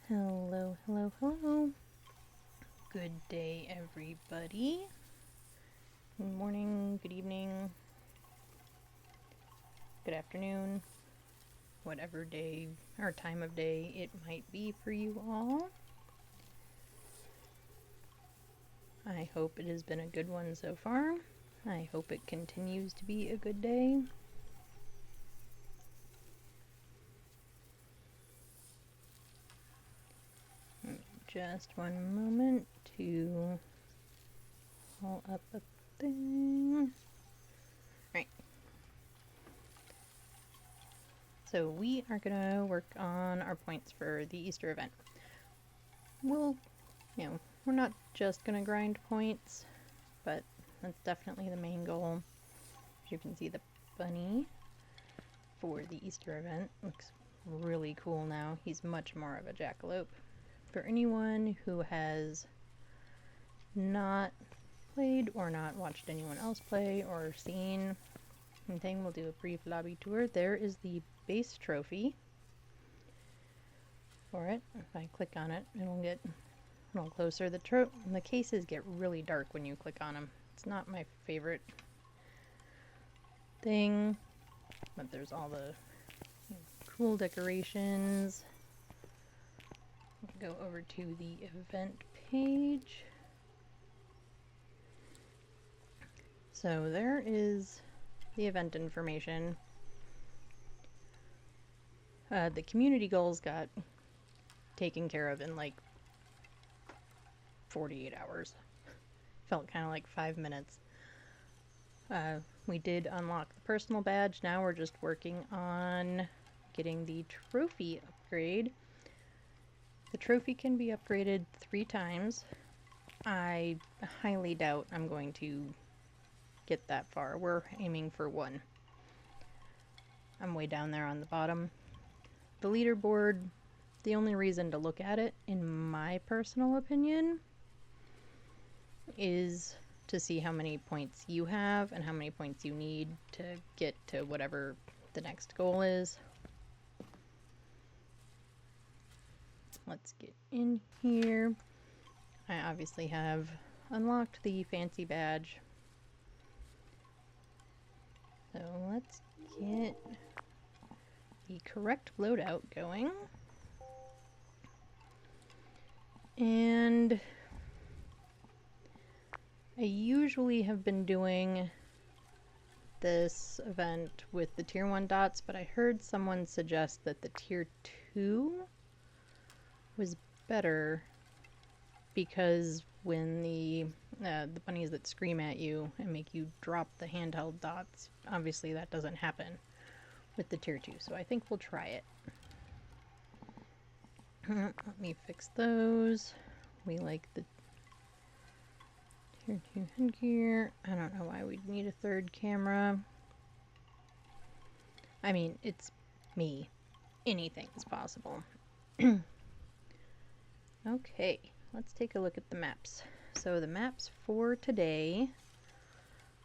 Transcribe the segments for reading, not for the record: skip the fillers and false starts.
Hello, hello, hello. Good day, everybody. Good morning, good evening, good afternoon, whatever day or time of day it might be for you all. I hope it has been a good one so far. I hope it continues to be a good day. Just one moment to pull up a thing. Right. So we are gonna work on our points for the Easter event. We're not just gonna grind points, but that's definitely the main goal. As you can see, the bunny for the Easter event looks really cool now. He's much more of a jackalope. For anyone who has not played or not watched anyone else play or seen anything, we'll do a brief lobby tour. There is the base trophy for it. If I click on it, it'll get a little closer. The cases get really dark when you click on them. It's not my favorite thing, but there's all the cool decorations. Go over to the event page. So there is the event information. The community goals got taken care of in like 48 hours. Felt kind of like 5 minutes. We did unlock the personal badge. Now we're just working on getting the trophy upgrade. The trophy can be upgraded 3 times. I highly doubt I'm going to get that far. We're aiming for 1. I'm way down there on the bottom. The leaderboard, the only reason to look at it, in my personal opinion, is to see how many points you have and how many points you need to get to whatever the next goal is. Let's get in here. I obviously have unlocked the fancy badge. So let's get the correct loadout going. And I usually have been doing this event with the tier 1 dots, but I heard someone suggest that the tier 2 was better because when the bunnies that scream at you and make you drop the handheld dots, obviously that doesn't happen with the tier 2, so I think we'll try it. Let me fix those. We like the tier 2 headgear. I don't know why we'd need a 3rd camera. I mean, it's me. Anything is possible. Okay, let's take a look at the maps. So the maps for today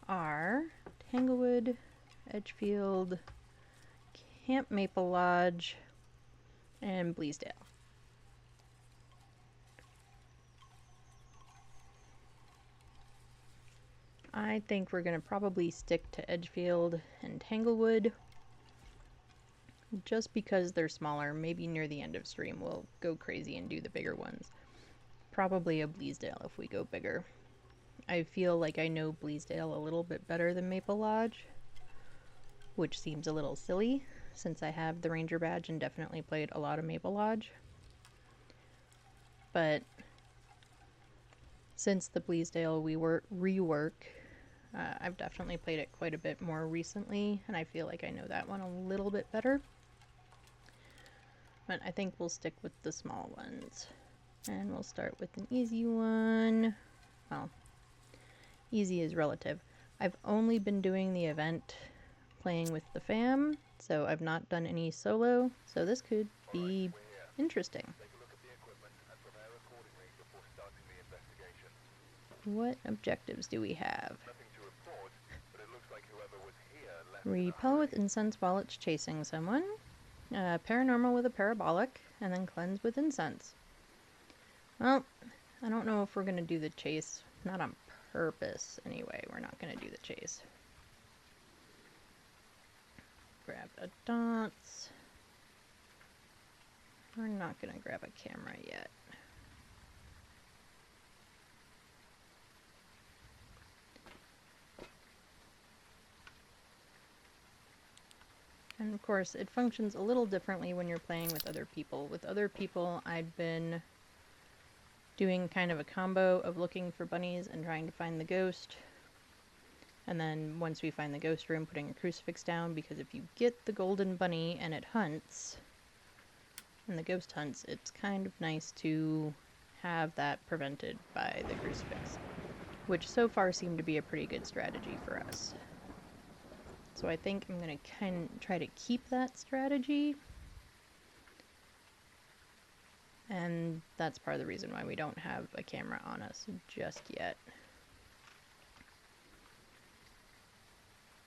are Tanglewood, Edgefield, Camp Maple Lodge, and Bleasdale. I think we're going to probably stick to Edgefield and Tanglewood just because they're smaller. Maybe near the end of stream we'll go crazy and do the bigger ones. Probably a Bleasdale if we go bigger. I feel like I know Bleasdale a little bit better than Maple Lodge, which seems a little silly since I have the Ranger badge and definitely played a lot of Maple Lodge. But since the Bleasdale rework, I've definitely played it quite a bit more recently, and I feel like I know that one a little bit better. But I think we'll stick with the small ones. And we'll start with an easy one. Well, easy is relative. I've only been doing the event playing with the fam, so I've not done any solo, so this could be interesting. What objectives do we have? Repel with incense while it's chasing someone. Paranormal with a parabolic, and then cleanse with incense. Well, I don't know if we're going to do the chase. Not on purpose, anyway. We're not going to do the chase. Grab a dots. We're not going to grab a camera yet. And of course, it functions a little differently when you're playing with other people. With other people, I'd been doing kind of a combo of looking for bunnies and trying to find the ghost. And then once we find the ghost room, putting a crucifix down, because if you get the golden bunny and it hunts, and the ghost hunts, it's kind of nice to have that prevented by the crucifix, which so far seemed to be a pretty good strategy for us. So I think I'm going to kind of try to keep that strategy. And that's part of the reason why we don't have a camera on us just yet.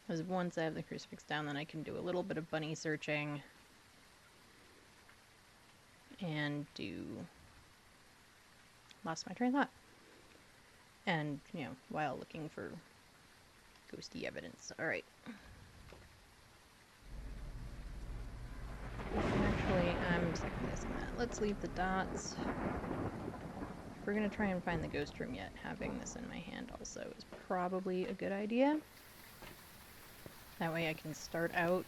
Because once I have the crucifix down, then I can do a little bit of bunny searching. And lost my train of thought. And, while looking for ghosty evidence. Alright. Actually, I'm second guessing that. Let's leave the dots. If we're going to try and find the ghost room yet, having this in my hand also is probably a good idea. That way I can start out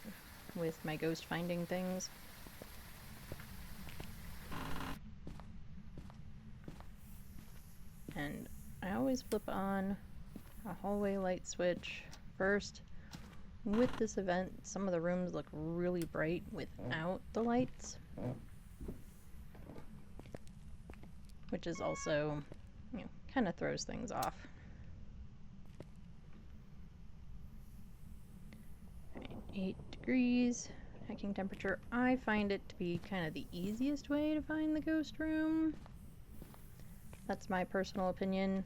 with my ghost finding things. And I always flip on a hallway light switch first. With this event, some of the rooms look really bright without the lights, which is also, kind of throws things off. Right, 8 degrees, hiking temperature. I find it to be kind of the easiest way to find the ghost room. That's my personal opinion.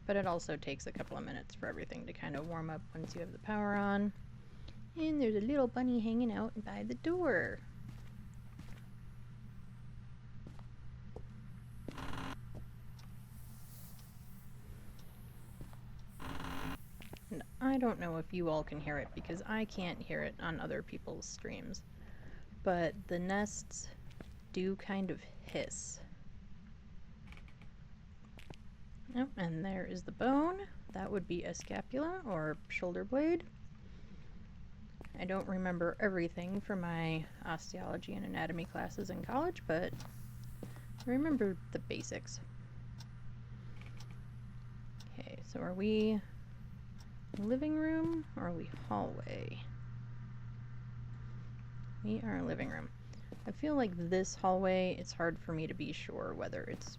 But it also takes a couple of minutes for everything to kind of warm up once you have the power on. And there's a little bunny hanging out by the door. And I don't know if you all can hear it because I can't hear it on other people's streams. But the nests do kind of hiss. Oh, and there is the bone. That would be a scapula or shoulder blade. I don't remember everything from my osteology and anatomy classes in college, but I remember the basics. Okay, so are we living room or are we hallway? We are living room. I feel like this hallway, it's hard for me to be sure whether it's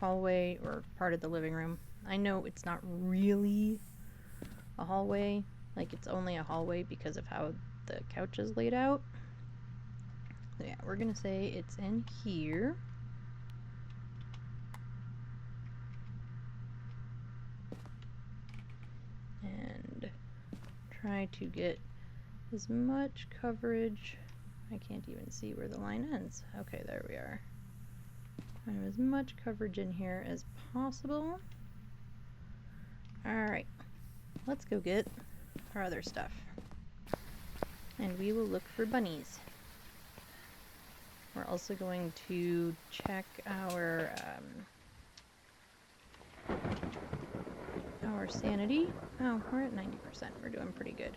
hallway or part of the living room. I know it's not really a hallway, like it's only a hallway because of how the couch is laid out. So yeah, we're gonna say it's in here. And try to get as much coverage. I can't even see where the line ends. Okay, there we are. Kind of as much coverage in here as possible. Alright, let's go get our other stuff. And we will look for bunnies. We're also going to check our sanity. Oh, we're at 90%. We're doing pretty good.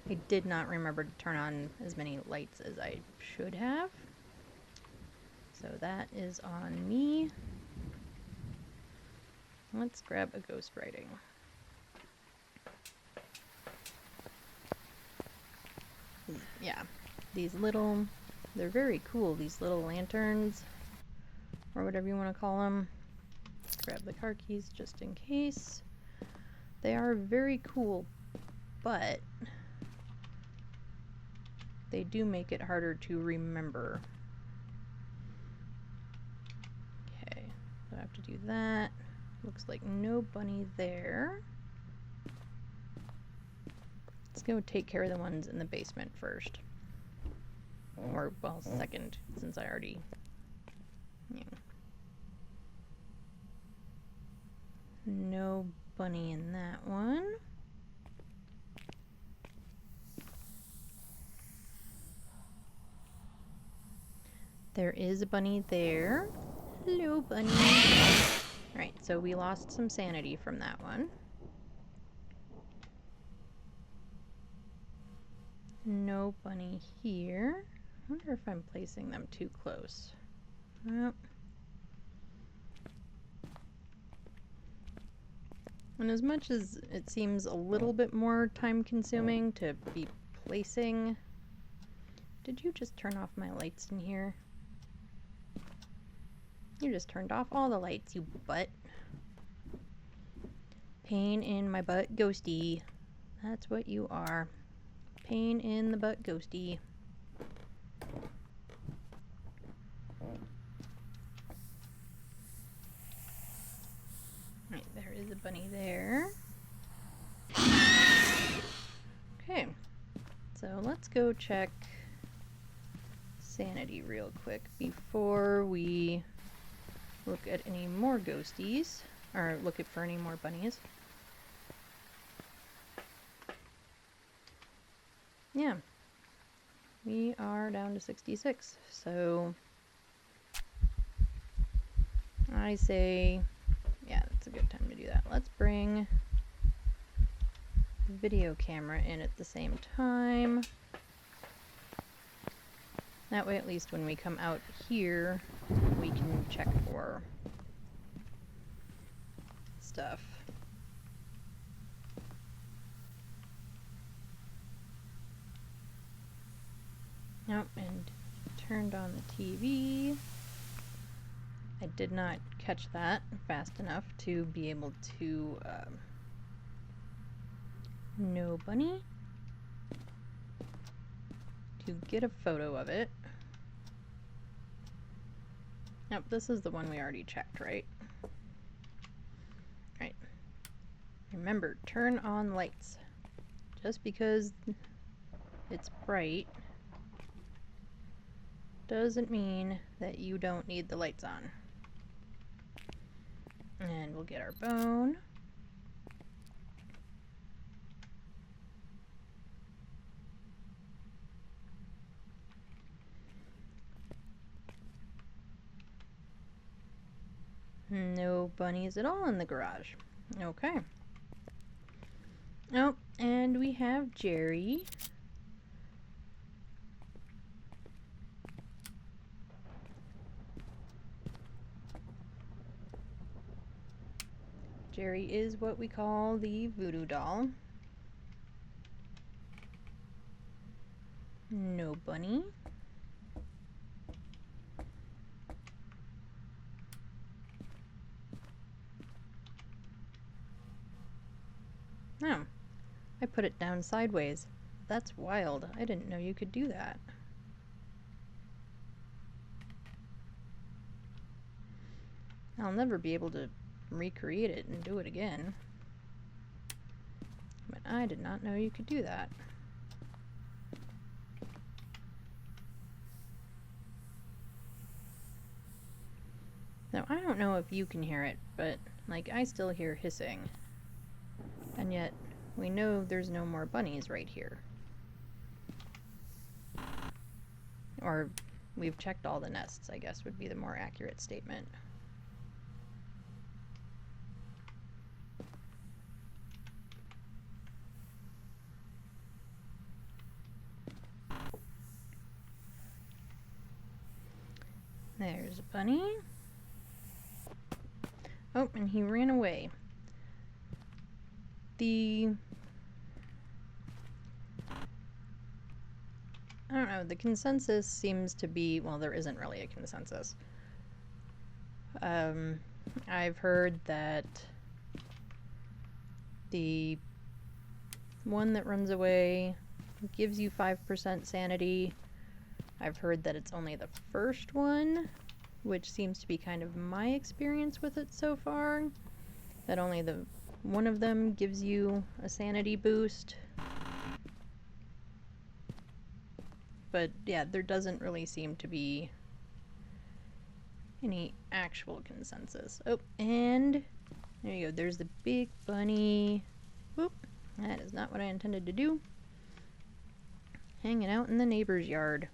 I did not remember to turn on as many lights as I should have. So that is on me. Let's grab a ghost writing. Yeah, these little, they're very cool, these little lanterns, or whatever you want to call them. Let's grab the car keys just in case. They are very cool, but they do make it harder to remember to do that. Looks like no bunny there. Let's go take care of the ones in the basement first. Or, well, second, since I already... Yeah. No bunny in that one. There is a bunny there. Hello, bunny. Alright, so we lost some sanity from that one. No bunny here. I wonder if I'm placing them too close. Well. And as much as it seems a little bit more time consuming to be placing... Did you just turn off my lights in here? You just turned off all the lights, you butt. Pain in my butt, ghosty. That's what you are. Pain in the butt, ghosty. Right, there is a bunny there. Okay, so let's go check sanity real quick before we look at any more ghosties, or look for any more bunnies. Yeah, we are down to 66, so I say, yeah, that's a good time to do that. Let's bring the video camera in at the same time. That way, at least when we come out here, we can check for stuff. Nope, and turned on the TV. I did not catch that fast enough to be able to, no bunny, to get a photo of it. Nope, this is the one we already checked, right? Right. Remember, turn on lights. Just because it's bright doesn't mean that you don't need the lights on. And we'll get our bone. No bunnies at all in the garage. Okay. Oh, and we have Jerry. Jerry is what we call the voodoo doll. No bunny. Oh, I put it down sideways. That's wild. I didn't know you could do that. I'll never be able to recreate it and do it again. But I did not know you could do that. Now, I don't know if you can hear it, but, like, I still hear hissing. And yet, we know there's no more bunnies right here. Or, we've checked all the nests, I guess, would be the more accurate statement. There's a bunny. Oh, and he ran away. I don't know, the consensus seems to be, well, there isn't really a consensus. I've heard that the one that runs away gives you 5% sanity. I've heard that it's only the first one which seems to be kind of my experience with it so far. That only one of them gives you a sanity boost. But yeah, there doesn't really seem to be any actual consensus. Oh, and there you go. There's the big bunny. Whoop. That is not what I intended to do. Hanging out in the neighbor's yard.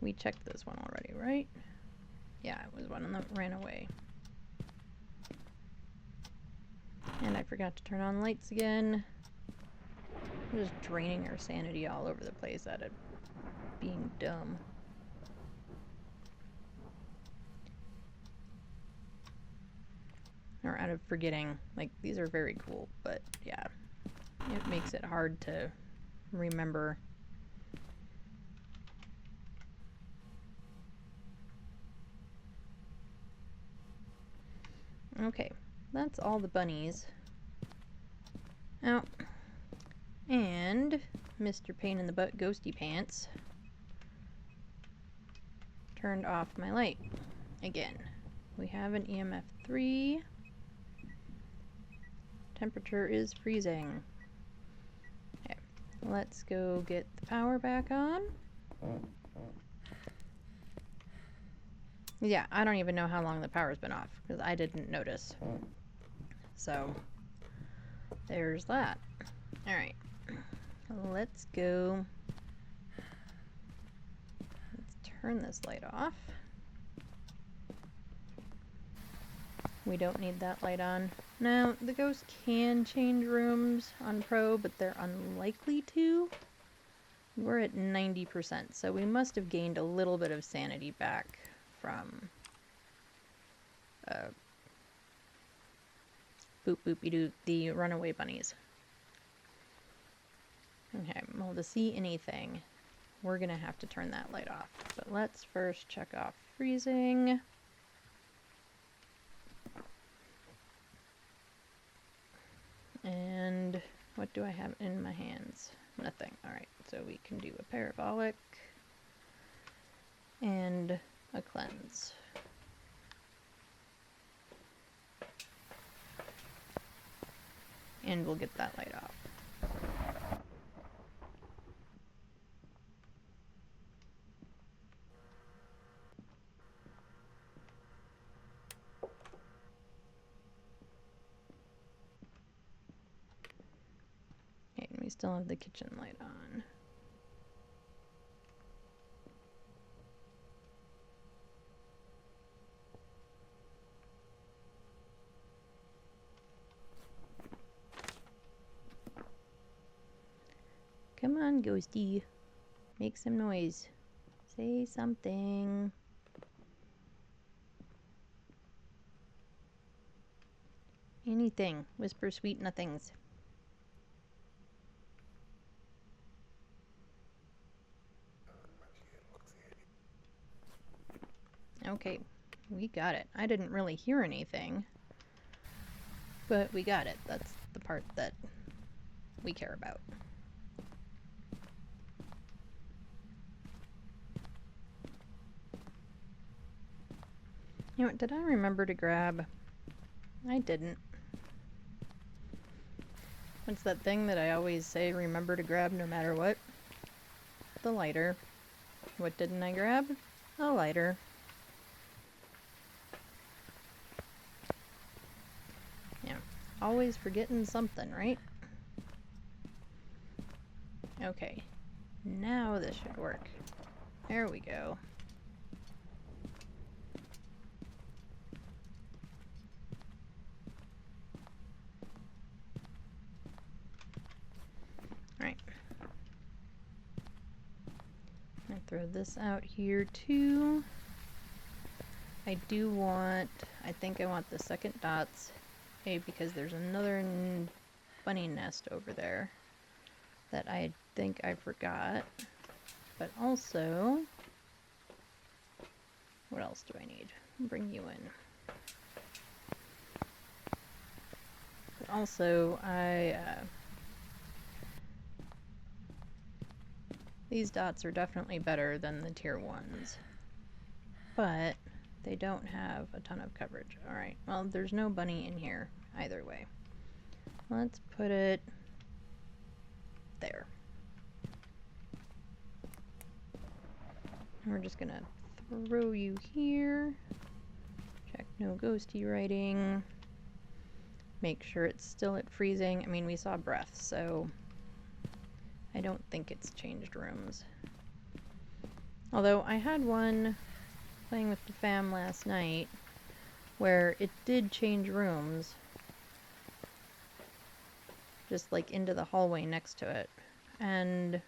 We checked this one already, right? Yeah, it was one that ran away. And I forgot to turn on lights again. I'm just draining our sanity all over the place out of being dumb. Or out of forgetting. Like, these are very cool, but yeah, it makes it hard to remember. Okay, that's all the bunnies. Out. And Mr. Pain in the Butt Ghosty Pants turned off my light again. We have an EMF 3. Temperature is freezing. Okay, let's go get the power back on. Yeah, I don't even know how long the power's been off because I didn't notice. So there's that. Alright, let's go. Let's turn this light off. We don't need that light on. Now, the ghost can change rooms on Pro, but they're unlikely to. We're at 90%, so we must have gained a little bit of sanity back from boop boopy doo, the runaway bunnies. Okay, well, to see anything, we're gonna have to turn that light off. But let's first check off freezing. And what do I have in my hands? Nothing. Alright, so we can do a parabolic and a cleanse. And we'll get that light off. Okay, and we still have the kitchen light on. Come on, ghosty. Make some noise. Say something. Anything. Whisper sweet nothings. Okay, we got it. I didn't really hear anything, but we got it. That's the part that we care about. You know what, did I remember to grab? I didn't. What's that thing that I always say remember to grab no matter what? The lighter. What didn't I grab? A lighter. Yeah, always forgetting something, right? Okay, now this should work. There we go. Alright. I'm gonna throw this out here too. I do want, I think I want the second dots. Okay, because there's another bunny nest over there that I think I forgot. But also, what else do I need? I'll bring you in. But also, I These dots are definitely better than the tier 1s, but they don't have a ton of coverage. Alright, well, there's no bunny in here either way. Let's put it there. We're just gonna throw you here. Check no ghosty writing. Make sure it's still at freezing. I mean, we saw breath, so I don't think it's changed rooms. Although I had one playing with the fam last night where it did change rooms, just like into the hallway next to it. And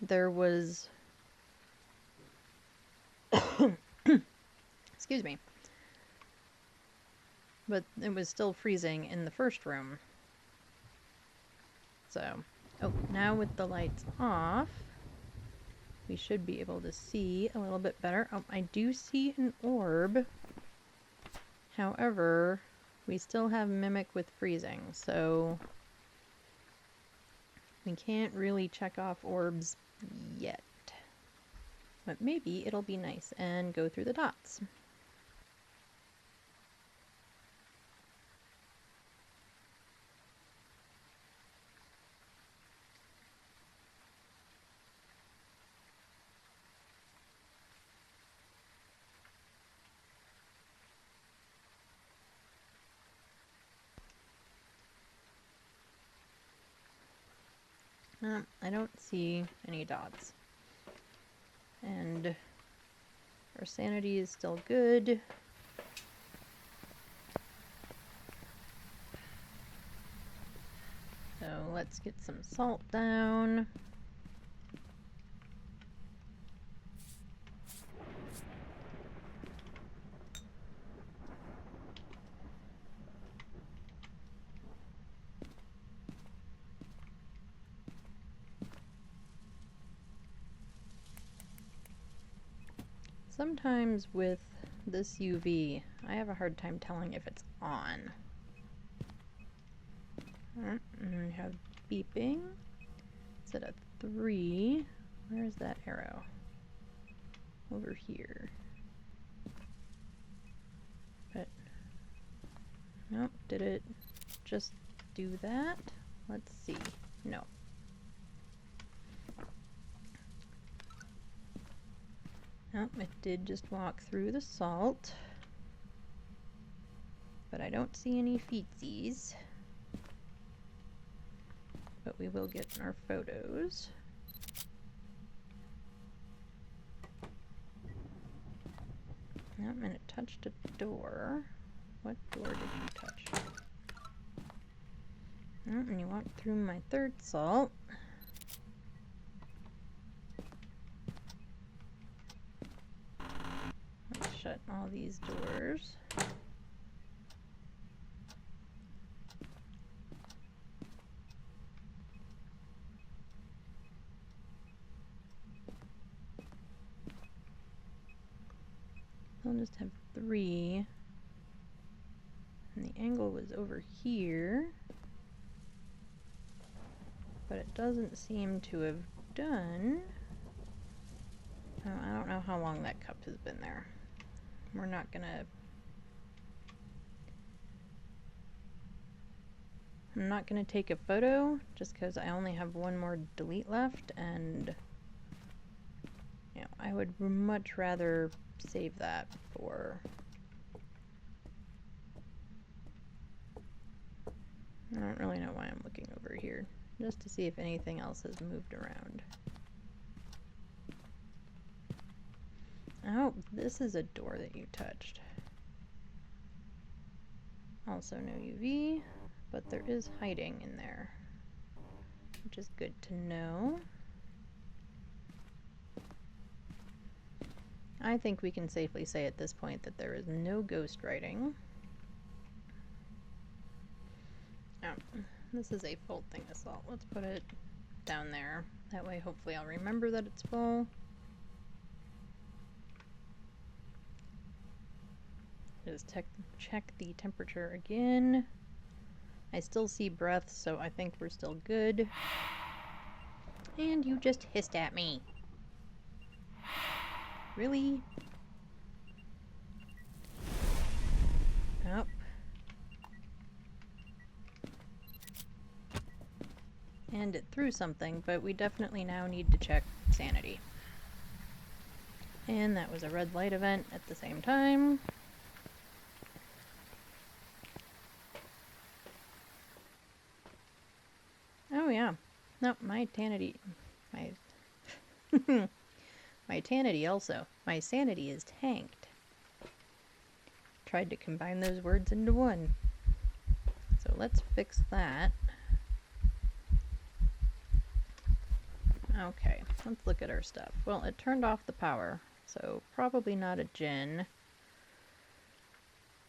there was, excuse me, but it was still freezing in the first room. So, oh, now with the lights off, we should be able to see a little bit better. Oh, I do see an orb. However, we still have Mimic with freezing, so we can't really check off orbs yet. But maybe it'll be nice and go through the dots. I don't see any dots. And our sanity is still good. So let's get some salt down. Sometimes with this UV, I have a hard time telling if it's on. And we have beeping. It's at a 3. Where is that arrow? Over here. But, nope, did it just do that? Let's see. No. Nope, it did just walk through the salt. But I don't see any feetsies. But we will get our photos. Nope, and it touched a door. What door did you touch? Nope, and you walked through my third salt. Let's shut all these doors. I'll just have 3. And the angle was over here. But it doesn't seem to have done. Oh, I don't know how long that cup has been there. We're not gonna... I'm not gonna take a photo just because I only have one more delete left, and you know, I would much rather save that for... I don't really know why I'm looking over here, just to see if anything else has moved around. Oh, this is a door that you touched. Also no UV, but there is hiding in there, which is good to know. I think we can safely say at this point that there is no ghost writing. Oh, this is a full thing of salt. Let's put it down there. That way hopefully I'll remember that it's full. Just check the temperature again. I still see breath, so I think we're still good. And you just hissed at me. Really? Oh. And it threw something, but we definitely now need to check sanity. And that was a red light event at the same time. Oh yeah. No, my tanity... My... my tanity also. My sanity is tanked. Tried to combine those words into one. So let's fix that. Okay, let's look at our stuff. Well, it turned off the power, so probably not a djinn.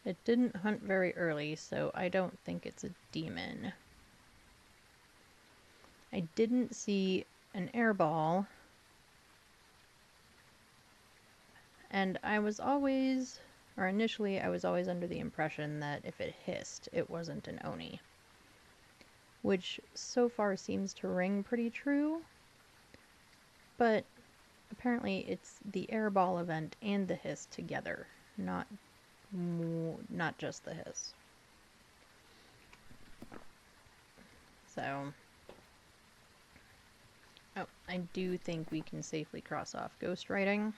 It didn't hunt very early, so I don't think it's a demon. I didn't see an airball, and I was always, or initially I was always under the impression that if it hissed, it wasn't an Oni. Which so far seems to ring pretty true, but apparently it's the airball event and the hiss together, not just the hiss. So, oh, I do think we can safely cross off ghostwriting.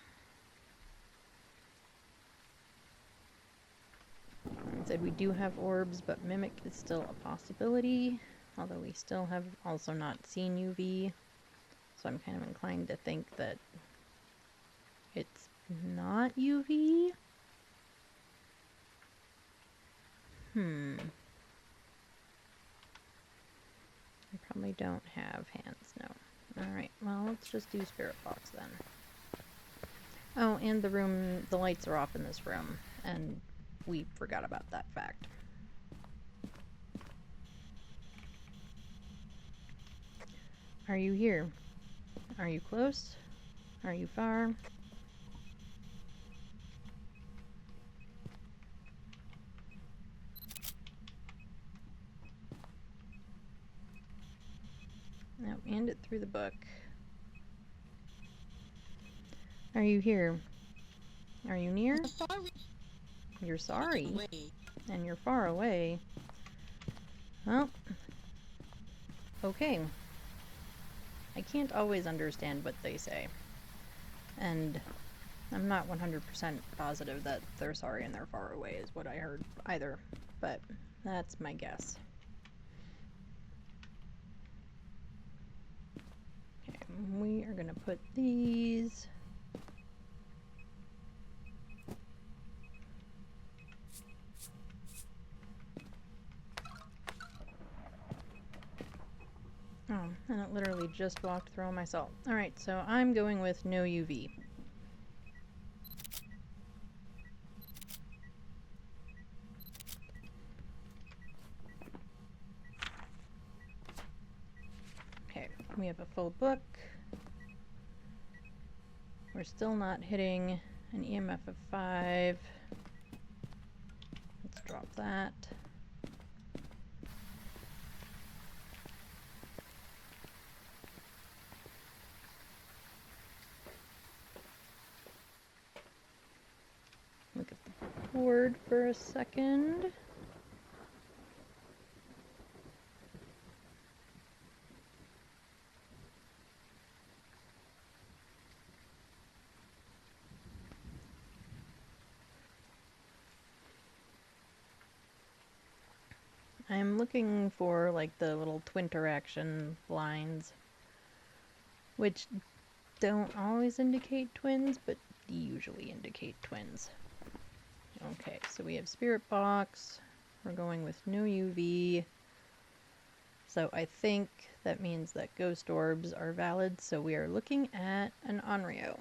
I said we do have orbs, but mimic is still a possibility, although we still have also not seen UV, so I'm kind of inclined to think that it's not UV. I probably don't have hands, no. Alright, well, let's just do Spirit Box then. Oh, and the lights are off in this room, and we forgot about that fact. Are you here? Are you close? Are you far? No, and it through the book. Are you here? Are you near? Sorry. You're sorry. Away. And you're far away. Well, okay. I can't always understand what they say. And I'm not 100% positive that they're sorry and they're far away is what I heard either. But that's my guess. Okay, we are gonna put these... Oh, and it literally just walked through myself. Alright, so I'm going with no UV. Okay, we have a full book. We're still not hitting an EMF of 5. Let's drop that. Look at the board for a second. I'm looking for like the little twinteraction lines, which don't always indicate twins, but usually indicate twins. Okay, so we have Spirit Box. We're going with no UV. So I think that means that ghost orbs are valid, so we are looking at an Onryo.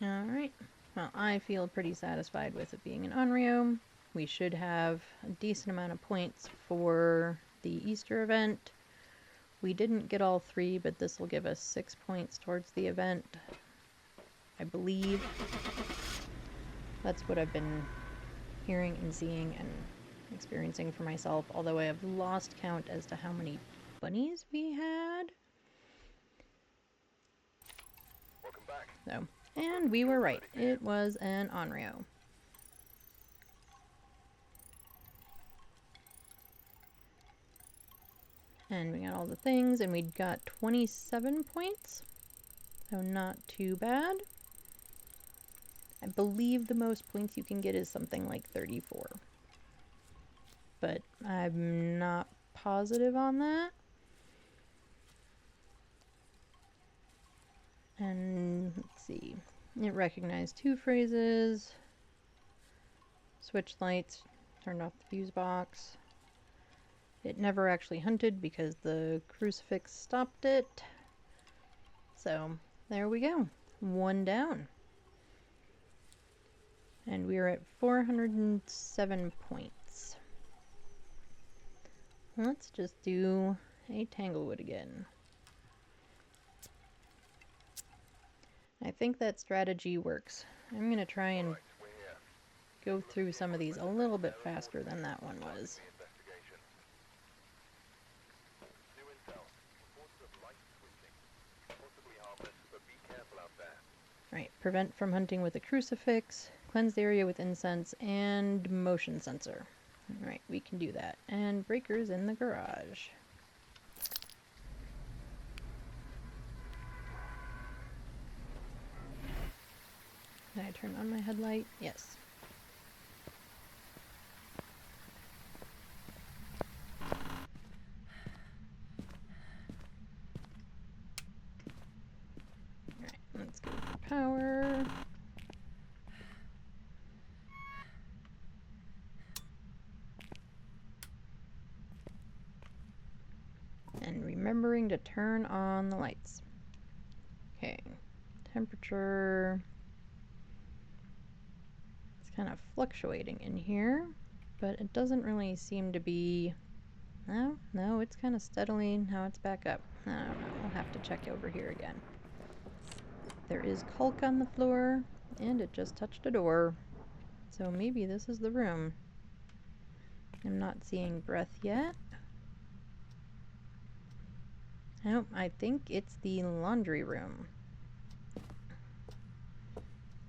Alright, well, I feel pretty satisfied with it being an Onryo. We should have a decent amount of points for the Easter event. We didn't get all 3, but this will give us 6 points towards the event, I believe. That's what I've been hearing and seeing, and experiencing for myself, although I have lost count as to how many bunnies we had. Welcome back. So, and we were right. It was an Onryo. And we got all the things, and we got 27 points. So not too bad. I believe the most points you can get is something like 34. But I'm not positive on that. And let's see. It recognized 2 phrases. Switched lights. Turned off the fuse box. It never actually hunted because the crucifix stopped it. So there we go. 1 down. And we are at 407 points. Let's just do a Tanglewood again. I think that strategy works. I'm going to try and go through some of these a little bit faster than that one was. Right, prevent from hunting with a crucifix, cleanse the area with incense, and motion sensor. Alright, we can do that. And breakers in the garage. Did I turn on my headlight? Yes. Alright, let's go for power. And remembering to turn on the lights. Okay, temperature. It's kind of fluctuating in here, but it doesn't really seem to be... No, it's kind of steadily, now it's back up. I don't know, we'll have to check over here again. There is caulk on the floor, and it just touched a door. So maybe this is the room. I'm not seeing breath yet. Nope, I think it's the laundry room.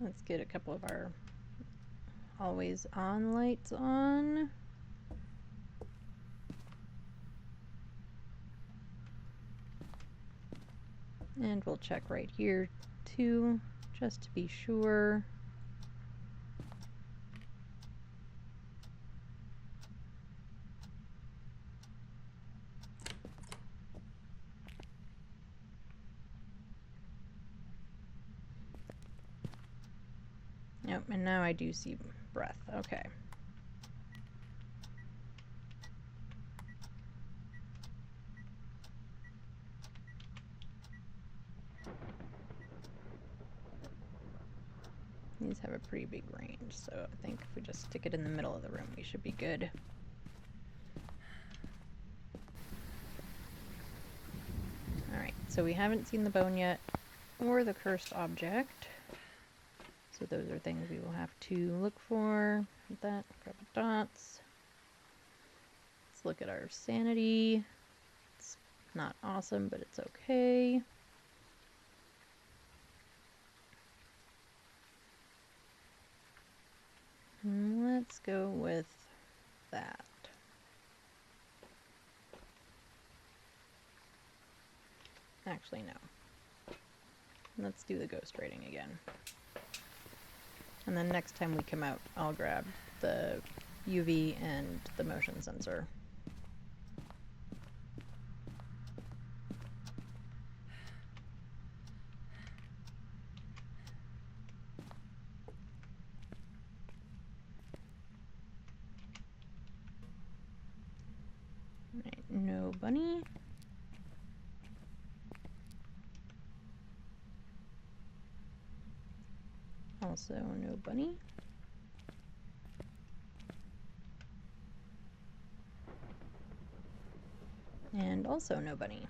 Let's get a couple of our always on lights on. And we'll check right here too, just to be sure. Yep, and now I do see breath. Okay. These have a pretty big range, so I think if we just stick it in the middle of the room, we should be good. Alright, so we haven't seen the bone yet, or the cursed object. So those are things we will have to look for. That, grab the dots. Let's look at our sanity. It's not awesome, but it's okay. Let's go with that. Actually, no. Let's do the ghost rating again. And then next time we come out, I'll grab the UV and the motion sensor. Right, no bunny. Also no bunny. And also no bunny.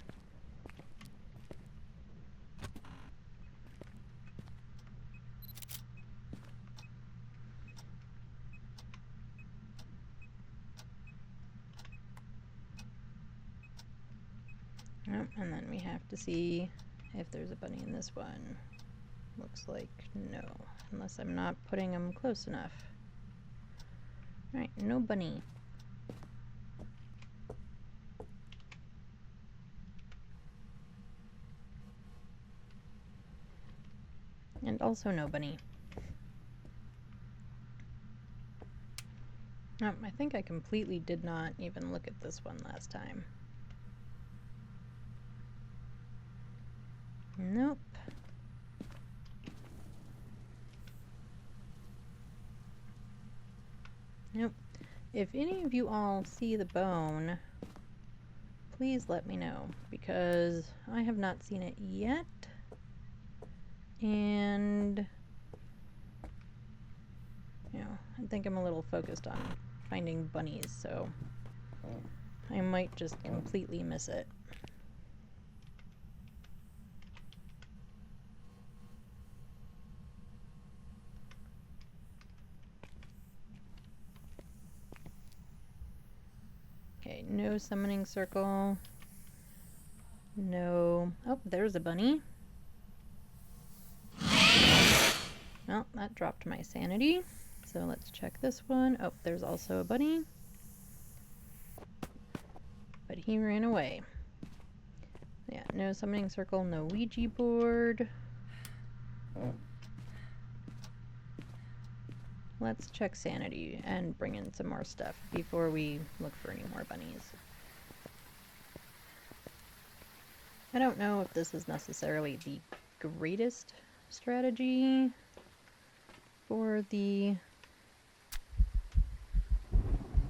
Oh, and then we have to see if there's a bunny in this one. Looks like no, unless I'm not putting them close enough. Alright, no bunny. And also no bunny. Oh, I think I completely did not even look at this one last time. Nope. Nope. If any of you all see the bone, please let me know, because I have not seen it yet. And, you know, I think I'm a little focused on finding bunnies, so I might just completely miss it. Okay, no summoning circle. No. Oh, there's a bunny. Well, that dropped my sanity. So let's check this one. Oh, there's also a bunny. But he ran away. Yeah, no summoning circle, no Ouija board. Let's check sanity and bring in some more stuff before we look for any more bunnies. I don't know if this is necessarily the greatest strategy for the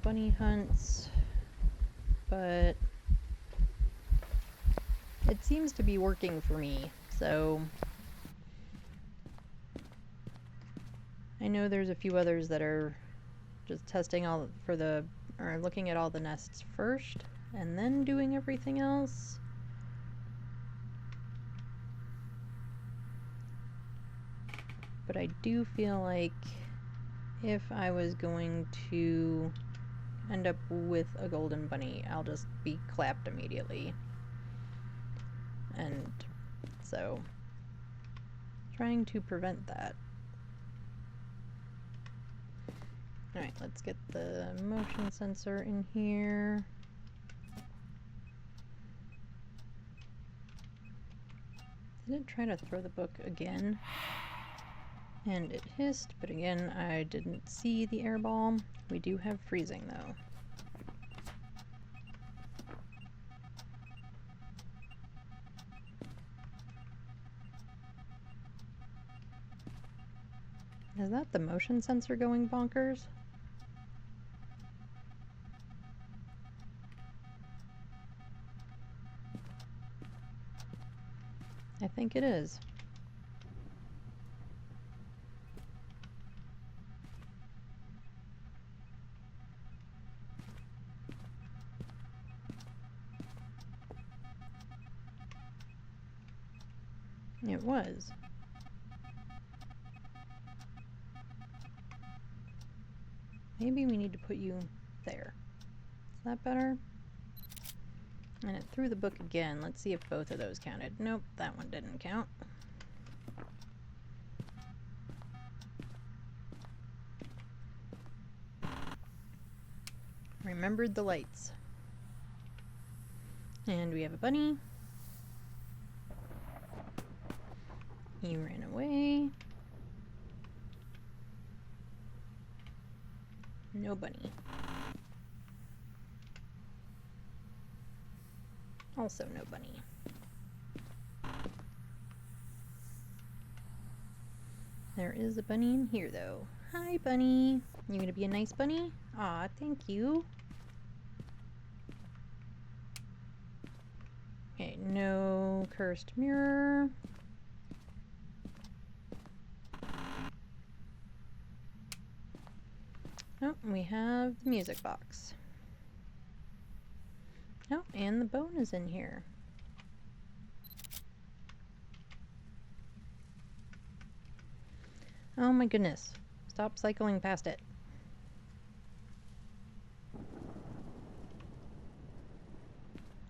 bunny hunts, but it seems to be working for me, so I know there's a few others that are just testing all for the, or looking at all the nests first and then doing everything else. But I do feel like if I was going to end up with a golden bunny, I'll just be clapped immediately. And so, trying to prevent that. Alright, let's get the motion sensor in here. Did it try to throw the book again? And it hissed, but again, I didn't see the air ball. We do have freezing, though. Is that the motion sensor going bonkers? I think it is. It was. Maybe we need to put you there. Is that better? And it threw the book again. Let's see if both of those counted. Nope, that one didn't count. Remembered the lights. And we have a bunny. He ran away. No bunny. Also no bunny. There is a bunny in here, though. Hi, bunny. You gonna be a nice bunny? Aw, thank you. Okay, no cursed mirror. Oh, we have the music box. Oh, and the bone is in here. Oh my goodness. Stop cycling past it.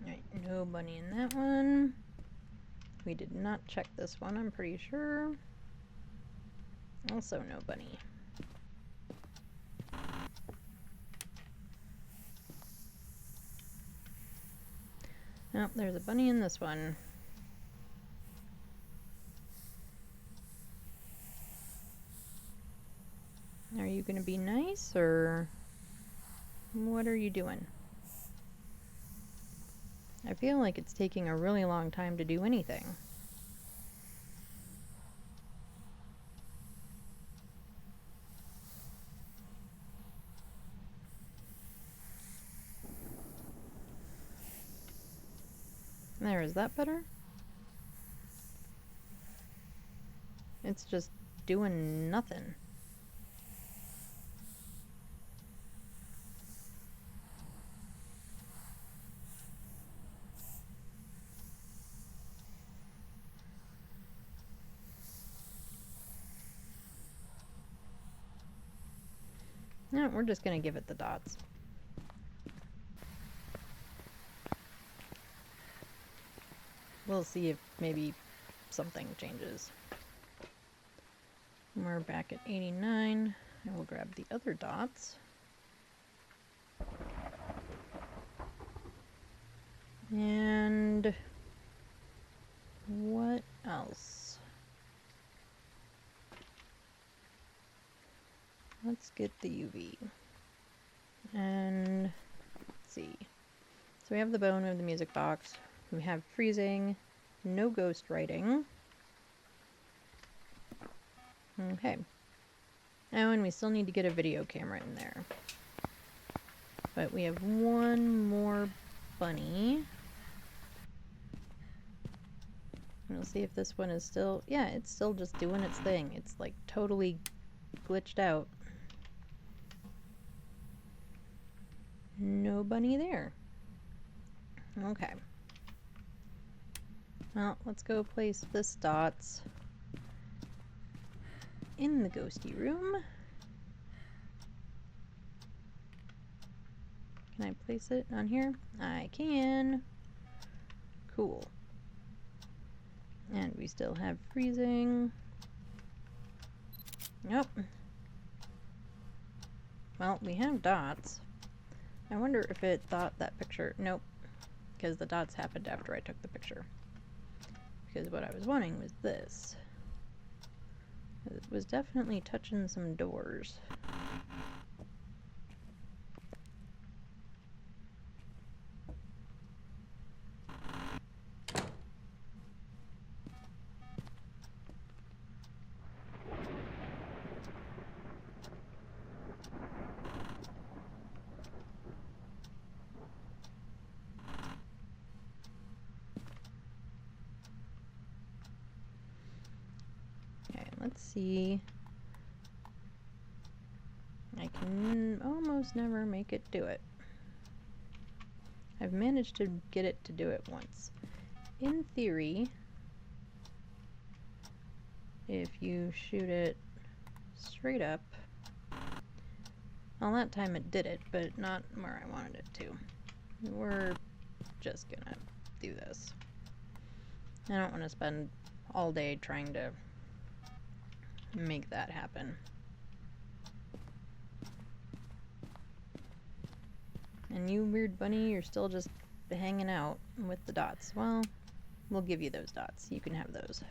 Alright, No bunny in that one. We did not check this one, I'm pretty sure. Also no bunny. Oh, there's a bunny in this one. Are you gonna be nice, or what are you doing? I feel like it's taking a really long time to do anything. There, is that better? It's just doing nothing. No, we're just gonna give it the dots. We'll see if maybe something changes. We're back at 89. I will grab the other dots. And what else? Let's get the UV. And let's see. So we have the bone, we have the music box, we have freezing, no ghost writing. Okay. Oh, and we still need to get a video camera in there. But we have one more bunny. We'll see if this one is still... Yeah, it's still just doing its thing. It's like totally glitched out. No bunny there. Okay. Well, let's go place this dots in the ghosty room. Can I place it on here? I can. Cool. And we still have freezing. Nope. Well, we have dots. I wonder if it thought that picture... Nope. Because the dots happened after I took the picture. Because what I was wanting was this. It was definitely touching some doors. Let's see. I can almost never make it do it. I've managed to get it to do it once. In theory, if you shoot it straight up, well, that time it did it, but not where I wanted it to. We're just gonna do this. I don't want to spend all day trying to make that happen. And you weird bunny, you're still just hanging out with the dots. Well, we'll give you those dots. You can have those.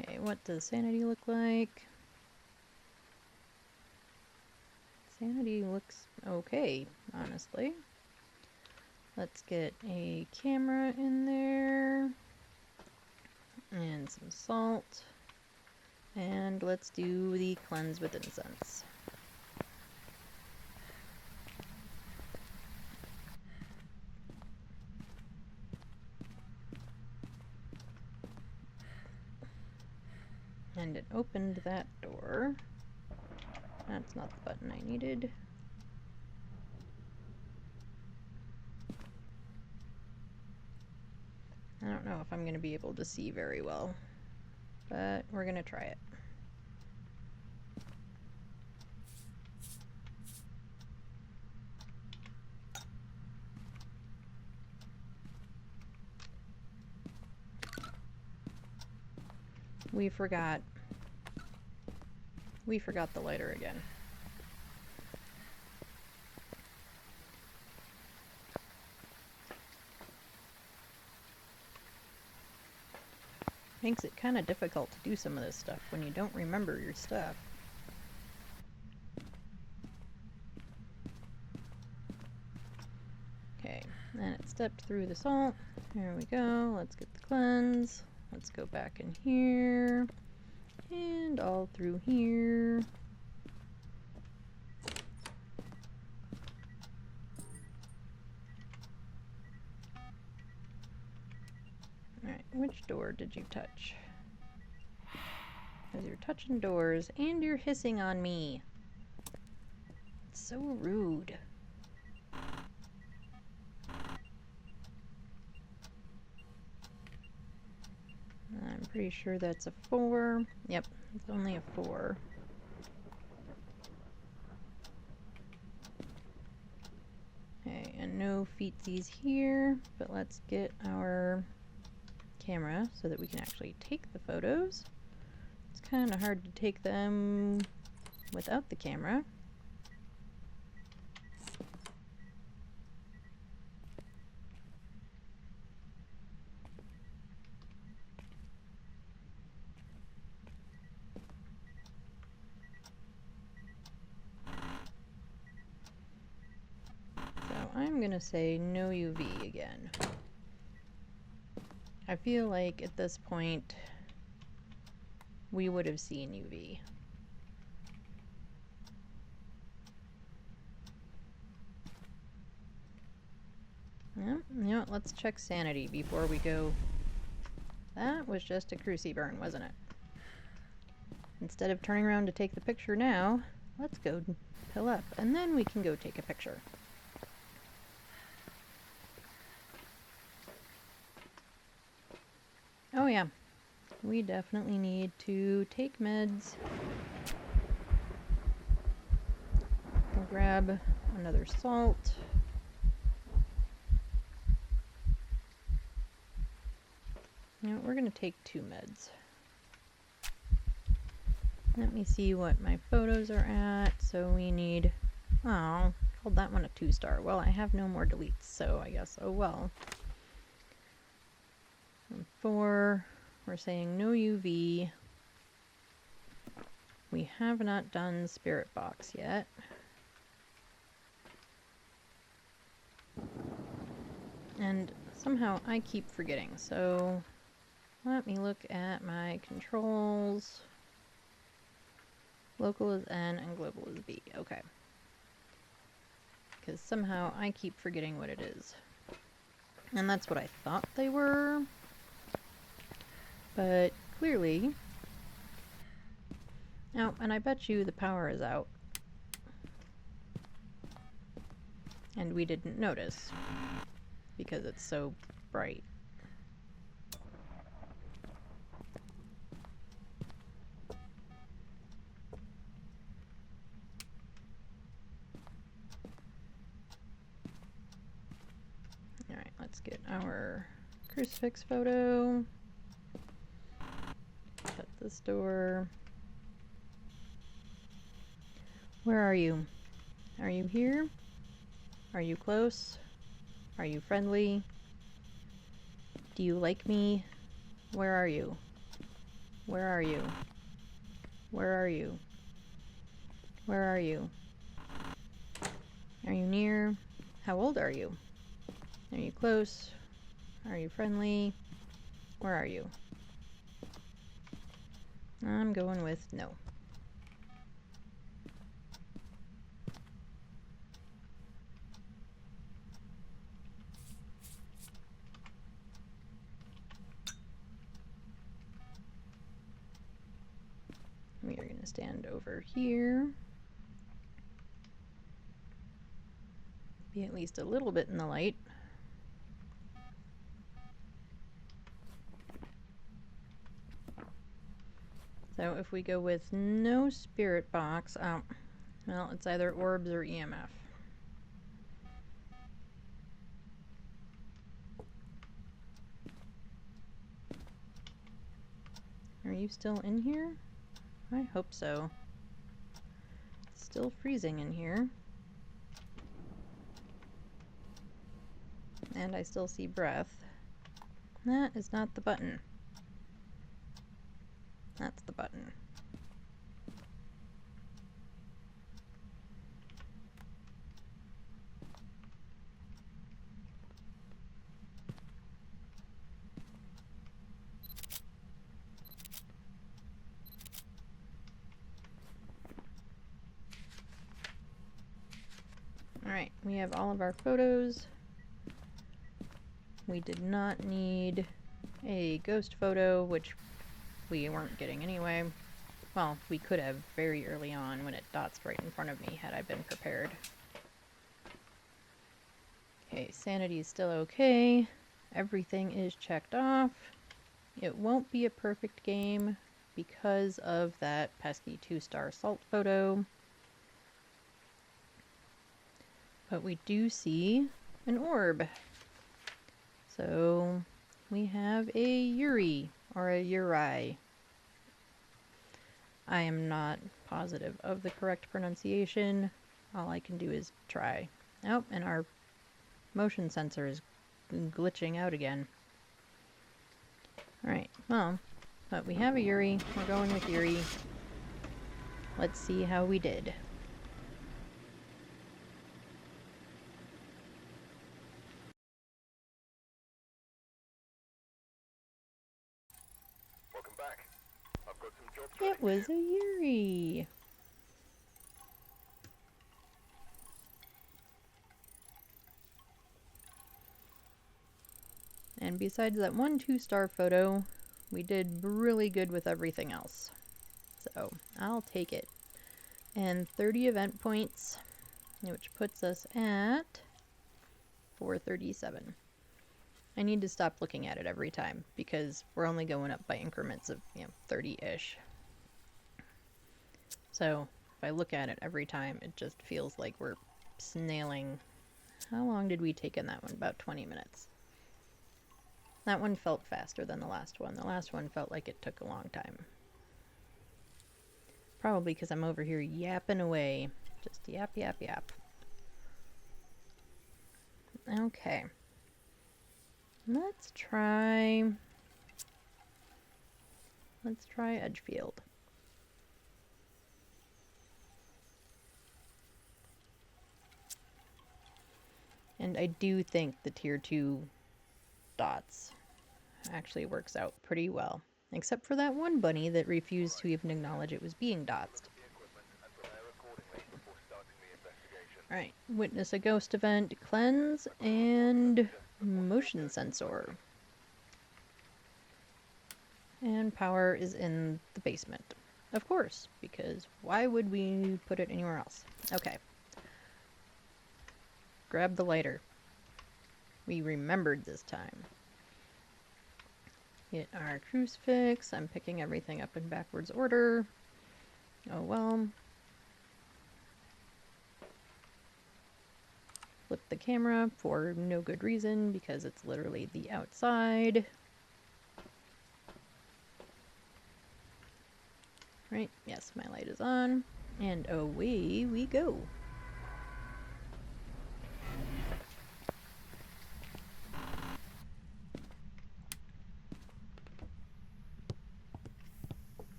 Okay, what does sanity look like? Sanity looks okay, honestly. Let's get a camera in there. And some salt. And let's do the cleanse with incense. And it opened that door. That's not the button I needed. I don't know if I'm going to be able to see very well, but we're going to try it. we forgot. We forgot the lighter again. Makes it kind of difficult to do some of this stuff when you don't remember your stuff. Okay, and it stepped through the salt. Here we go. Let's get the cleanse. Let's go back in here. And all through here. Alright, which door did you touch? Because you're touching doors and you're hissing on me. It's so rude. I'm pretty sure that's a 4. Yep, it's only a 4. Okay, and no feetsies here, but let's get our camera so that we can actually take the photos. It's kind of hard to take them without the camera. I'm gonna say no UV again. I feel like at this point we would have seen UV. Yep, you know what, let's check sanity before we go. That was just a cruci burn, wasn't it? Instead of turning around to take the picture now, let's go pill up and then we can go take a picture. Oh yeah, we definitely need to take meds. We'll grab another salt. You know, we're going to take 2 meds. Let me see what my photos are at. So we need, oh, called that one a 2-star. Well, I have no more deletes, so I guess, oh well. 4, we're saying no UV. We have not done Spirit Box yet. And somehow I keep forgetting, so let me look at my controls. Local is N and global is B. Okay. Because somehow I keep forgetting what it is. And that's what I thought they were. But clearly... Oh, and I bet you the power is out. And we didn't notice. Because it's so bright. Alright, let's get our crucifix photo. Shut this door. Where are you? Are you here? Are you close? Are you friendly? Do you like me? Where are you? Where are you? Where are you? Where are you? Are you near? How old are you? Are you close? Are you friendly? Where are you? I'm going with no. We are going to stand over here. Be at least a little bit in the light. So if we go with no spirit box, well, it's either orbs or EMF. Are you still in here? I hope so. It's still freezing in here. And I still see breath. That is not the button. That's the button. Alright, we have all of our photos. We did not need a ghost photo, which we weren't getting anyway. Well, we could have very early on when it dots right in front of me had I been prepared. Okay, sanity is still okay. Everything is checked off. It won't be a perfect game because of that pesky 2-star salt photo. But we do see an orb. So we have a Yuri, or a Uri. I am not positive of the correct pronunciation. All I can do is try. Oh, and our motion sensor is glitching out again. Alright, well, but we have a Yuri. We're going with Yuri. Let's see how we did. Welcome back. I've got some jobs It ready. was a Yuri! And besides that one 2-star photo, we did really good with everything else. So, I'll take it. And 30 event points, which puts us at 437. I need to stop looking at it every time, because we're only going up by increments of, 30-ish. So, if I look at it every time, it just feels like we're snailing. How long did we take in that one? About 20 minutes. That one felt faster than the last one. The last one felt like it took a long time. Probably because I'm over here yapping away. Just yap, yap, yap. Okay. Let's try Edgefield. And I do think the tier 2 dots actually works out pretty well. Except for that one bunny that refused to even acknowledge it was being dotsed. Alright, witness a ghost event, cleanse, and motion sensor. And power is in the basement. Of course, because why would we put it anywhere else? Okay. Grab the lighter. We remembered this time. Get our crucifix. I'm picking everything up in backwards order. Oh well. Flip the camera for no good reason because it's literally the outside. Right, yes, my light is on. And away we go.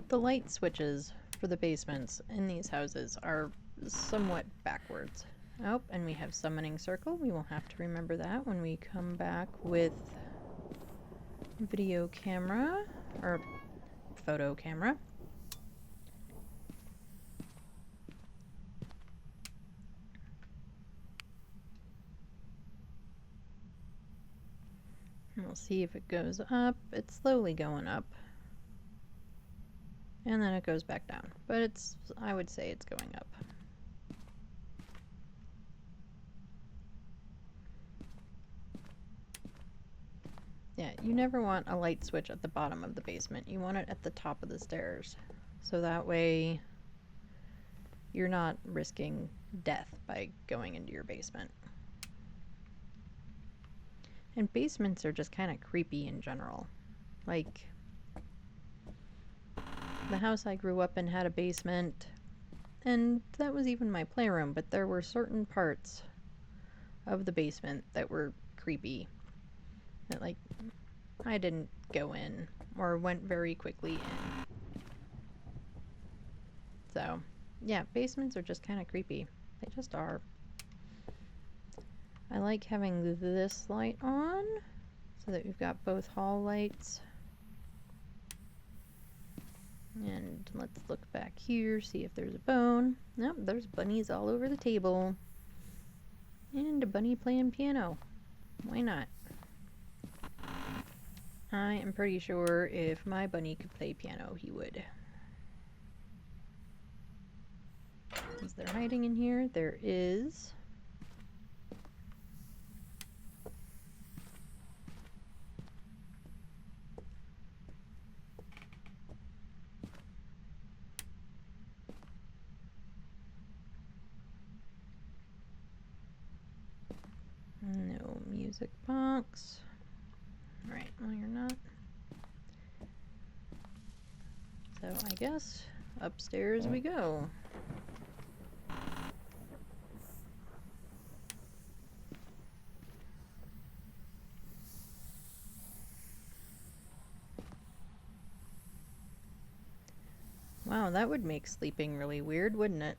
The light switches for the basements in these houses are somewhat backwards. Oh, and we have summoning circle. We will have to remember that when we come back with video camera, or photo camera. And we'll see if it goes up. It's slowly going up. And then it goes back down. But I would say it's going up. Yeah, you never want a light switch at the bottom of the basement. You want it at the top of the stairs. So that way you're not risking death by going into your basement. And basements are just kind of creepy in general. Like, the house I grew up in had a basement, and that was even my playroom, but there were certain parts of the basement that were creepy. That, like, I didn't go in, or went very quickly in. So, yeah, basements are just kind of creepy. They just are. I like having this light on, so that we've got both hall lights. And let's look back here, see if there's a bone. Nope, there's bunnies all over the table. And a bunny playing piano. Why not? I am pretty sure if my bunny could play piano, he would. Is there hiding in here? There is. No music box. Right, well you're not. So I guess upstairs we go. Wow, that would make sleeping really weird, wouldn't it?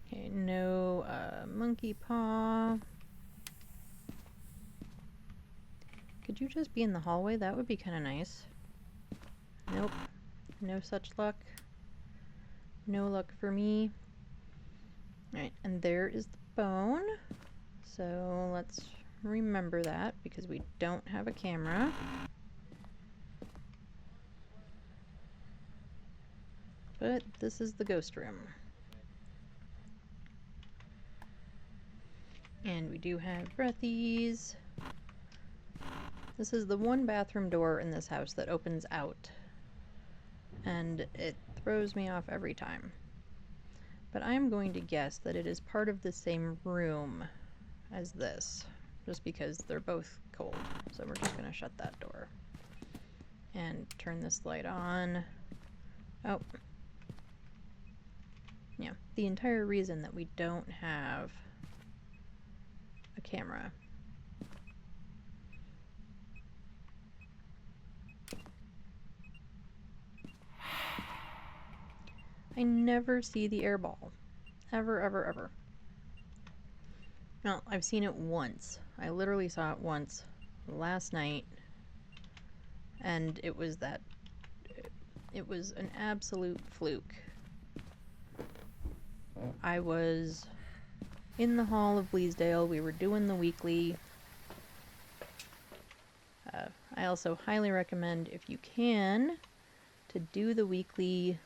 Okay, no monkey paw. Could you just be in the hallway? That would be kind of nice. Nope. No such luck. No luck for me. Alright, and there is the bone. So let's remember that because we don't have a camera. But this is the ghost room. And we do have breathies. This is the one bathroom door in this house that opens out. And it throws me off every time. But I'm going to guess that it is part of the same room as this. Just because they're both cold. So we're just going to shut that door. And turn this light on. Oh. Yeah, the entire reason that we don't have a camera. I never see the air ball. Ever, ever, ever. No, I've seen it once. I literally saw it once last night. And it was an absolute fluke. I was in the hall of Bleasdale. We were doing the weekly. I also highly recommend, if you can, to do the weekly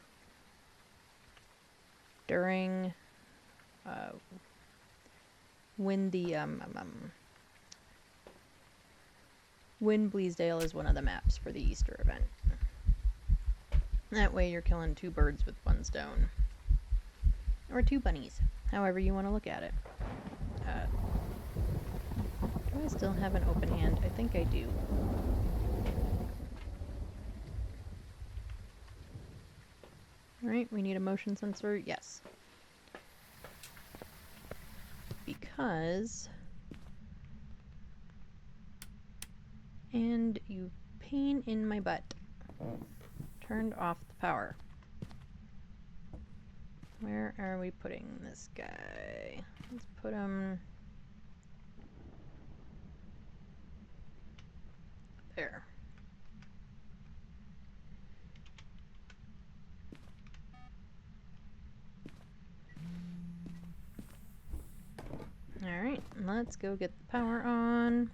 during when the when Bleasdale is one of the maps for the Easter event. That way you're killing two birds with one stone. Or two bunnies, however you want to look at it. Do I still have an open hand? I think I do. Alright, we need a motion sensor. Yes. Because... And you pain in my butt. Turned off the power. Where are we putting this guy? Let's put him... there. Alright, let's go get the power on.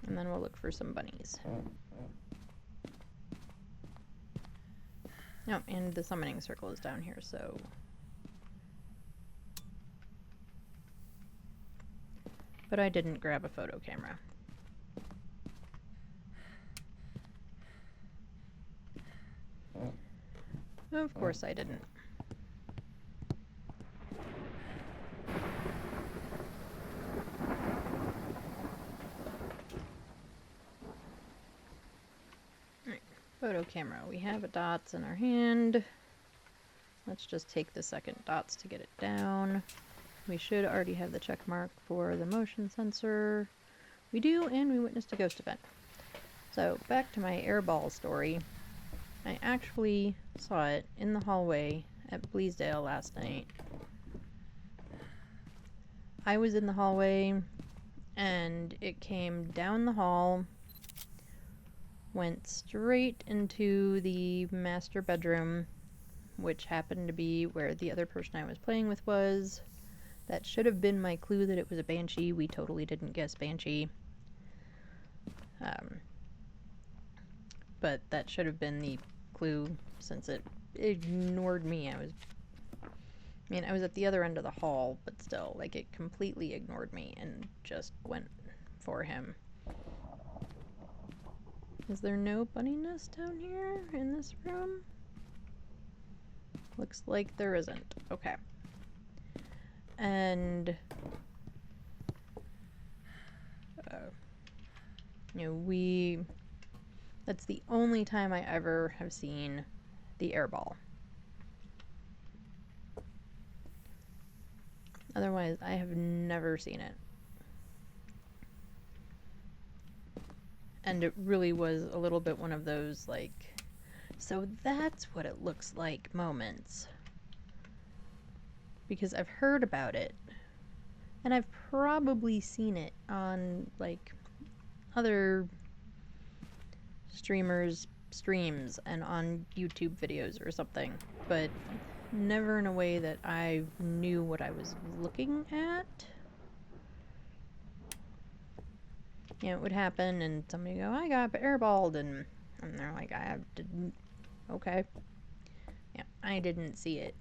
And then we'll look for some bunnies. Oh, and the summoning circle is down here, so... But I didn't grab a photo camera. Of course I didn't. Alright, photo camera. We have a dots in our hand. Let's just take the second dots to get it down. We should already have the check mark for the motion sensor. We do, and we witnessed a ghost event. So, back to my airball story. I actually saw it in the hallway at Bleasdale last night. I was in the hallway, and it came down the hall, went straight into the master bedroom, which happened to be where the other person I was playing with was. That should have been my clue that it was a banshee. We totally didn't guess banshee. But that should have been the clue since it ignored me. I was at the other end of the hall, but still, like, it completely ignored me and just went for him. Is there no bunny nest down here in this room? Looks like there isn't. Okay. And that's the only time I ever have seen the airball. Otherwise, I have never seen it. And it really was a little bit one of those, like, so that's what it looks like moments. Because I've heard about it, and I've probably seen it on, like, other streamers' streams and on YouTube videos or something, but never in a way that I knew what I was looking at. You know, it would happen and somebody go, I got airballed, and they're like, I didn't. Okay. Yeah, I didn't see it.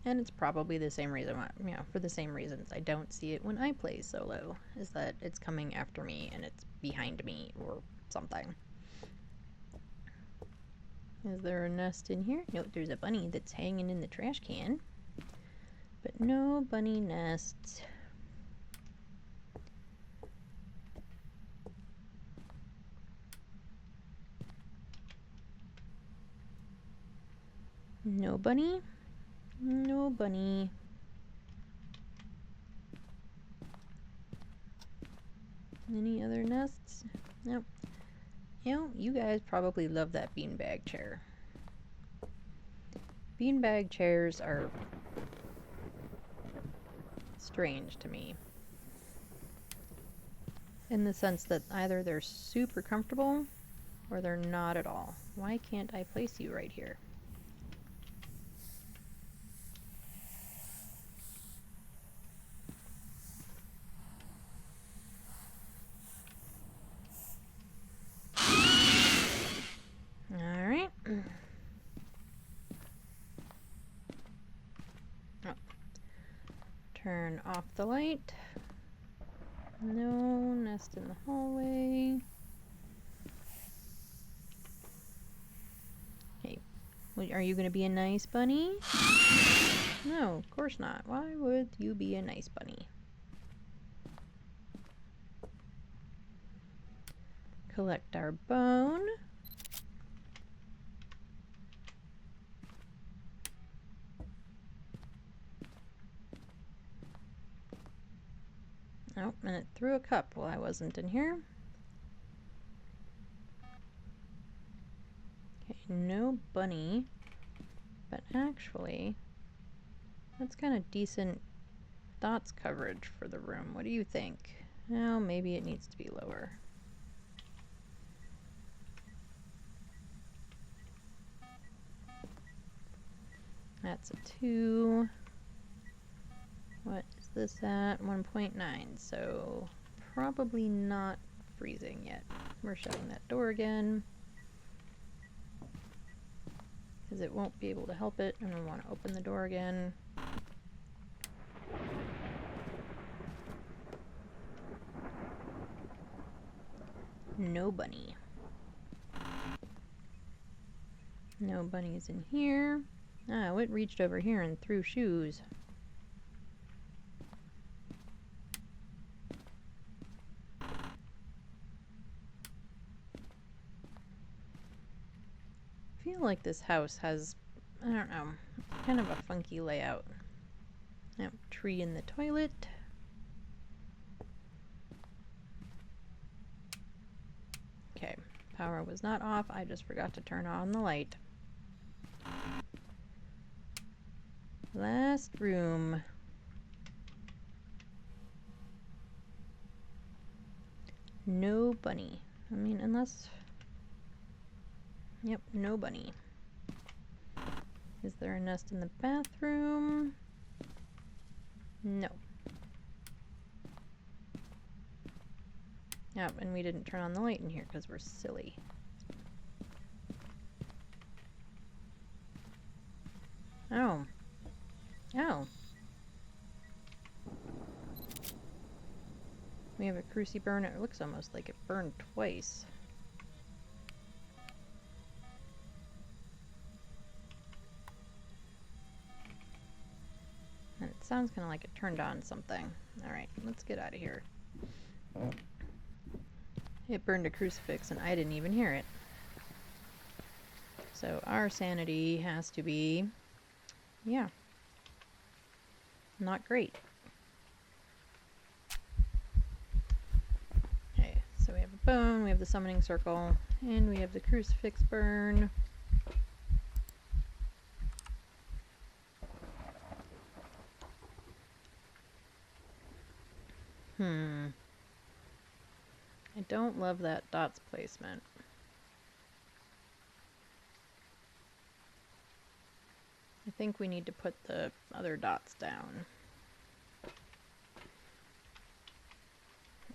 And it's probably the same reason why, for the same reasons I don't see it when I play solo, is that it's coming after me and it's behind me or something. Is there a nest in here? No, there's a bunny that's hanging in the trash can. But no bunny nests. No bunny? No bunny. Any other nests? Nope. You guys probably love that beanbag chair. Beanbag chairs are strange to me. In the sense that either they're super comfortable or they're not at all. Why can't I place you right here? Alright. Oh. Turn off the light. No nest in the hallway. Hey, are you going to be a nice bunny? No, of course not. Why would you be a nice bunny? Collect our bone. Oh, and it threw a cup while I wasn't in here. Okay, no bunny. But actually, that's kind of decent dots coverage for the room. What do you think? Well, maybe it needs to be lower. That's a 2. What is this at? 1.9. So probably not freezing yet. We're shutting that door again, because it won't be able to help it, and we want to open the door again. No bunny. No bunnies in here. Oh, it reached over here and threw shoes. I feel like this house has, I don't know, kind of a funky layout. Yep, tree in the toilet. Okay, power was not off. I just forgot to turn on the light. Last room. No bunny. I mean, unless... Yep, no bunny. Is there a nest in the bathroom? No. Yep, and we didn't turn on the light in here because we're silly. Oh. Oh. We have a cruci burn. It looks almost like it burned twice. And it sounds kind of like it turned on something. Alright, let's get out of here. It burned a crucifix and I didn't even hear it. So our sanity has to be, yeah, not great. Okay, so we have a bone, we have the summoning circle, and we have the crucifix burn. I don't love that dots placement. I think we need to put the other dots down.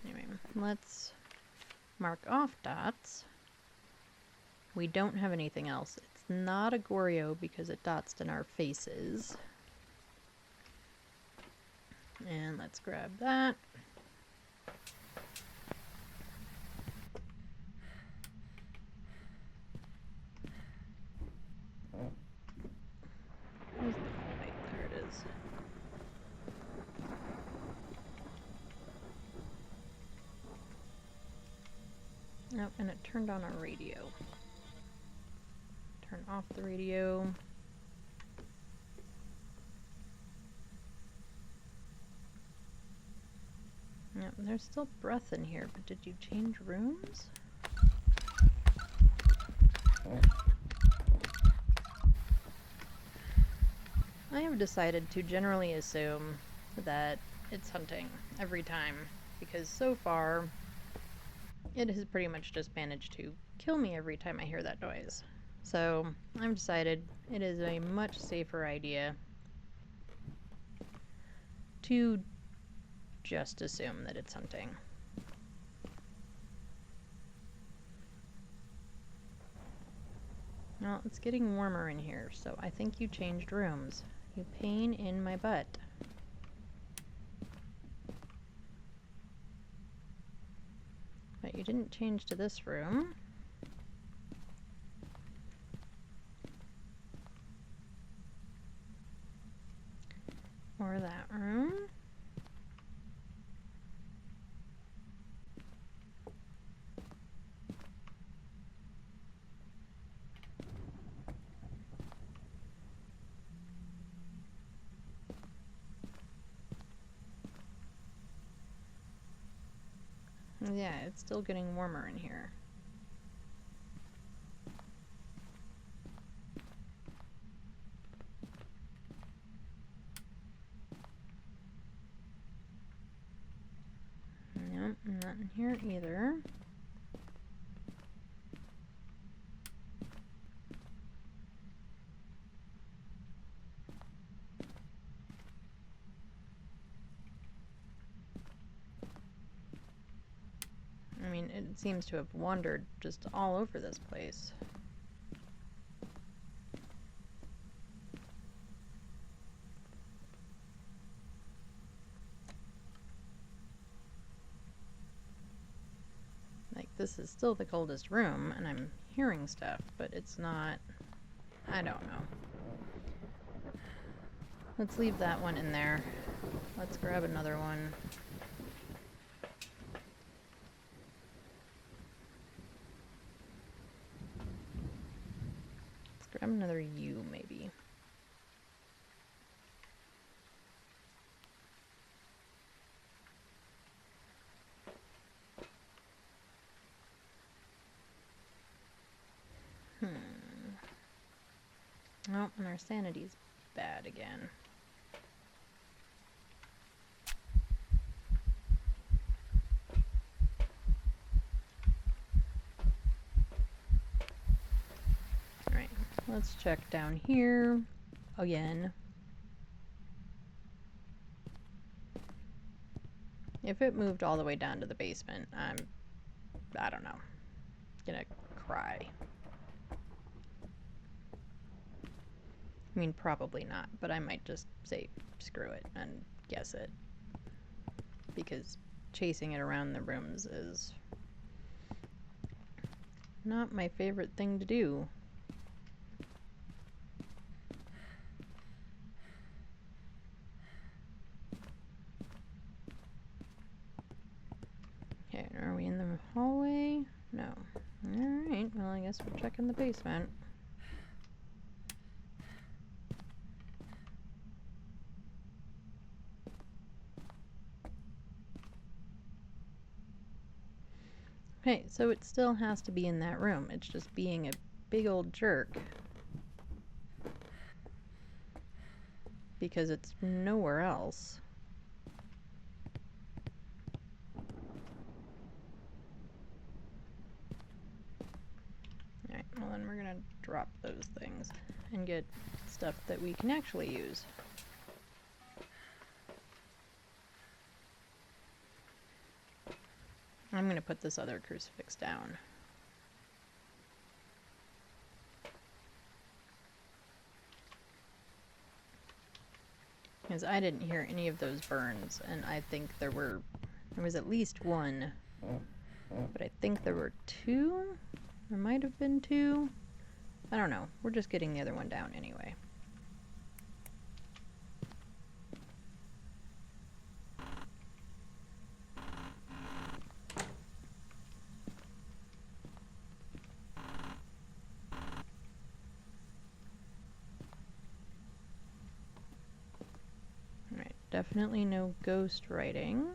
Anyway, let's mark off dots. We don't have anything else. It's not a Goryo because it dots in our faces. And let's grab that. Where's the hallway? There it is. Nope, and it turned on our radio. Turn off the radio. Yep, there's still breath in here, but did you change rooms? I have decided to generally assume that it's hunting every time, because so far it has pretty much just managed to kill me every time I hear that noise. So I've decided it is a much safer idea to just assume that it's hunting. Well, it's getting warmer in here, so I think you changed rooms. You pain in my butt. But you didn't change to this room. Or that room. Yeah, it's still getting warmer in here. Nope, not in here either. I mean, it seems to have wandered just all over this place. Like, this is still the coldest room, and I'm hearing stuff, but it's not I don't know. Let's leave that one in there. Let's grab another one. Let's grab another U, maybe. Oh, and our sanity's bad again. Alright, let's check down here again. If it moved all the way down to the basement, I don't know, gonna cry. I mean, probably not, but I might just say screw it and guess it. Because chasing it around the rooms is not my favorite thing to do. Okay, are we in the hallway? No. Alright, well I guess we're checking the basement. Okay, so it still has to be in that room. It's just being a big old jerk. Because it's nowhere else. Alright, well then we're gonna drop those things and get stuff that we can actually use. I'm gonna put this other crucifix down. Because I didn't hear any of those burns, and I think there was at least one, but I think there were two? There might have been two? I don't know. We're just getting the other one down anyway. Alright, definitely no ghost writing.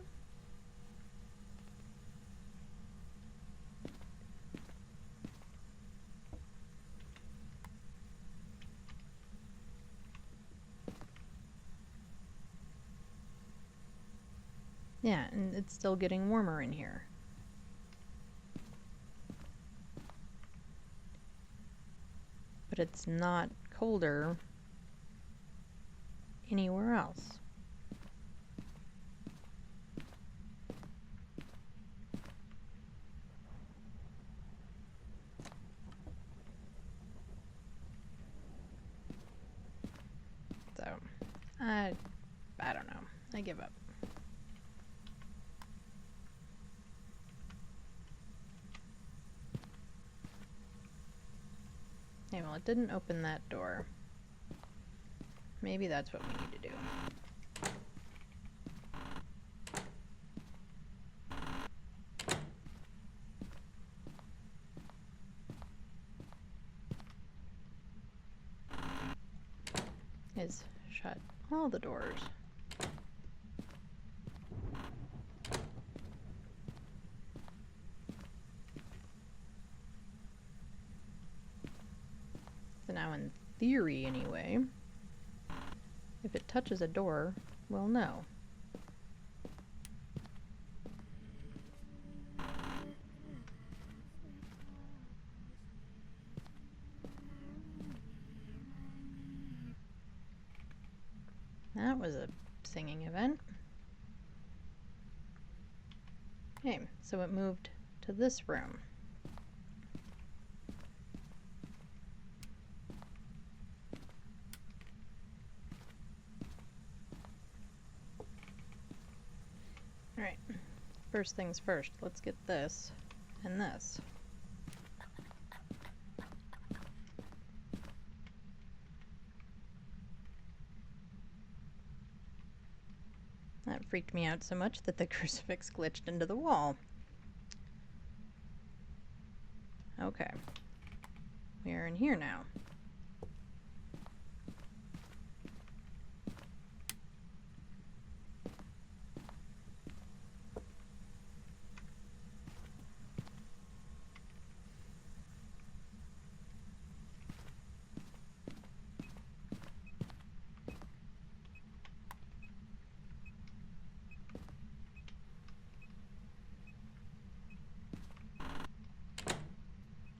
Yeah, and it's still getting warmer in here. But it's not colder anywhere else. So, I don't know. I give up. Okay, well, it didn't open that door. Maybe that's what we need to do. Is shut all the doors. So now in theory anyway, if it touches a door, we'll know. That was a singing event. Okay, so it moved to this room. Alright, first things first, let's get this and this. That freaked me out so much that the crucifix glitched into the wall. Okay. We are in here now.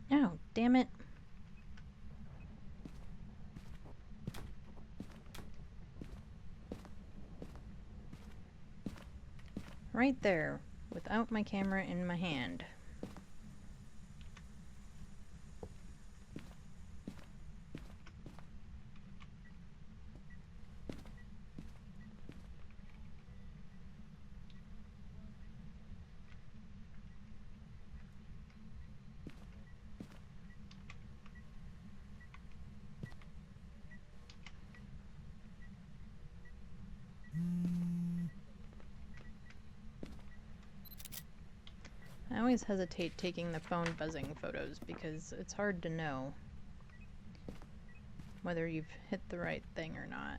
Oh, damn it. Right there, without my camera in my hand. I always hesitate taking the phone buzzing photos because it's hard to know whether you've hit the right thing or not.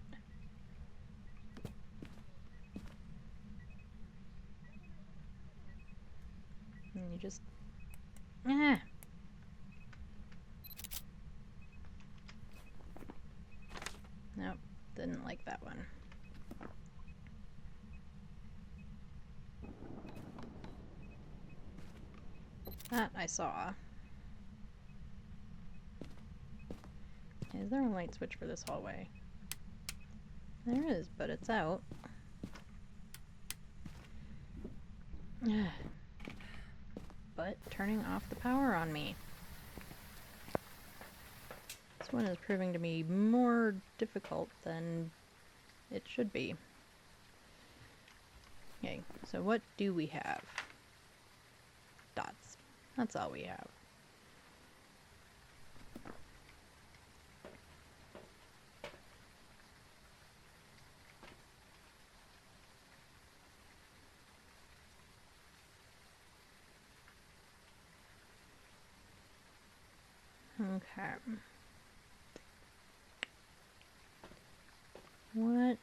And you just... Ah! Nope, didn't like that one. That I saw. Is there a light switch for this hallway? There is, but it's out. But turning off the power on me. This one is proving to be more difficult than it should be. Okay, so what do we have? Dots. That's all we have. Okay. What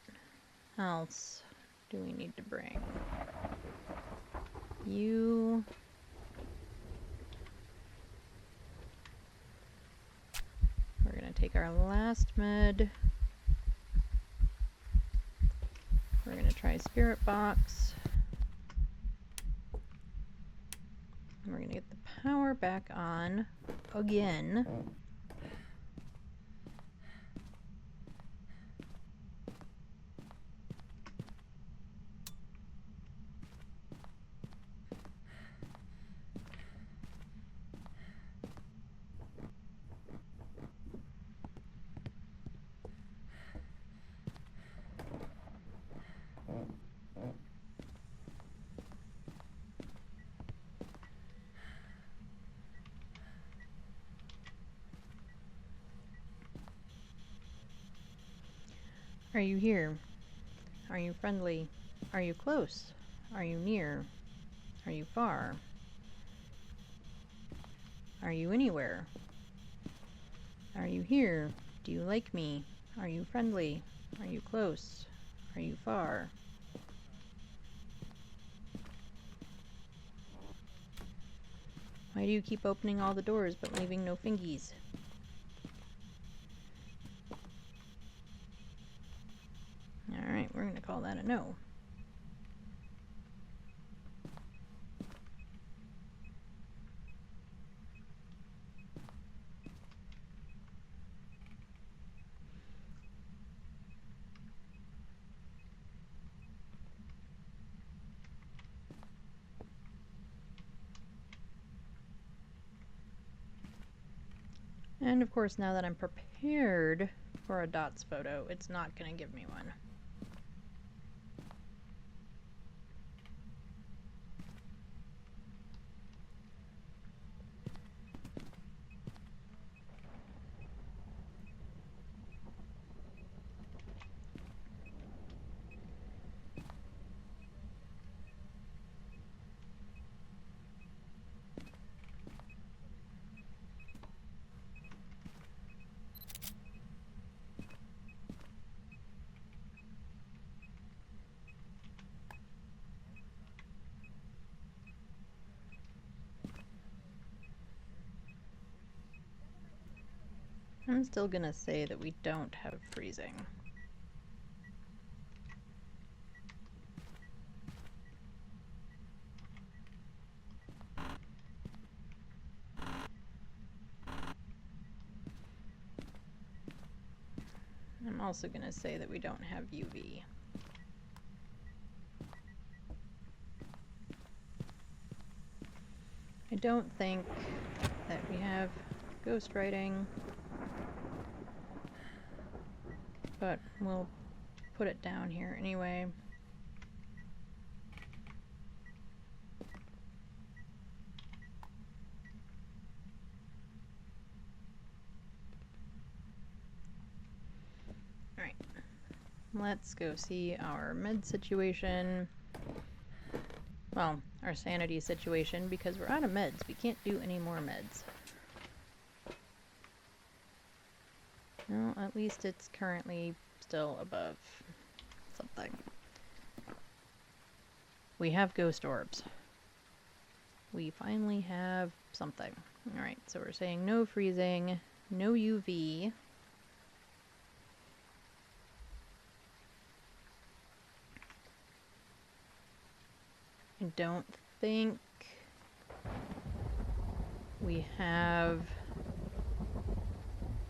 else do we need to bring? You... We're gonna take our last med. We're gonna try Spirit Box. And we're gonna get the power back on again. Are you here? Are you friendly? Are you close? Are you near? Are you far? Are you anywhere? Are you here? Do you like me? Are you friendly? Are you close? Are you far? Why do you keep opening all the doors but leaving no fingies? Alright, we're gonna call that a no. And of course, now that I'm prepared for a dots photo, it's not gonna give me one. I'm still gonna say that we don't have freezing. I'm also gonna say that we don't have UV. I don't think that we have ghostwriting, but we'll put it down here anyway. Alright, let's go see our med situation. Well, our sanity situation, because we're out of meds. We can't do any more meds. Well, at least it's currently still above something. We have ghost orbs. We finally have something. Alright, so we're saying no freezing, no UV. I don't think we have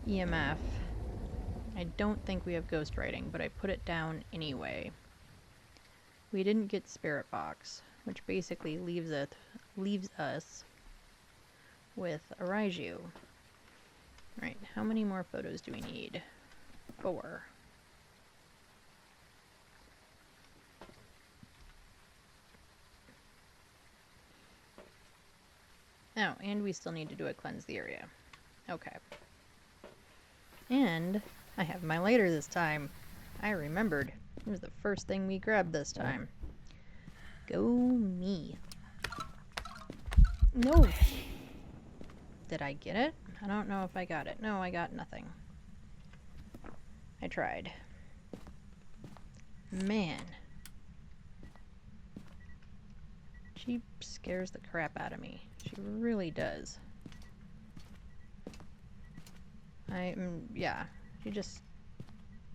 EMF. I don't think we have ghostwriting, but I put it down anyway. We didn't get Spirit Box, which basically leaves us with a Raiju. Right, how many more photos do we need? 4. Oh, and we still need to do a cleanse the area. Okay. And I have my lighter this time. I remembered. It was the first thing we grabbed this time. Go me. No! Did I get it? I don't know if I got it. No, I got nothing. I tried. Man. She scares the crap out of me. She really does. Yeah, she just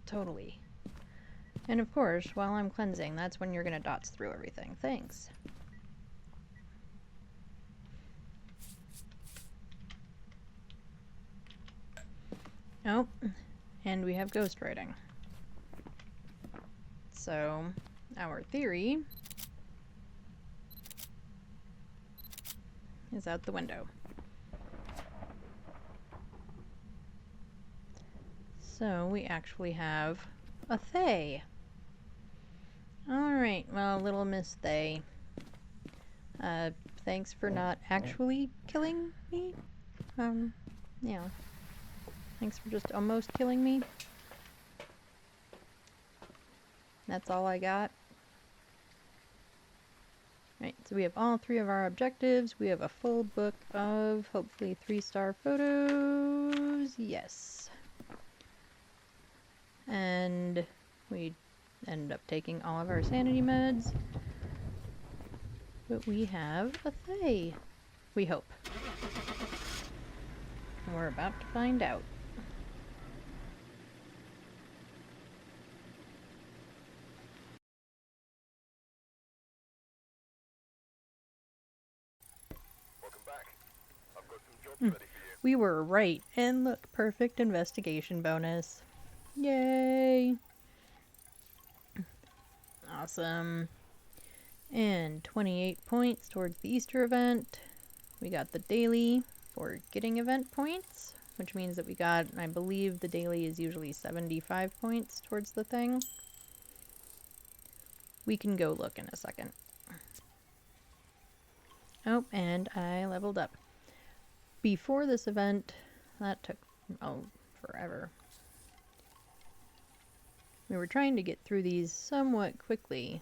totally. And of course, while I'm cleansing, that's when you're gonna dots through everything. Thanks. Oh, and we have ghostwriting. So, our theory is out the window. So, we actually have a Thay. Alright, well, little Miss Thay. Thanks for not actually killing me. Yeah. Thanks for just almost killing me. That's all I got. Right, so we have all 3 of our objectives. We have a full book of hopefully 3-star photos. Yes. And we end up taking all of our sanity meds. But we have a Thay. We hope. And we're about to find out. Welcome back. I've got some jobs ready for you. We were right. And look, perfect investigation bonus. Yay! Awesome. And 28 points towards the Easter event. We got the daily for getting event points, which means that we got, I believe the daily is usually 75 points towards the thing. We can go look in a second. Oh, and I leveled up. Before this event, that took, forever. We were trying to get through these somewhat quickly,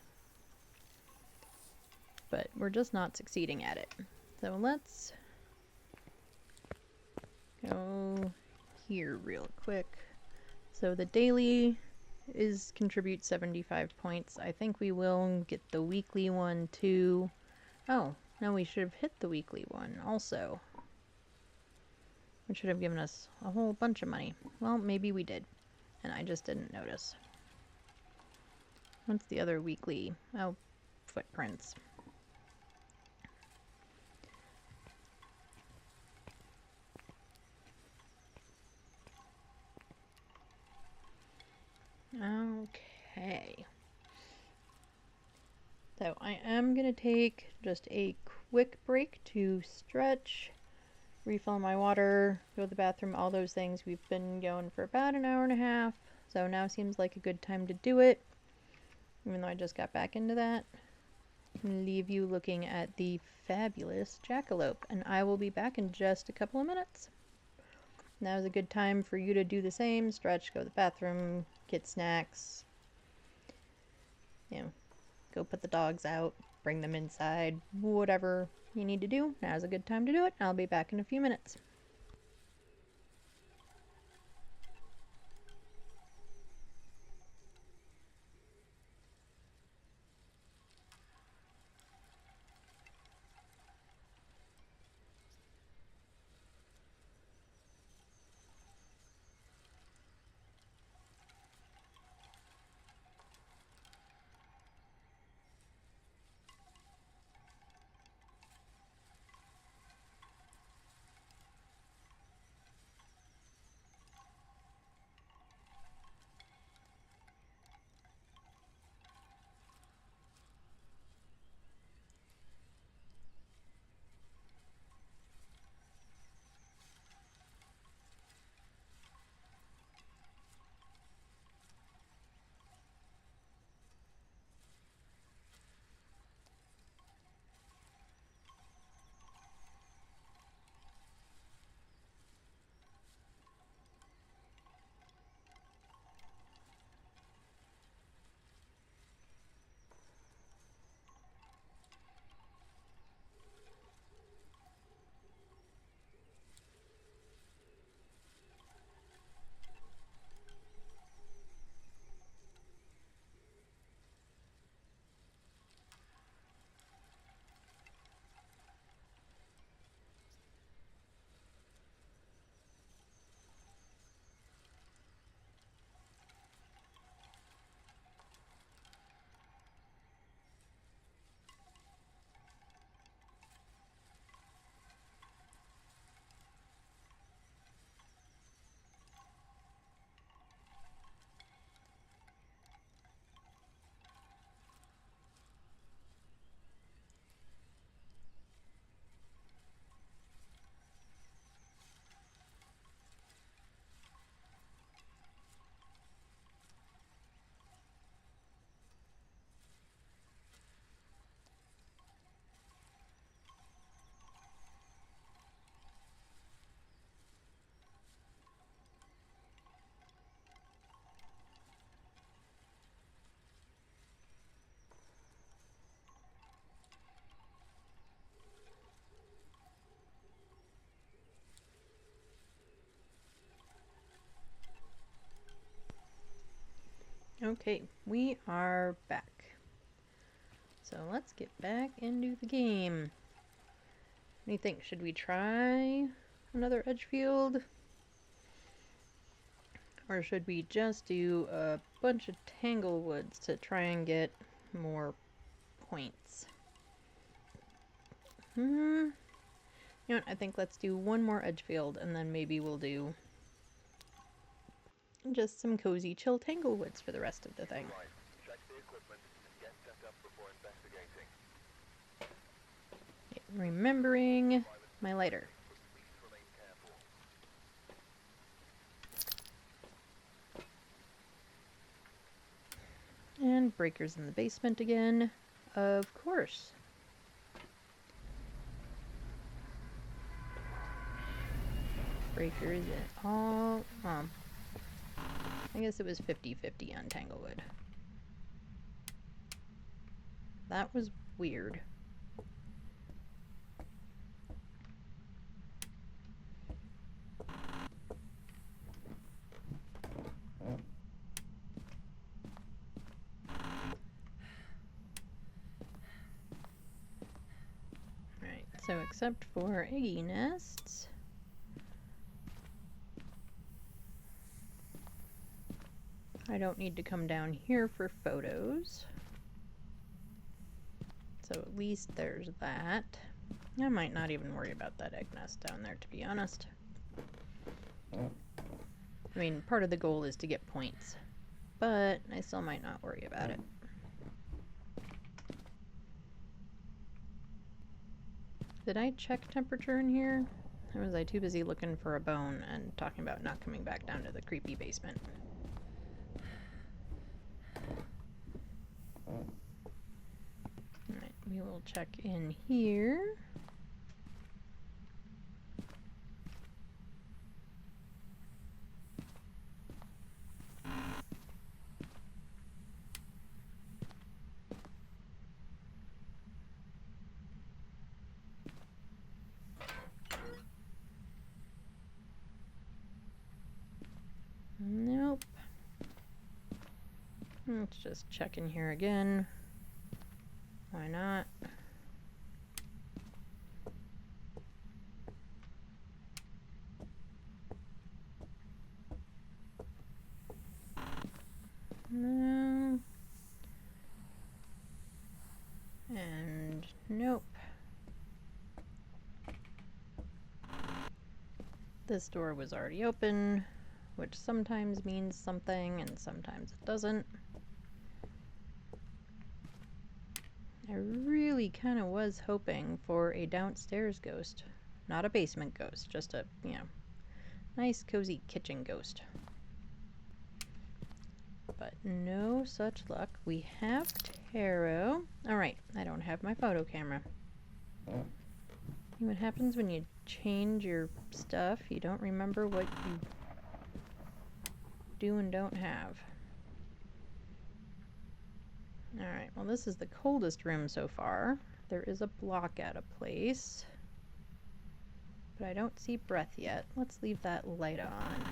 but we're just not succeeding at it. So let's go here real quick. So the daily is contribute 75 points. I think we will get the weekly one too. Oh, no, we should have hit the weekly one also. which should have given us a whole bunch of money. Well, maybe we did, and I just didn't notice. What's the other weekly? Oh, footprints. Okay. So I am going to take just a quick break to stretch, refill my water, go to the bathroom, all those things. We've been going for about an hour and a half, so now seems like a good time to do it, even though I just got back into that. And leave you looking at the fabulous jackalope, and I will be back in just a couple of minutes. Now's a good time for you to do the same, stretch, go to the bathroom, get snacks, go put the dogs out, bring them inside, whatever you need to do. Now's a good time to do it. I'll be back in a few minutes. Okay, we are back. So let's get back into the game. What do you think? Should we try another Edgefield? Or should we just do a bunch of Tanglewoods to try and get more points? You know what? I think let's do one more Edgefield and then maybe we'll do just some cozy chill Tanglewoods for the rest of the thing. Right. Check the equipment and get set up before investigating. Remembering my lighter. Please remain careful. And breakers in the basement again. Of course. Breakers in all... I guess it was 50-50 on Tanglewood. That was weird. Right, so except for eggy nests, I don't need to come down here for photos. So at least there's that. I might not even worry about that egg nest down there, to be honest. I mean, part of the goal is to get points, but I still might not worry about it. Did I check temperature in here? Or was I too busy looking for a bone and talking about not coming back down to the creepy basement? Alright, we will check in here. Nope. Let's just check in here again. Why not? No. And nope. This door was already open, which sometimes means something and sometimes it doesn't. I really kind of was hoping for a downstairs ghost. Not a basement ghost, just a, you know, nice cozy kitchen ghost. But no such luck. We have tarot. Alright, I don't have my photo camera. What happens when you change your stuff? You don't remember what you do and don't have. Alright, well this is the coldest room so far. There is a block at a place. But I don't see breath yet. Let's leave that light on.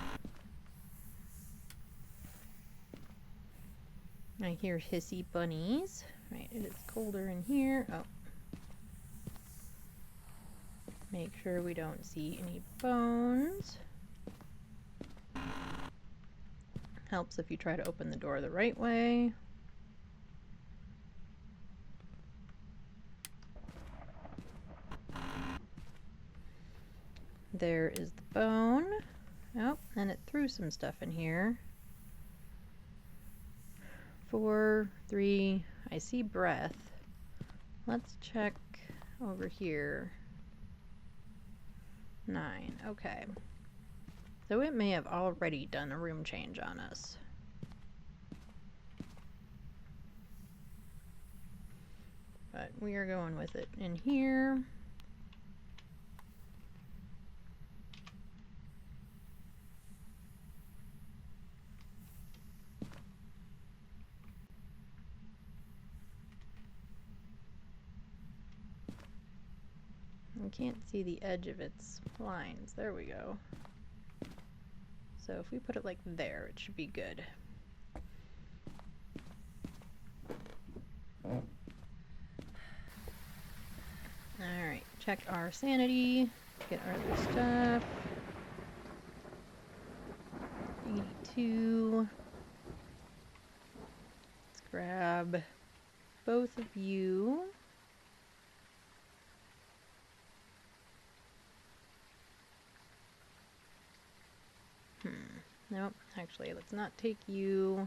I hear hissy bunnies. Right, it is colder in here. Oh. Make sure we don't see any bones. Helps if you try to open the door the right way. There is the bone. Oh, and it threw some stuff in here. 4, 3, I see breath. Let's check over here. 9, okay. So it may have already done a room change on us. But we are going with it in here. I can't see the edge of its lines. There we go. So if we put it like there, it should be good. Alright, check our sanity, get our other stuff. 82. Let's grab both of you. Nope, actually, let's not take you.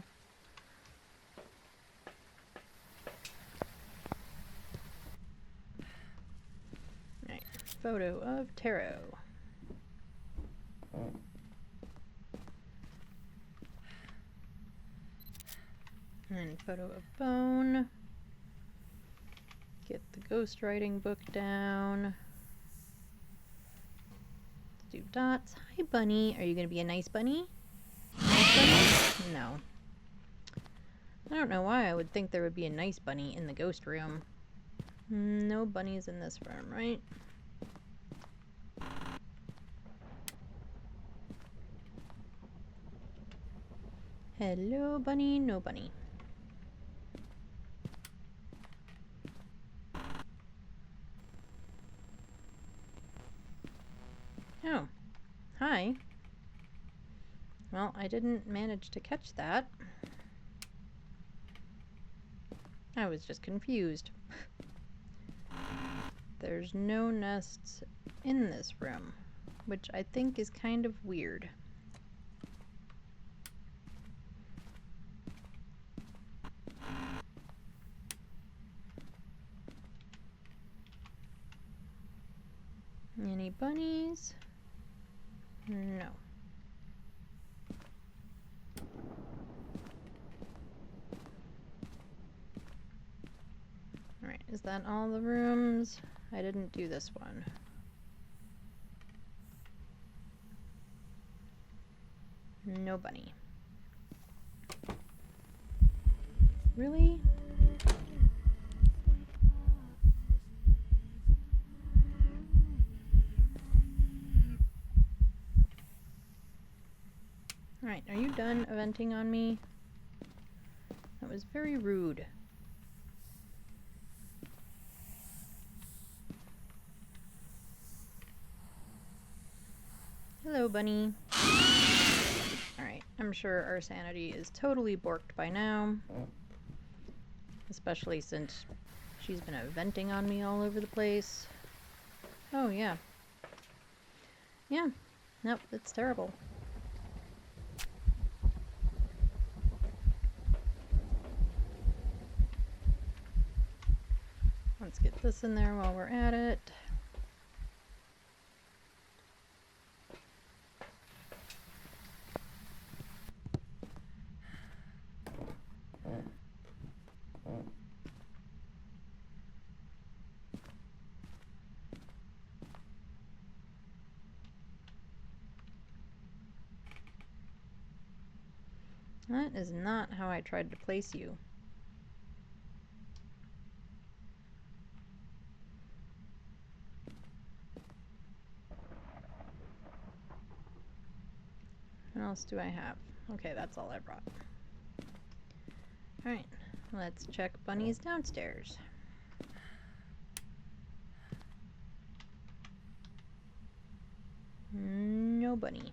Right, photo of tarot. And photo of bone. Get the ghostwriting book down. Let's do dots. Hi, bunny. Are you going to be a nice bunny? Nice bunny? No. I don't know why I would think there would be a nice bunny in the ghost room. No bunnies in this room, right? Hello, bunny. No bunny. Oh. Hi. Well, I didn't manage to catch that. I was just confused. There's no nests in this room, which I think is kind of weird. Any bunnies? No. Alright, is that all the rooms? I didn't do this one. No bunny. Really? Alright, are you done eventing on me? That was very rude. Hello, bunny. Alright, I'm sure our sanity is totally borked by now. Especially since she's been venting on me all over the place. Oh, yeah. Yeah. Nope, it's terrible. Let's get this in there while we're at it. That is not how I tried to place you. What else do I have? Okay, that's all I brought. Alright, let's check bunnies downstairs. No bunny.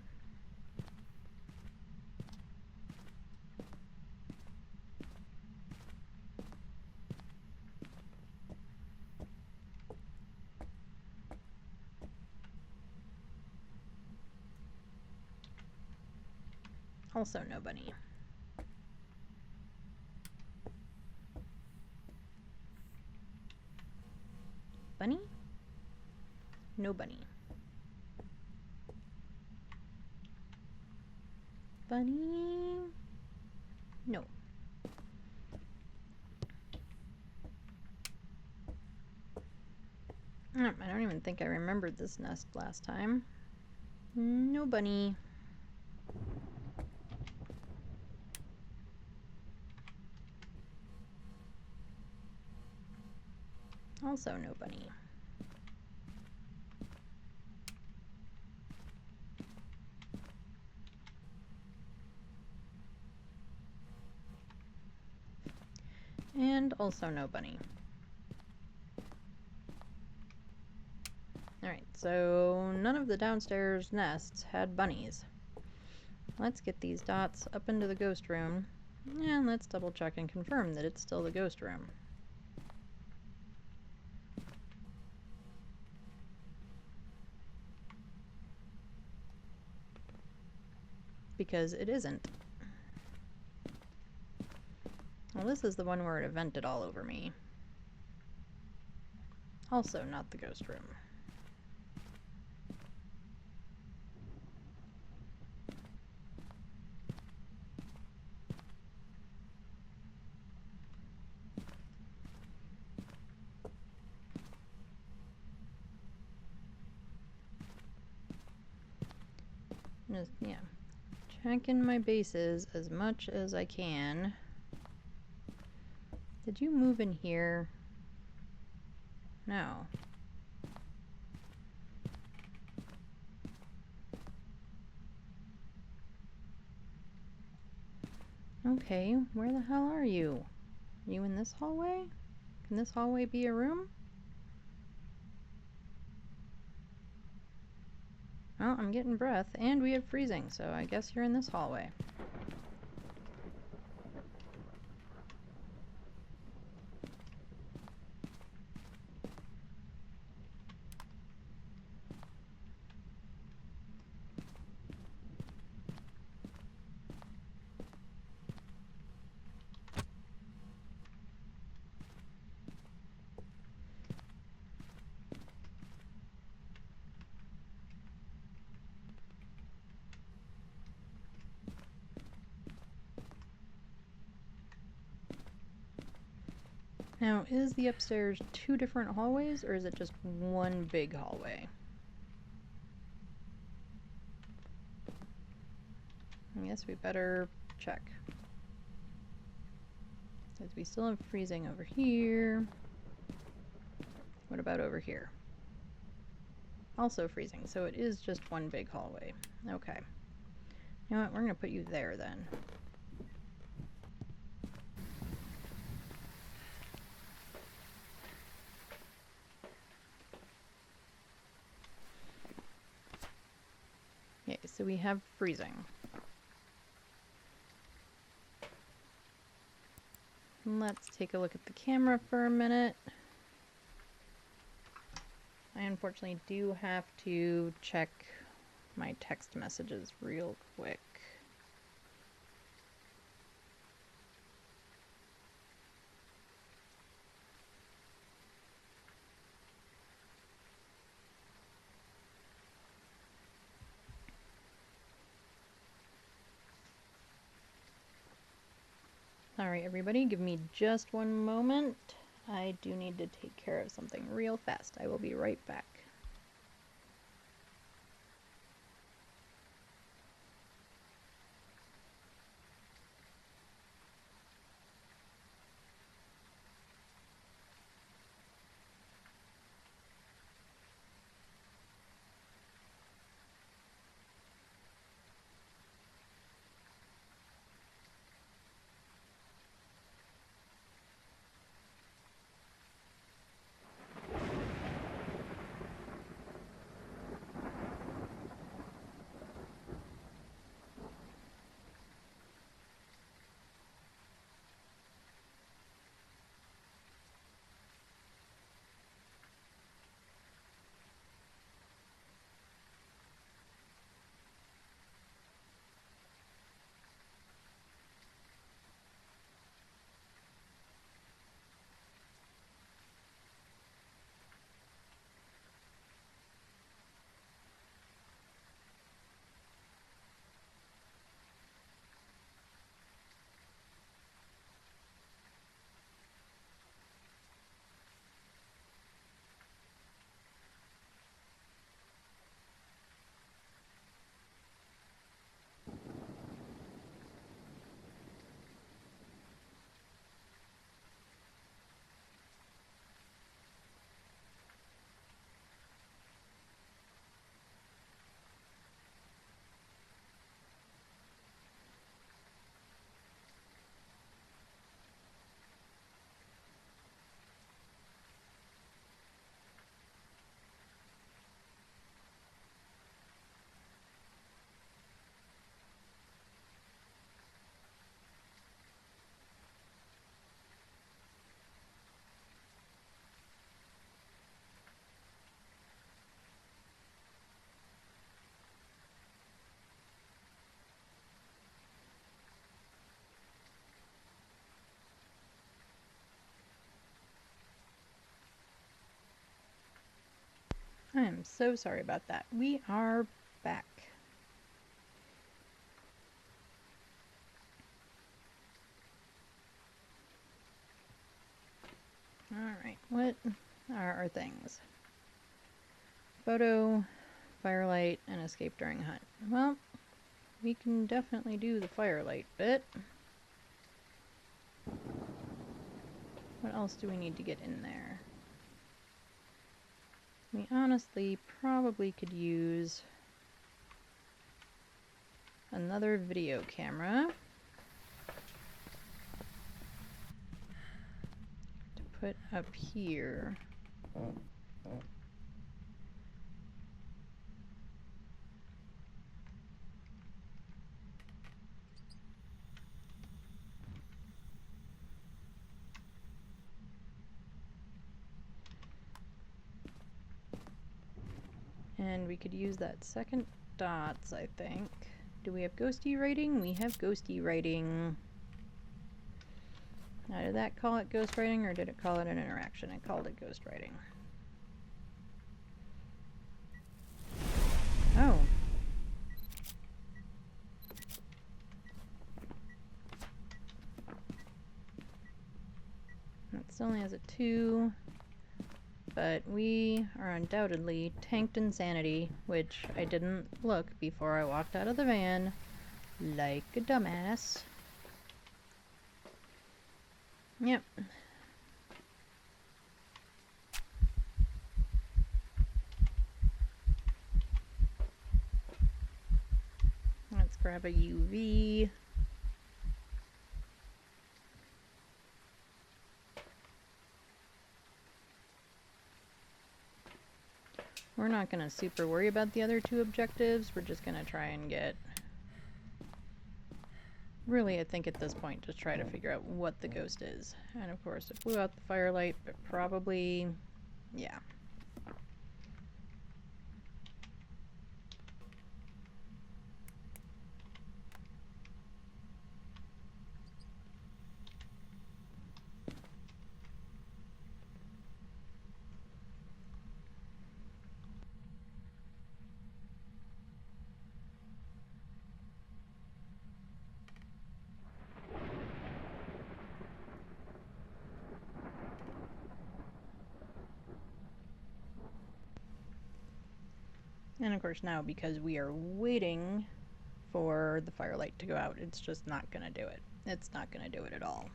Also no bunny. Bunny? No bunny. Bunny? No. I don't even think I remembered this nest last time. No bunny. Also no bunny. And also no bunny. Alright, so none of the downstairs nests had bunnies. Let's get these dots up into the ghost room, and let's double check and confirm that it's still the ghost room. Because it isn't. Well, this is the one where it vented all over me. Also not the ghost room. Just, yeah, checking my bases as much as I can. Did you move in here? No. Okay, where the hell are you? Are you in this hallway? Can this hallway be a room? Well, I'm getting breath, and we have freezing, so I guess you're in this hallway. Now, is the upstairs 2 different hallways, or is it just one big hallway? I guess we better check. Because we still have freezing over here. What about over here? Also freezing, so it is just one big hallway. Okay. You know what, we're gonna put you there then. Okay, so we have freezing. Let's take a look at the camera for a minute. I unfortunately do have to check my text messages real quick. Alright, everybody, give me just one moment. I do need to take care of something real fast. I will be right back. I am so sorry about that. We are back. Alright, what are our things? Photo, firelight, and escape during hunt. Well, we can definitely do the firelight bit. What else do we need to get in there? We honestly probably could use another video camera to put up here. And we could use that second dots, I think. Do we have ghosty writing? We have ghosty writing. Now, did that call it ghost writing, or did it call it an interaction? It called it ghost writing. Oh. Still only has a 2. But we are undoubtedly tanked insanity, which I didn't look before I walked out of the van, like a dumbass. Yep. Let's grab a UV. We're not going to super worry about the other 2 objectives. We're just going to try and get... Really, I think at this point, just try to figure out what the ghost is. And of course, it blew out the firelight, but probably... yeah. And of course now, because we are waiting for the firelight to go out, it's just not going to do it. It's not going to do it at all.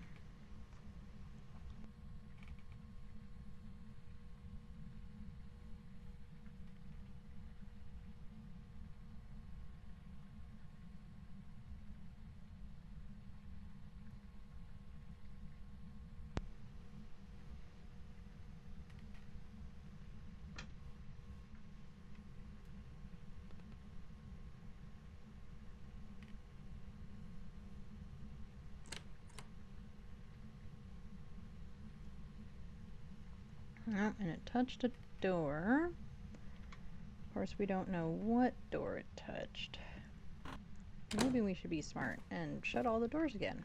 Oh, and it touched a door. Of course, we don't know what door it touched. Maybe we should be smart and shut all the doors again.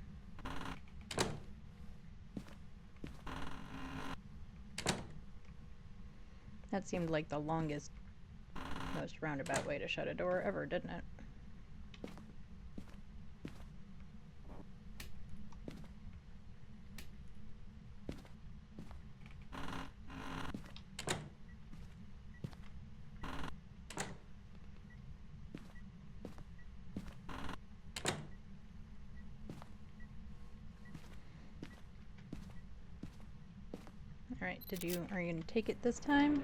That seemed like the longest, most roundabout way to shut a door ever, didn't it? Alright, are you gonna take it this time?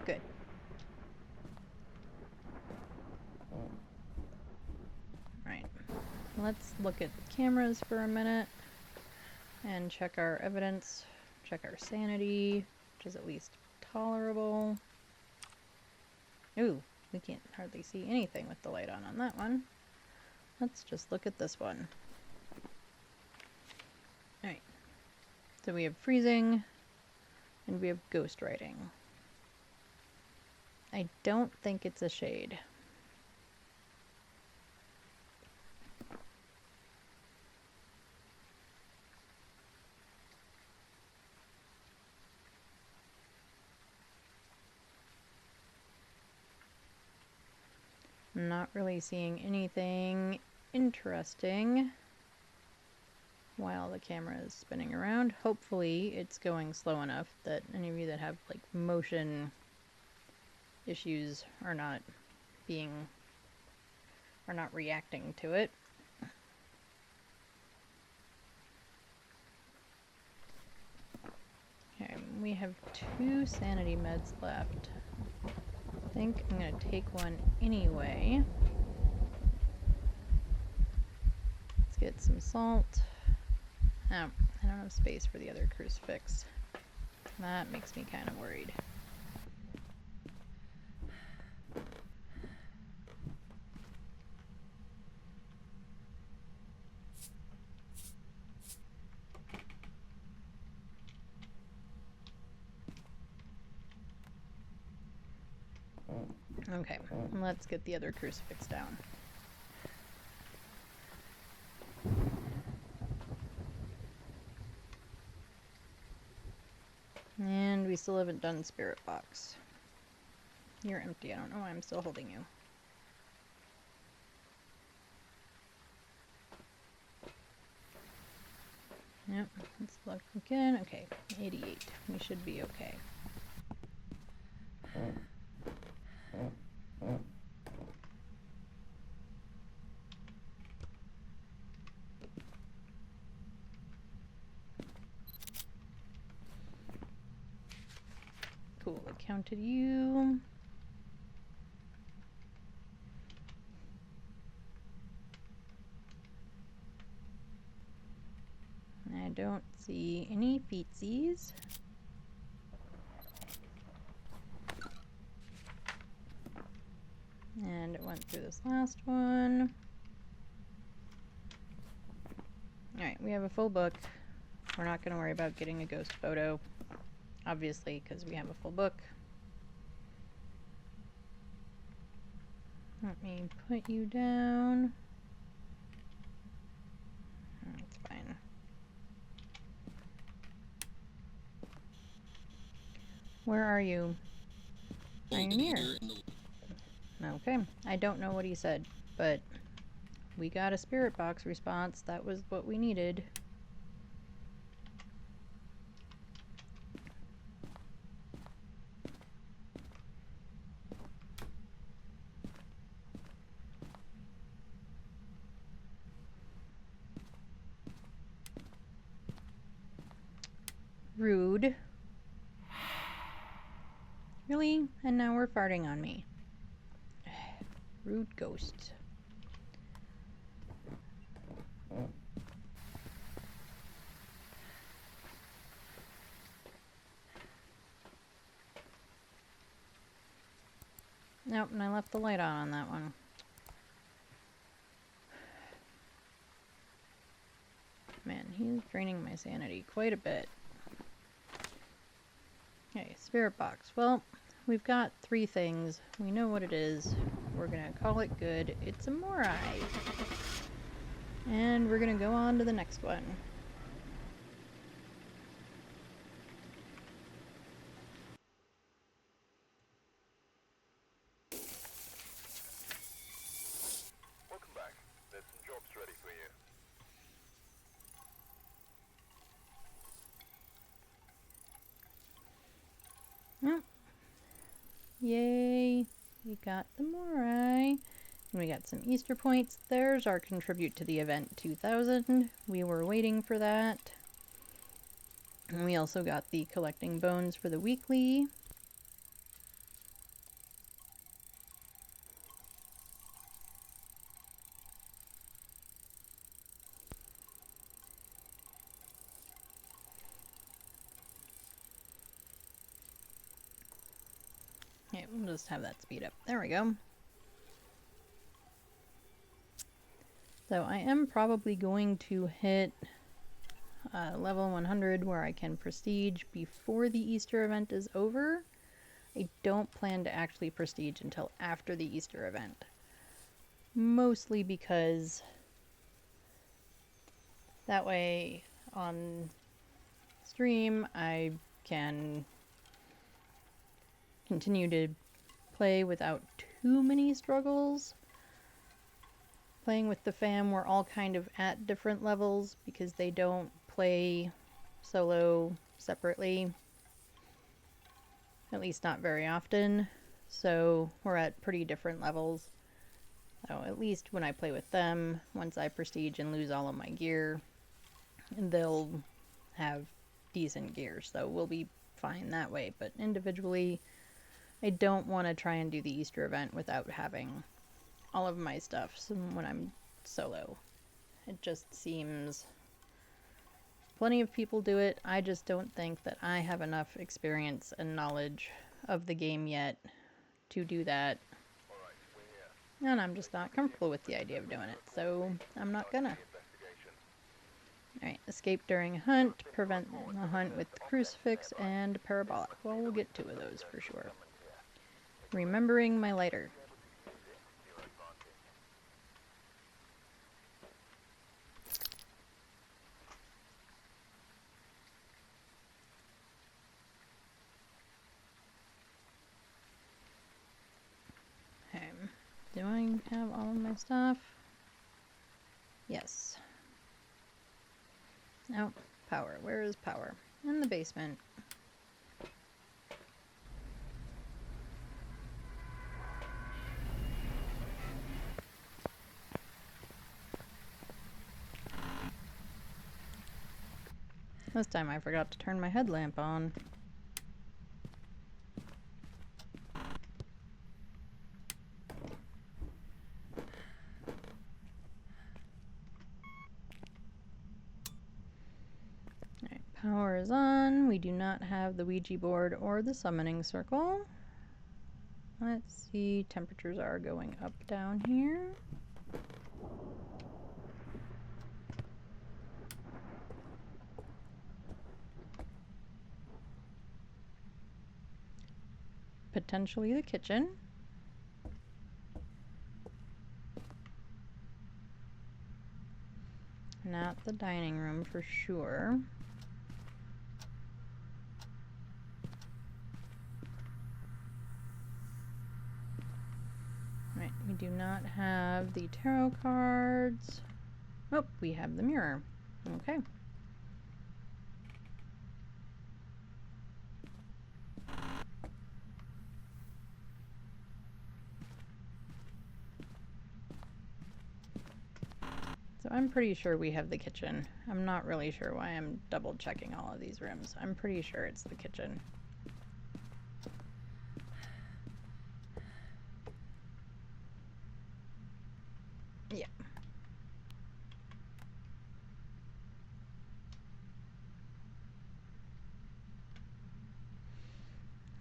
Good. Alright, let's look at the cameras for a minute and check our evidence, check our sanity, which is at least tolerable. Ooh, we can't hardly see anything with the light on that one. Let's just look at this one. Alright, so we have freezing, and we have ghost writing. I don't think it's a shade. I'm not really seeing anything interesting while the camera is spinning around. Hopefully it's going slow enough that any of you that have like motion issues are not reacting to it. Okay, we have 2 sanity meds left. I think I'm gonna take one anyway. Let's get some salt. Oh, I don't have space for the other crucifix. That makes me kind of worried. Okay, let's get the other crucifix down. And we still haven't done Spirit Box. You're empty. I don't know why I'm still holding you. Yep, let's look again. Okay, 88. We should be okay. Cool, it counted you. I don't see any feetsies. And it went through this last one. Alright, we have a full book. We're not going to worry about getting a ghost photo, obviously, because we have a full book. Let me put you down. That's fine. Where are you? Are you near? Okay, I don't know what he said, but we got a spirit box response. That was what we needed. Rude. Really? And now we're farting on me. Rude ghosts. Nope, and I left the light on that one. Man, he's draining my sanity quite a bit. Okay, spirit box. Well, we've got 3 things. We know what it is. We're gonna call it good. It's a Morai. And we're gonna go on to the next one. Welcome back. There's some jobs ready for you. Yep. Yay. We got the Morai. And we got some Easter points. There's our contribute to the event 2000. We were waiting for that. And we also got the collecting bones for the weekly. Okay, we'll just have that speed up. There we go. So I am probably going to hit level 100 where I can prestige before the Easter event is over. I don't plan to actually prestige until after the Easter event. Mostly because that way on stream I can continue to play without too many struggles. Playing with the fam, we're all kind of at different levels because they don't play solo separately. At least not very often. So we're at pretty different levels. So at least when I play with them, once I prestige and lose all of my gear, they'll have decent gear. So we'll be fine that way. But individually, I don't want to try and do the Easter event without having all of my stuff when I'm solo. It just seems plenty of people do it. I just don't think that I have enough experience and knowledge of the game yet to do that. And I'm just not comfortable with the idea of doing it, so I'm not gonna. Alright, escape during a hunt, prevent the hunt with the crucifix, and parabolic. Well, we'll get 2 of those for sure. Remembering my lighter. Okay. Do I have all of my stuff? Yes. Nope. power? Where is power? In the basement. This time I forgot to turn my headlamp on. Alright, power is on. We do not have the Ouija board or the summoning circle. Let's see, temperatures are going up down here. Potentially the kitchen. Not the dining room for sure. Right, we do not have the tarot cards. Oh, we have the mirror. Okay. So I'm pretty sure we have the kitchen. I'm not really sure why I'm double checking all of these rooms. I'm pretty sure it's the kitchen. Yeah.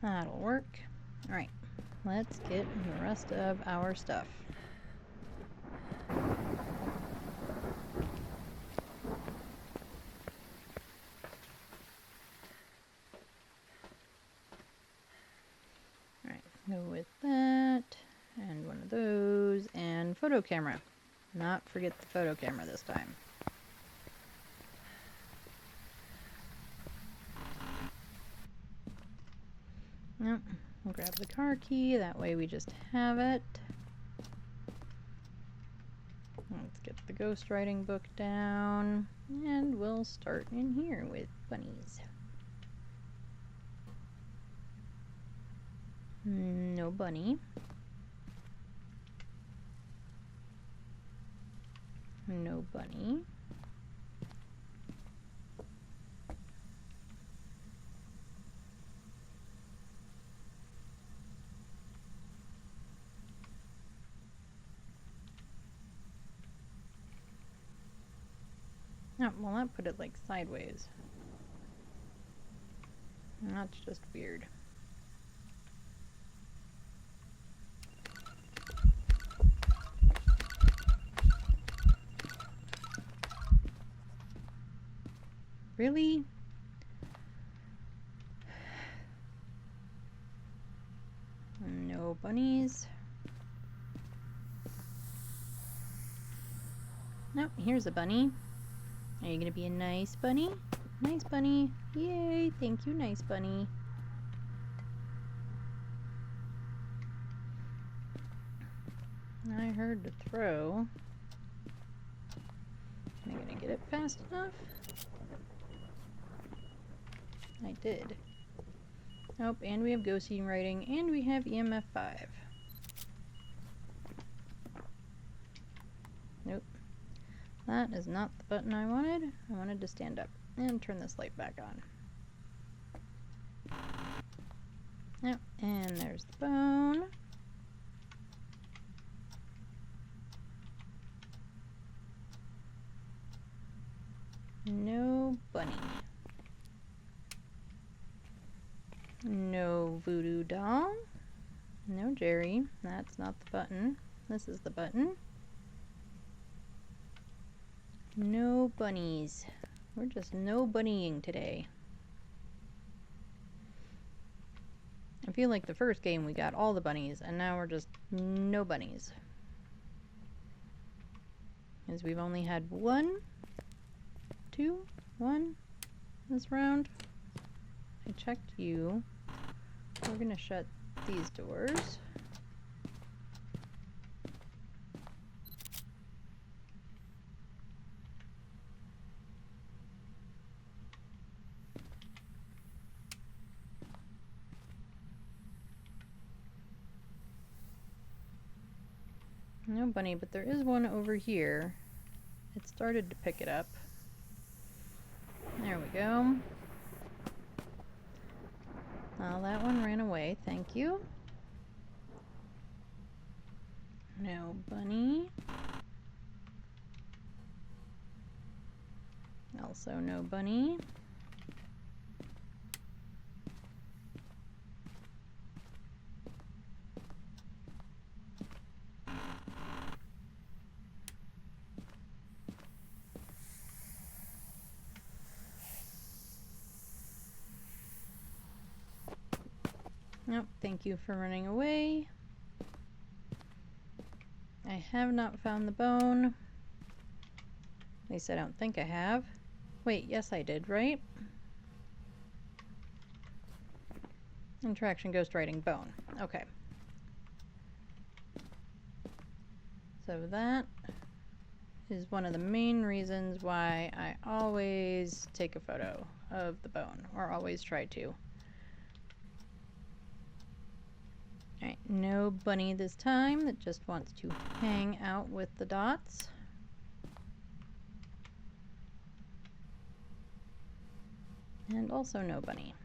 That'll work. Alright, let's get the rest of our stuff. Alright, go with that, and one of those, and photo camera. Not forget the photo camera this time. Nope. We'll grab the car key, that way we just have it. Let's get the ghostwriting book down, and we'll start in here with bunnies. No bunny. No bunny. Oh, well that put it like sideways. And that's just weird. Really? No bunnies. Nope, here's a bunny. Are you gonna be a nice bunny? Nice bunny. Yay, thank you, nice bunny. I heard the throw. Am I gonna get it fast enough? I did. Nope, and we have ghosty writing, and we have EMF 5. Nope. That is not the button I wanted. I wanted to stand up and turn this light back on. Yep, and there's the bone. No bunny. No voodoo doll. No Jerry. That's not the button. This is the button. No bunnies. We're just no bunnying today. I feel like the first game we got all the bunnies, and now we're just no bunnies. Because we've only had one this round. I checked you. We're gonna shut these doors. No bunny, but there is one over here. It started to pick it up. There we go. Well, that one ran away, thank you. No bunny. Also no bunny. Nope, thank you for running away. I have not found the bone. At least I don't think I have. Wait, yes I did, right? Interaction, ghostwriting, bone. Okay. So that is one of the main reasons why I always take a photo of the bone, or always try to. Alright, no bunny this time that just wants to hang out with the dots. And also no bunny.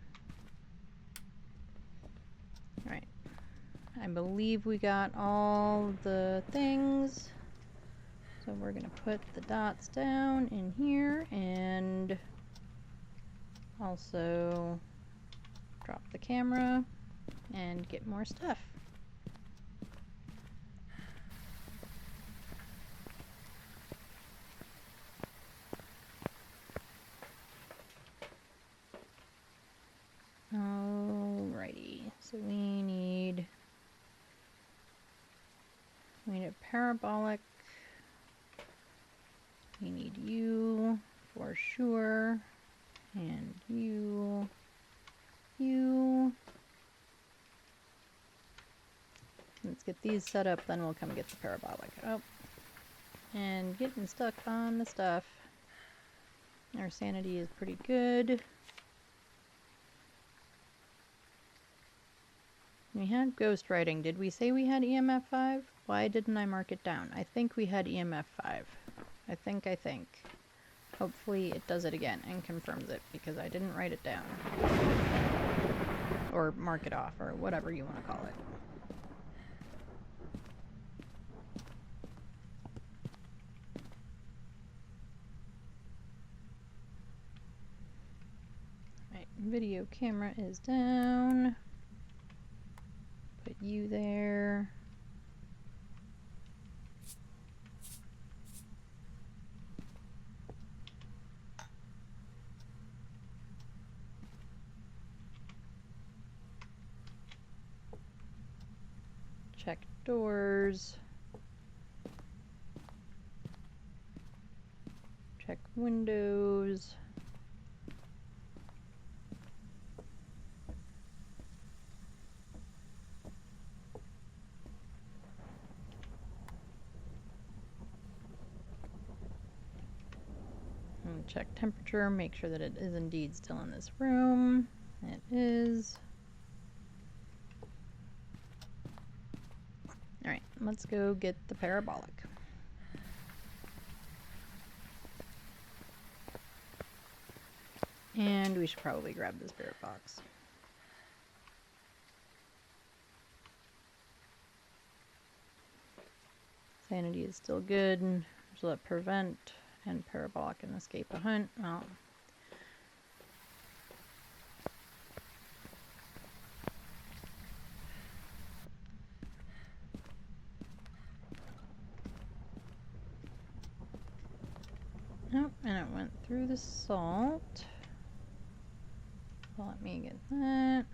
Alright, I believe we got all the things. So we're going to put the dots down in here and also drop the camera and get more stuff. Alrighty, so we need a parabolic. We need you for sure, and you. Let's get these set up, then we'll come get the parabolic. Oh, and getting stuck on the stuff. Our sanity is pretty good. We had ghostwriting. Did we say we had EMF 5? Why didn't I mark it down? I think we had EMF 5. I think. Hopefully it does it again and confirms it, because I didn't write it down. Or mark it off, or whatever you want to call it. Right, video camera is down. Put you there. Check doors. Check windows. And check temperature, make sure that it is indeed still in this room. It is. Alright, let's go get the parabolic. And we should probably grab the spirit box. Sanity is still good. So let prevent and parabolic and escape a hunt. Well, oh, and it went through the salt. So let me get that.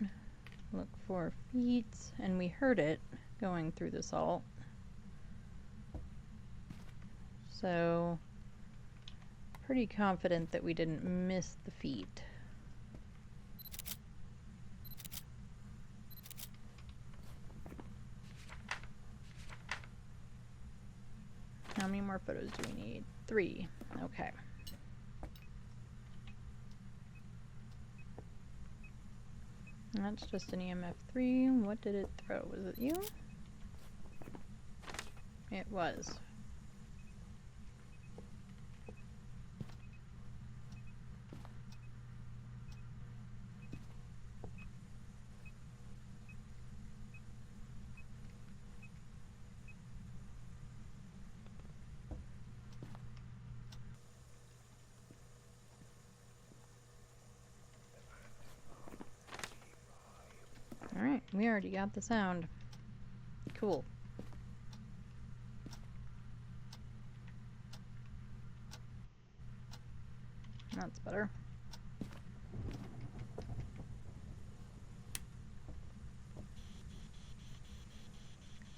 Look for feet, and we heard it going through the salt. So, pretty confident that we didn't miss the feet. How many more photos do we need? 3. Okay. That's just an EMF 3. What did it throw? Was it you? It was. Alright, we already got the sound. Cool. That's better.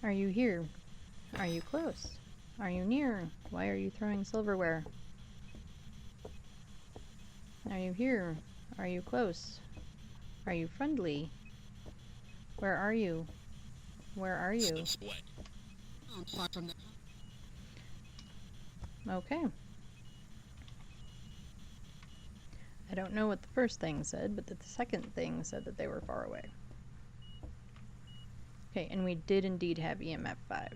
Are you here? Are you close? Are you near? Why are you throwing silverware? Are you here? Are you close? Are you friendly? Where are you? Where are you? Okay. I don't know what the first thing said, but the second thing said that they were far away. Okay, and we did indeed have EMF 5.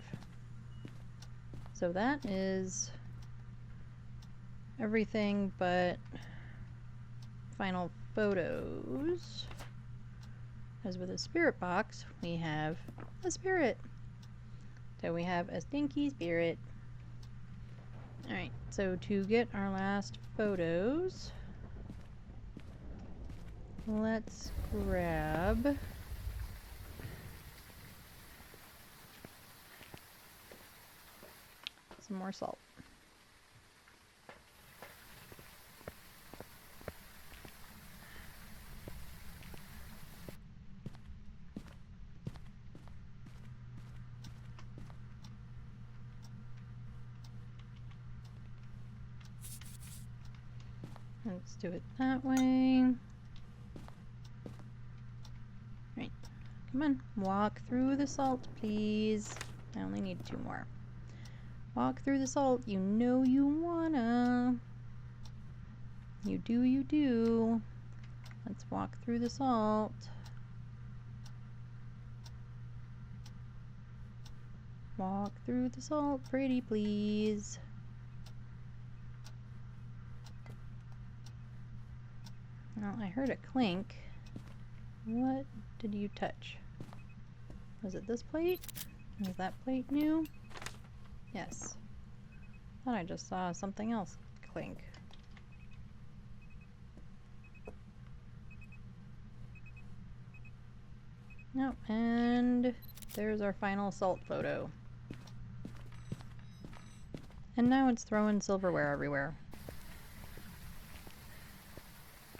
So that is everything but final photos. As with a spirit box, we have a spirit. So we have a stinky spirit. Alright, so to get our last photos, let's grab some more salt. Let's do it that way. Right, come on, walk through the salt, please. I only need 2 more. Walk through the salt, you know you wanna. You do, you do. Let's walk through the salt. Walk through the salt, pretty please. Well, I heard a clink. What did you touch? Was it this plate? Was that plate new? Yes. Thought I just saw something else clink. No, and there's our final salt photo. And now it's throwing silverware everywhere.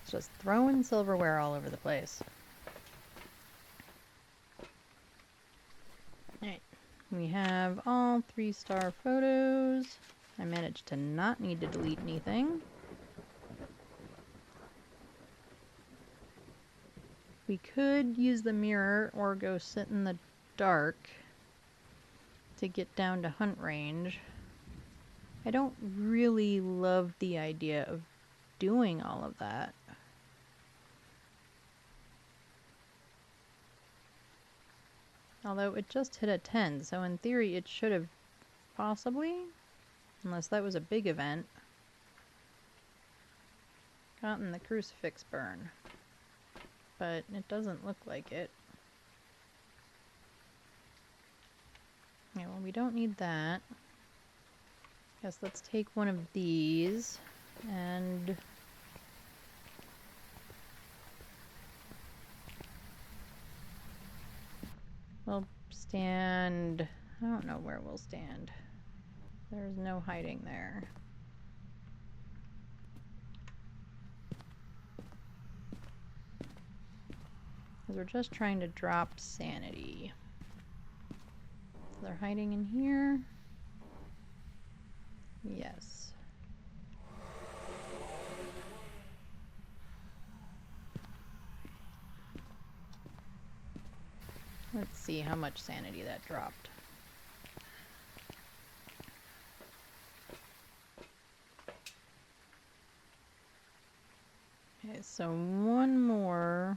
It's just throwing silverware all over the place. Alright, we have all 3-star photos. I managed to not need to delete anything. We could use the mirror or go sit in the dark to get down to hunt range. I don't really love the idea of doing all of that. Although it just hit a 10, so in theory it should have possibly, unless that was a big event, gotten the crucifix burn. But it doesn't look like it. Yeah, well, we don't need that. Guess let's take one of these and we'll stand. I don't know where we'll stand. There's no hiding there. Because we're just trying to drop sanity. So they're hiding in here. Yes. Let's see how much sanity that dropped. Okay, so one more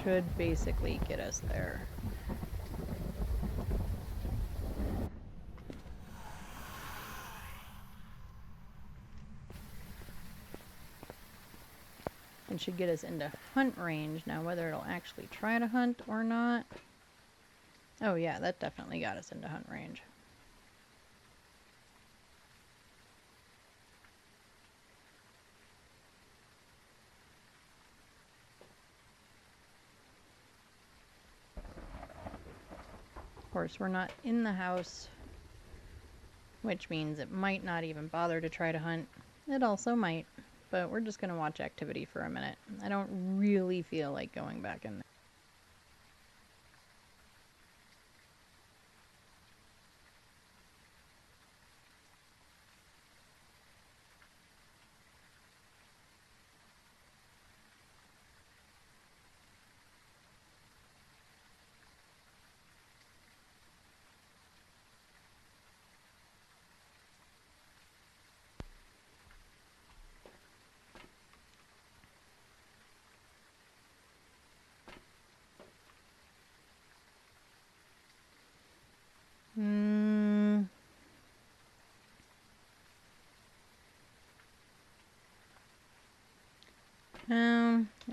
should basically get us there. should get us into hunt range. Now, whether it'll actually try to hunt or not. Oh yeah, that definitely got us into hunt range. Of course, we're not in the house, which means it might not even bother to try to hunt. It also might, but we're just going to watch activity for a minute. I don't really feel like going back in there.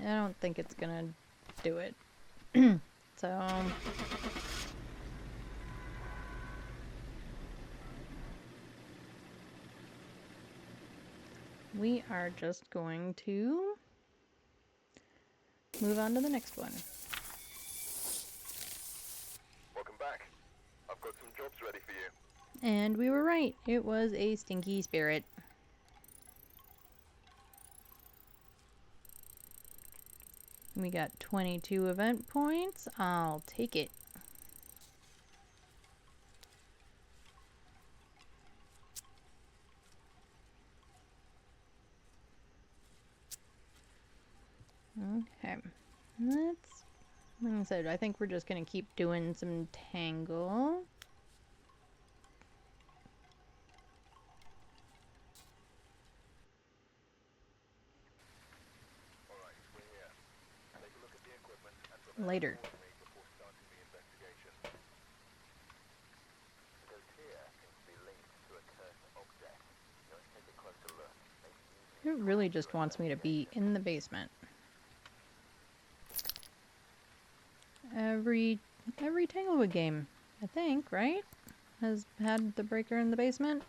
I don't think it's gonna do it. So, we are just going to move on to the next one. Welcome back. I've got some jobs ready for you. And we were right. It was a stinky spirit. We got 22 event points. I'll take it. Okay. Let's, like I said, I think we're just going to keep doing some tangle. Alright, we're here. Take a look at the equipment and prepare Later. accordingly before starting the investigation. The ghost here seems to be linked to a cursed object. Let's take a closer look. It really just wants me to be in the basement. Every Tanglewood game, I think, right? Has had the breaker in the basement.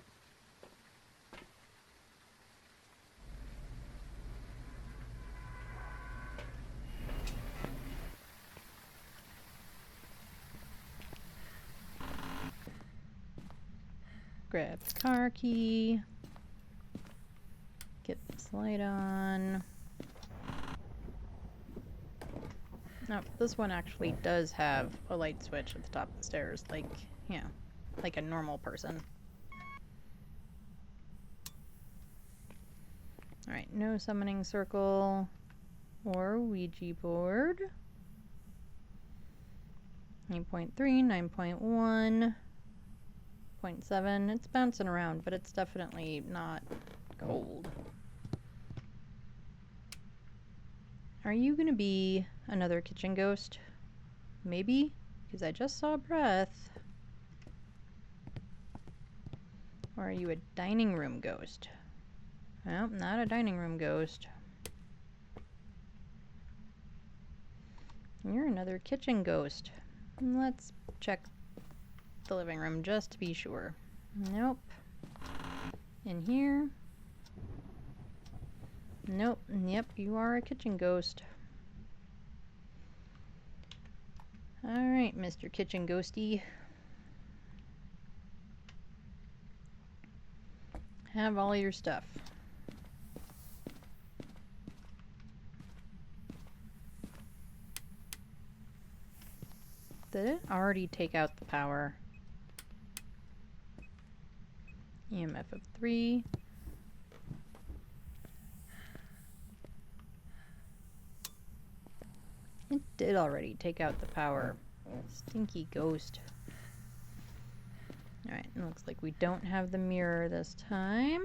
Grab the car key. Get this light on. No, this one actually does have a light switch at the top of the stairs, like, you know, like a normal person. Alright, no summoning circle or Ouija board. 9.3, 9.1, 0.7. It's bouncing around, but it's definitely not gold. Are you gonna be another kitchen ghost? Maybe? Because I just saw breath. Or are you a dining room ghost? Well, not a dining room ghost. You're another kitchen ghost. Let's check the living room just to be sure. Nope. In here? Nope. Yep, you are a kitchen ghost. Alright, Mr. Kitchen Ghosty. Have all your stuff. Did it already take out the power? EMF of 3. It did already take out the power. Stinky ghost. Alright, it looks like we don't have the mirror this time.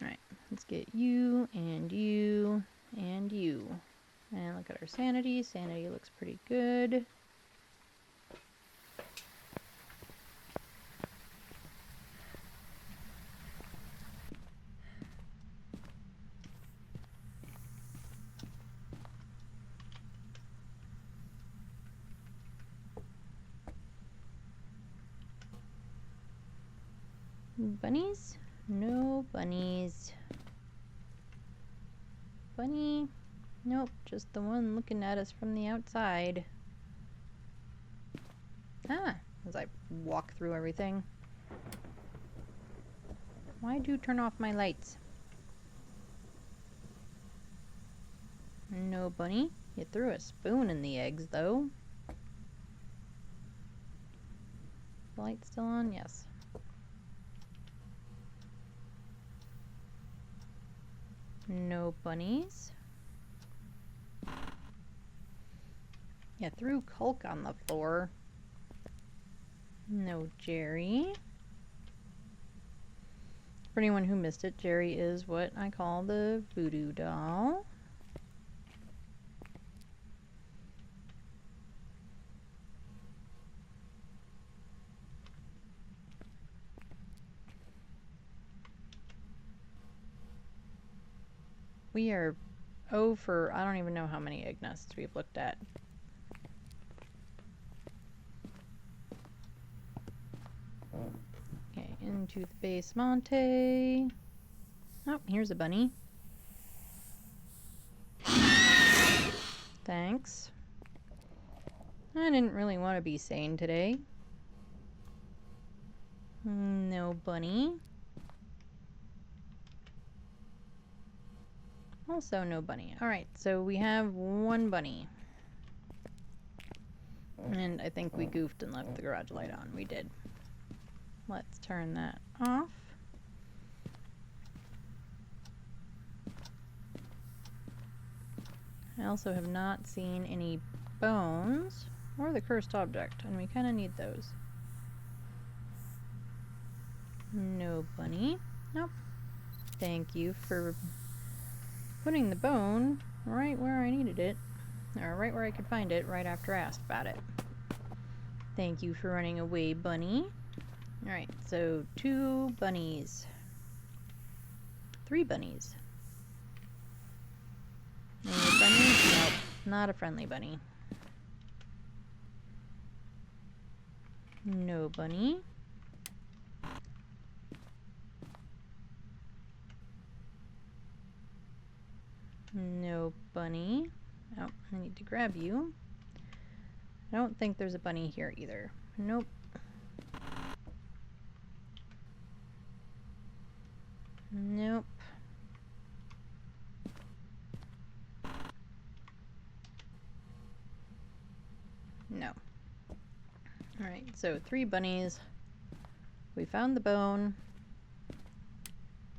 Alright, let's get you, and you, and you. And look at our sanity. Sanity looks pretty good. Bunnies? No bunnies. Bunny? Nope, just the one looking at us from the outside. Ah, as I walk through everything. Why do you turn off my lights? No bunny. You threw a spoon in the eggs, though. The light still on? Yes. No bunnies. You threw Culk on the floor. No Jerry. For anyone who missed it, Jerry is what I call the voodoo doll. We are for I don't even know how many egg nests we've looked at. Okay, into the basement. Oh, here's a bunny. Thanks. I didn't really want to be sane today. No bunny. Also no bunny. Alright, so we have one bunny. And I think we goofed and left the garage light on. We did. Let's turn that off. I also have not seen any bones or the cursed object, and we kind of need those. No bunny. Nope. Thank you for putting the bone right where I needed it, or right where I could find it right after I asked about it. Thank you for running away, bunny. Alright, so 2 bunnies. 3 bunnies. Any friendly? Nope, not a friendly bunny. No bunny. No bunny. Oh, I need to grab you. I don't think there's a bunny here either. Nope. Nope. No. Alright, so 3 bunnies. We found the bone.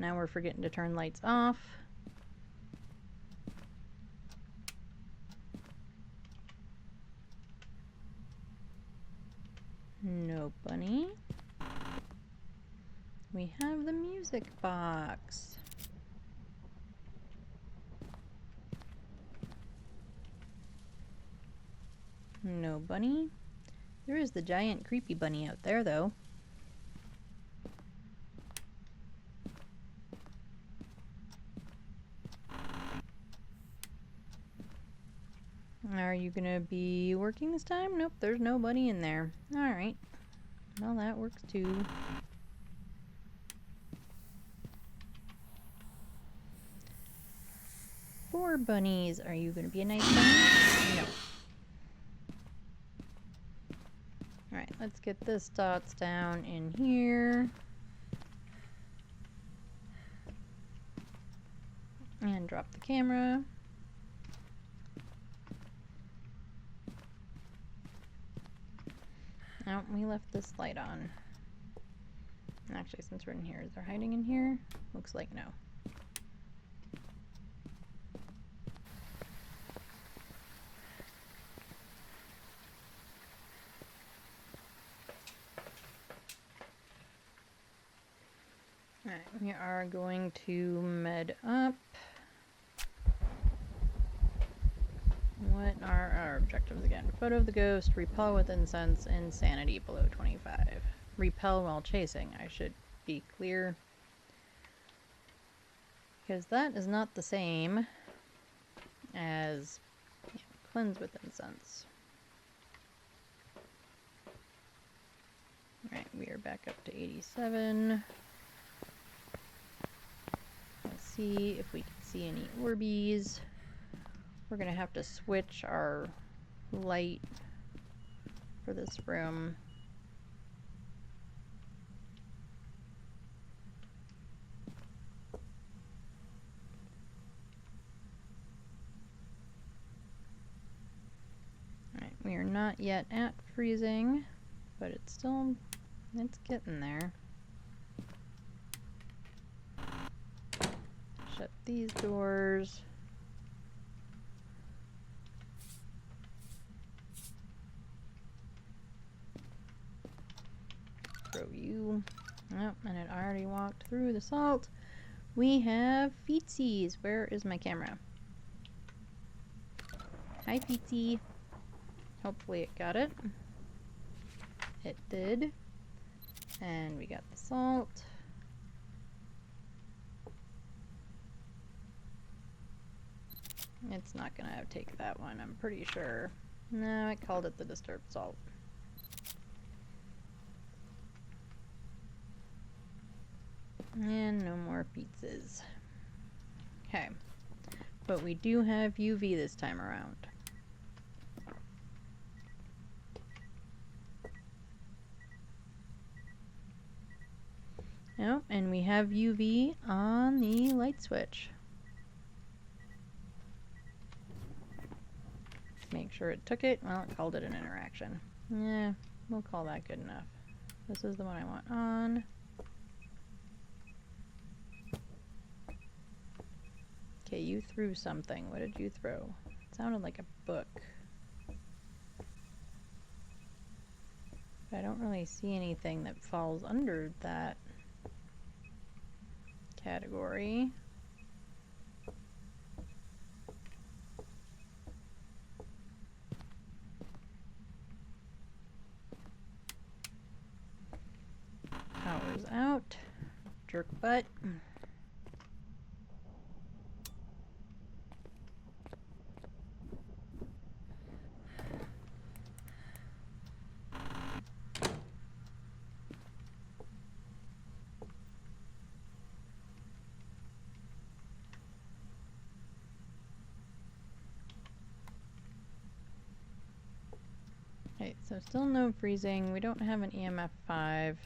Now we're forgetting to turn lights off. No bunny. We have the music box. No bunny. There is the giant creepy bunny out there, though. Are you gonna be working this time? Nope, there's no bunny in there. Alright. Well, that works too. Four bunnies. Are you gonna be a nice bunny? No. Alright, let's get this dots down in here. And drop the camera. Oh, we left this light on. Actually, since we're in here, is there hiding in here? Looks like no. Alright, we are going to med up. What are our objectives again? Photo of the ghost, repel with incense, insanity below 25. Repel while chasing, I should be clear. Because that is not the same as cleanse with incense. Alright, we are back up to 87. see if we can see any Orbeez. We're gonna have to switch our light for this room. Alright, we are not yet at freezing, but it's getting there. Shut these doors. Throw you. Oh, and it already walked through the salt. We have feetsies. Where is my camera? Hi, feetsy. Hopefully it got it. It did. And we got the salt. It's not gonna take that one, I'm pretty sure. No, I called it the disturbed salt. And no more pizzas. Okay. But we do have UV this time around. Oh, and we have UV on the light switch. Make sure it took it. Well, it called it an interaction. Yeah, we'll call that good enough. This is the one I want on. Okay, you threw something. What did you throw? It sounded like a book. But I don't really see anything that falls under that category. Power's out. Jerk butt. Okay, so still no freezing. We don't have an EMF 5.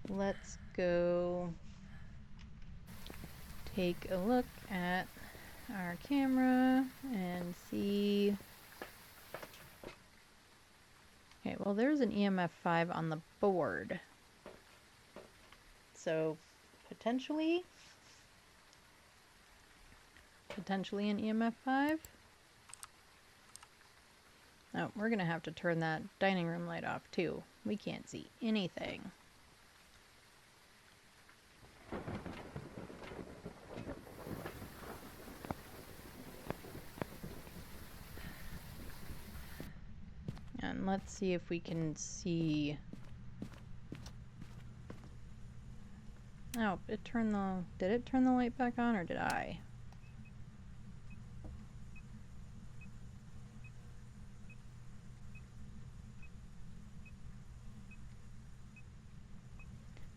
Let's go take a look at our camera and see. Okay, well there's an EMF 5 on the board. So potentially an EMF 5. Oh, we're gonna have to turn that dining room light off too. We can't see anything. And let's see if we can see. Oh, did it turn the light back on or did I?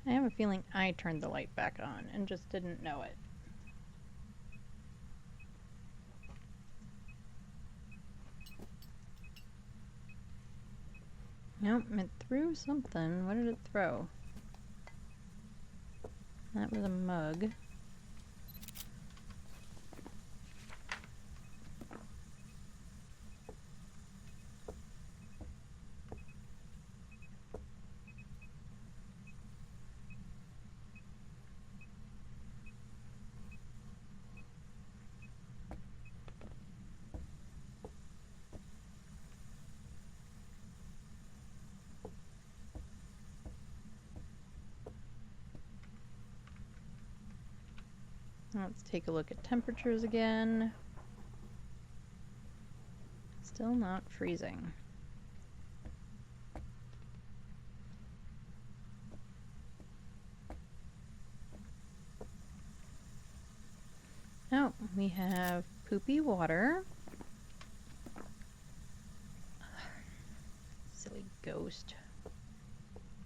I have a feeling I turned the light back on and just didn't know it. Nope, it threw something. What did it throw? That was a mug. Let's take a look at temperatures again. Still not freezing. Oh, we have poopy water. Silly ghost.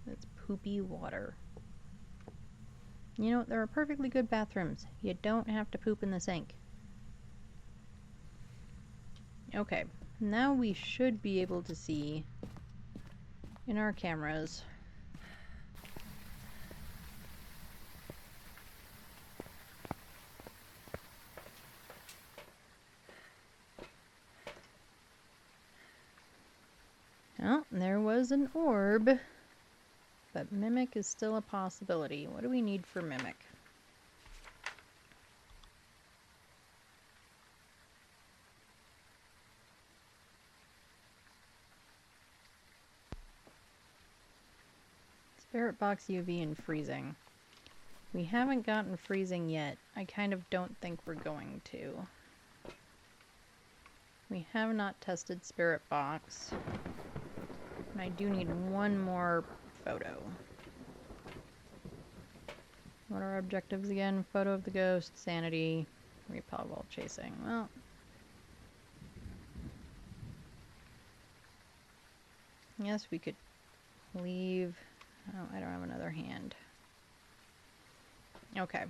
That's poopy water. You know, there are perfectly good bathrooms. You don't have to poop in the sink. Okay, now we should be able to see in our cameras oh, there was an orb, but mimic is still a possibility. What do we need for mimic? Spirit box, UV, and freezing. We haven't gotten freezing yet. I kind of don't think we're going to. We have not tested spirit box. And I do need one more photo. What are our objectives again? Photo of the ghost, sanity, repel while chasing. Well, yes, we could leave. Oh, I don't have another hand. Okay,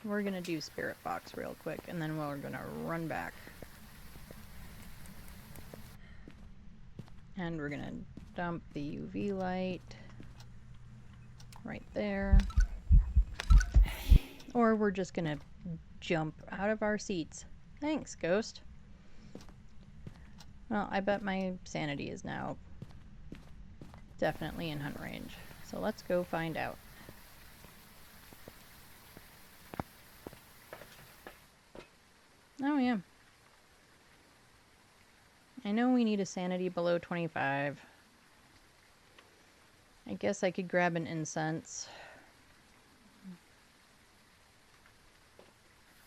we're gonna do spirit box real quick, and then we're gonna run back. And we're gonna dump the UV light right there. Or we're just gonna jump out of our seats. Thanks, ghost. Well, I bet my sanity is now definitely in hunt range. So let's go find out. Oh yeah. I know we need a sanity below 25. I guess I could grab an incense.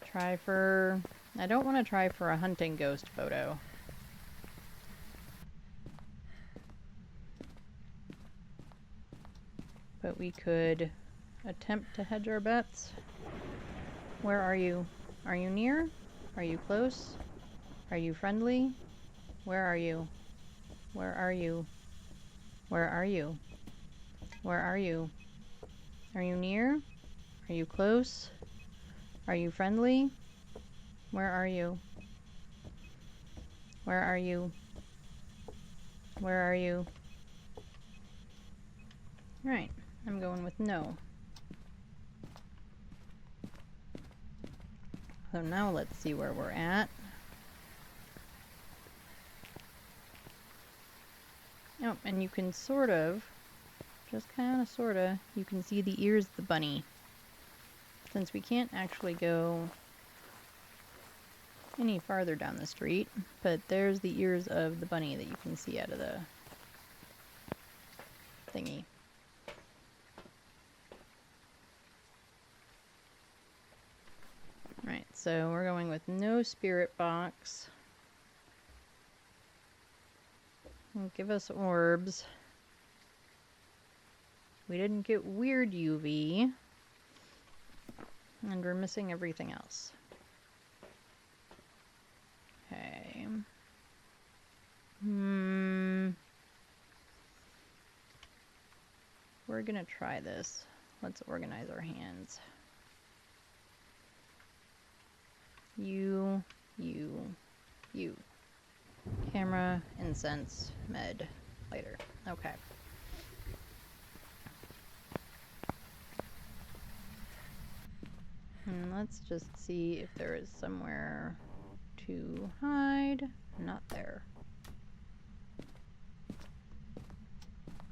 Try for... I don't want to try for a hunting ghost photo. But we could attempt to hedge our bets. Where are you? Are you near? Are you close? Are you friendly? Where are you? Where are you? Where are you? Where are you? Are you near? Are you close? Are you friendly? Where are you? Where are you? Where are you? Right, I'm going with no. So now let's see where we're at. Oh, and you can sort of, just kind of sorta, you can see the ears of the bunny. Since we can't actually go any farther down the street, but there's the ears of the bunny that you can see out of the thingy. Right, so we're going with no spirit box. It'll give us orbs. We didn't get weird UV. And we're missing everything else. Okay. We're gonna try this. Let's organize our hands. You. Camera, incense, med, lighter. Okay. And let's just see if there is somewhere to hide. Not there.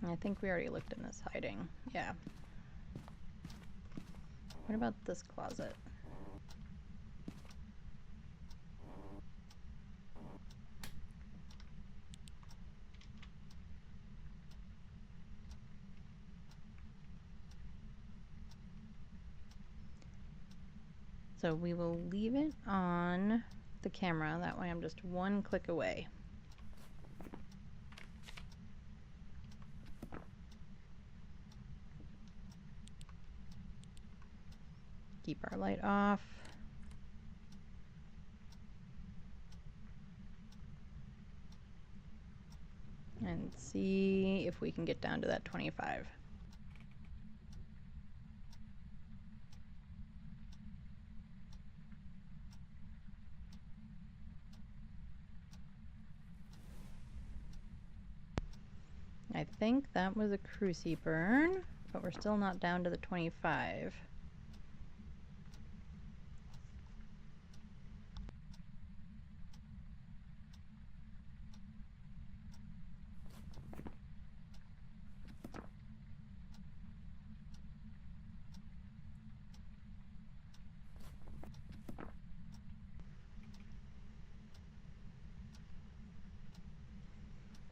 I think we already looked in this hiding. Yeah. What about this closet? So we will leave it on the camera. That way I'm just one click away. Keep our light off. And see if we can get down to that 25. I think that was a cruci burn, but we're still not down to the 25.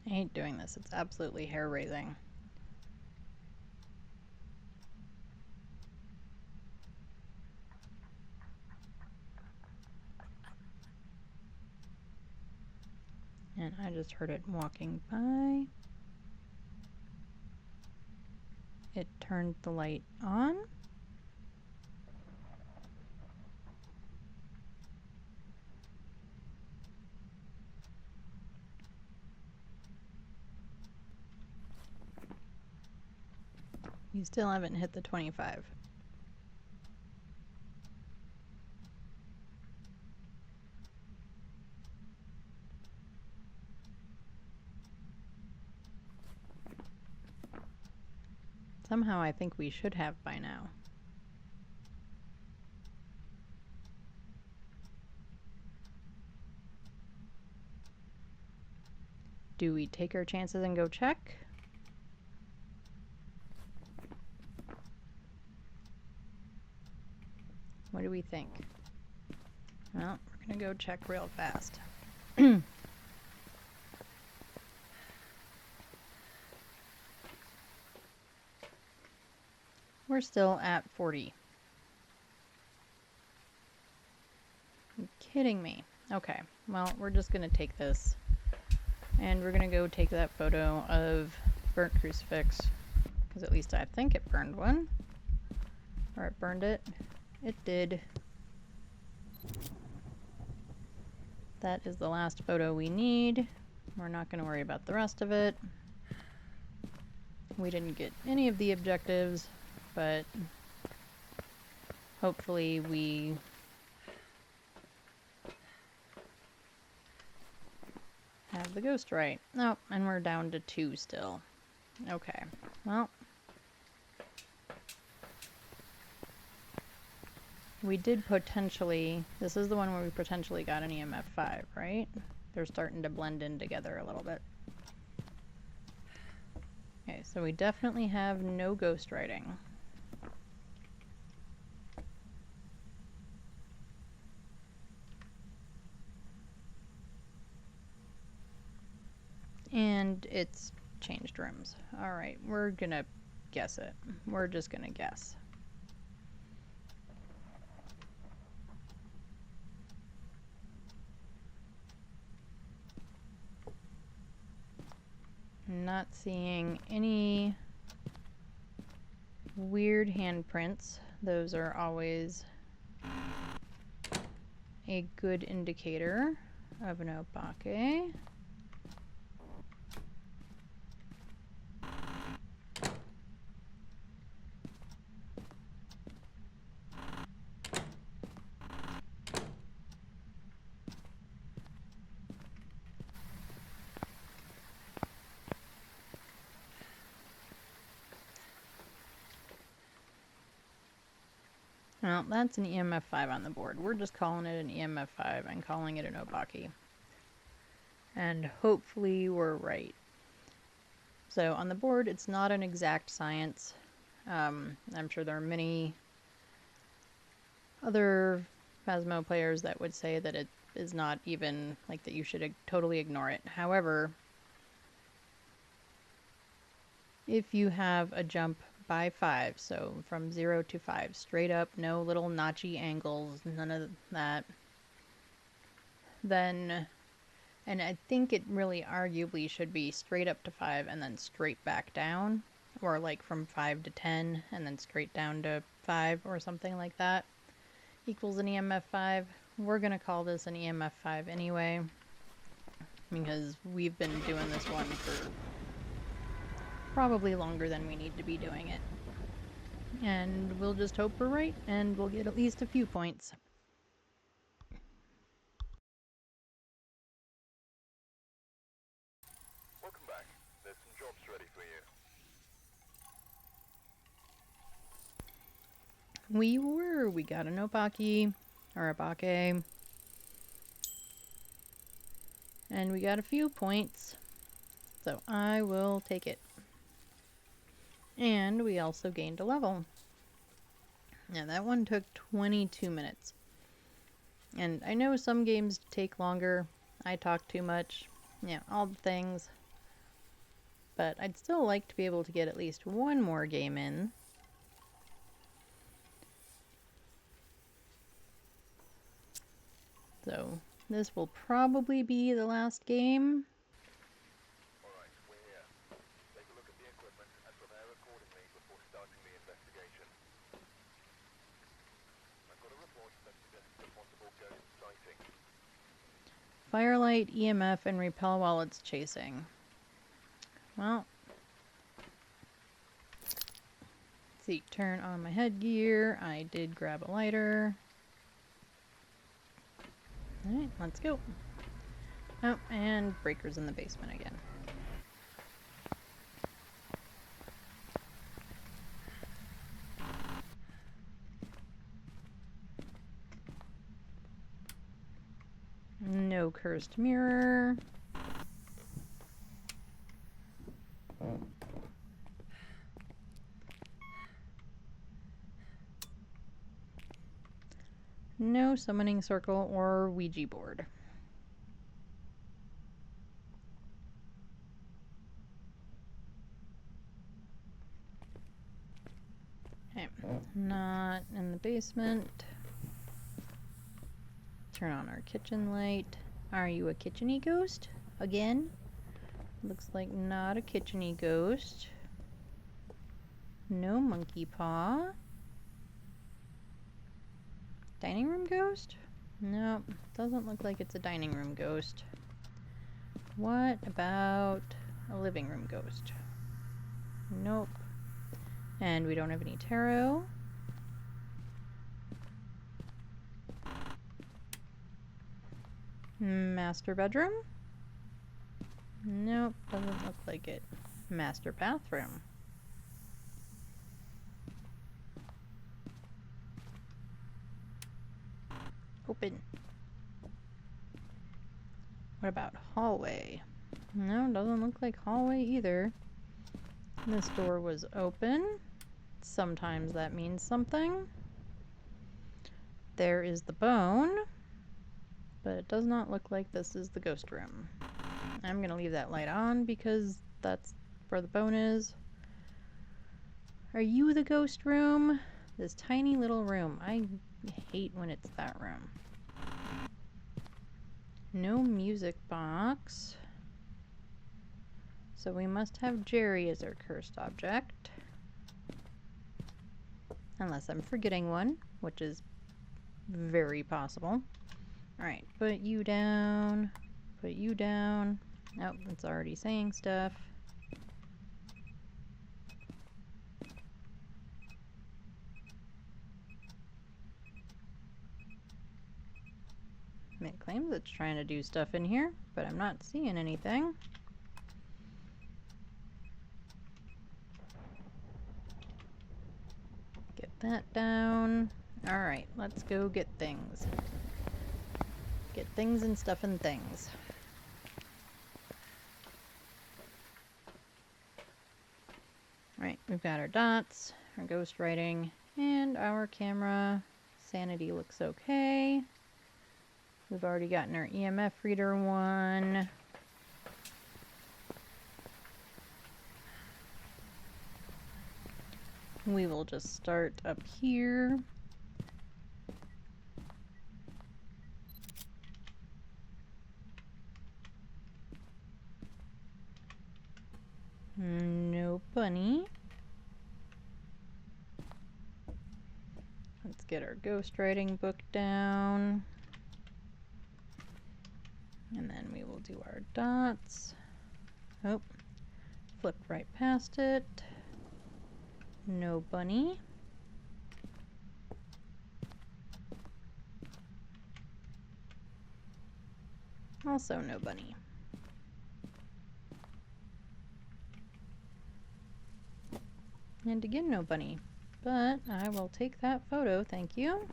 I hate doing this. It's absolutely hair-raising. And I just heard it walking by. It turned the light on. You still haven't hit the 25. Somehow I think we should have by now. Do we take our chances and go check? What do we think? Well, we're gonna go check real fast. We're still at 40. Are you kidding me? Okay, well, we're just gonna take this. And we're gonna go take that photo of burnt crucifix. Because at least I think it burned one. Or it burned it. It did. That is the last photo we need. We're not gonna worry about the rest of it. We didn't get any of the objectives, but hopefully we have the ghost right. Oh, and we're down to 2 still. Okay, well. We did potentially, this is the one where we potentially got an EMF 5, right? They're starting to blend in together a little bit. Okay, so we definitely have no ghost writing. And it's changed rooms. Alright, we're gonna guess it. We're just gonna guess. Not seeing any weird handprints. Those are always a good indicator of an obake. Well, that's an EMF 5 on the board. We're just calling it an EMF 5 and calling it an obake. And hopefully we're right. So on the board, it's not an exact science. I'm sure there are many other Phasmo players that would say that it is not even, like, that you should totally ignore it. However, if you have a jump by 5, so from 0 to 5, straight up, no little notchy angles, none of that, then, and I think it really arguably should be straight up to 5 and then straight back down, or like from 5 to 10 and then straight down to 5 or something like that, equals an EMF 5. We're gonna call this an EMF 5 anyway, because we've been doing this one for probably longer than we need to be doing it. And we'll just hope we're right, and we'll get at least a few points. Welcome back. There's some jobs ready for you. We got an Opaki, or Abake. And we got a few points. So I will take it. And we also gained a level. Now that one took 22 minutes. And I know some games take longer. I talk too much. Yeah, all the things. But I'd still like to be able to get at least one more game in. So this will probably be the last game. Alright, we're here. Take a look at the equipment and prepare accordingly before starting the investigation. I've got a report that suggests a possible ghost sighting. Firelight, EMF, and repel while it's chasing. Well, let's see, turn on my headgear. I did grab a lighter. Alright, let's go. Oh, and breakers in the basement again. No cursed mirror. No summoning circle or Ouija board. Okay, not in the basement. Turn on our kitchen light. Are you a kitchen-y ghost? Again? Looks like not a kitchen-y ghost. No monkey paw. Dining room ghost? Nope, doesn't look like it's a dining room ghost. What about a living room ghost? Nope. And we don't have any tarot. Master bedroom? Nope, doesn't look like it. Master bathroom. Open. What about hallway? No, doesn't look like hallway either. This door was open. Sometimes that means something. There is the bone, but it does not look like this is the ghost room. I'm going to leave that light on because that's where the bone is. Are you the ghost room? This tiny little room. I hate when it's that room. No music box. So we must have Jerry as our cursed object. Unless I'm forgetting one, which is very possible. Alright, put you down. Put you down. Oh, it's already saying stuff. It claims it's trying to do stuff in here, but I'm not seeing anything. Get that down. Alright, let's go get things. Get things and stuff and things. Alright, we've got our dots, our ghost writing, and our camera. Sanity looks okay. We've already gotten our EMF reader one. We will just start up here. No bunny. Let's get our ghostwriting book down. And then we will do our dots. Oh, flipped right past it. No bunny. Also no bunny. And again, no bunny. but I will take that photo, thank you.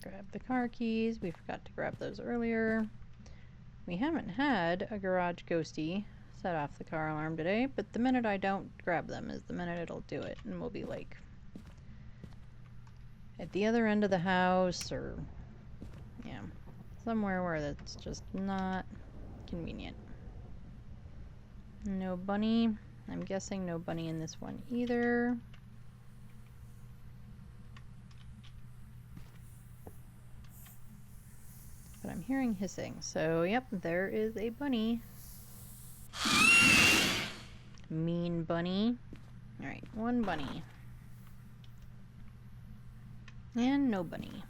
Grab the car keys. We forgot to grab those earlier. We haven't had a garage ghosty set off the car alarm today, but the minute I don't grab them is the minute it'll do it, and we'll be like at the other end of the house, or yeah, somewhere where that's just not convenient. No bunny. I'm guessing no bunny in this one either. But I'm hearing hissing, so yep, there is a bunny. Mean bunny. Alright, one bunny. And no bunny.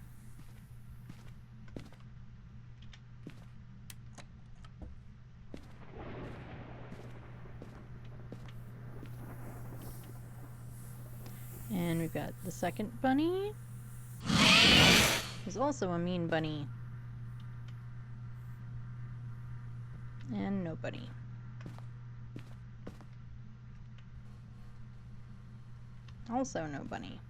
And we've got the second bunny. There's also a mean bunny. And no bunny. Also no bunny.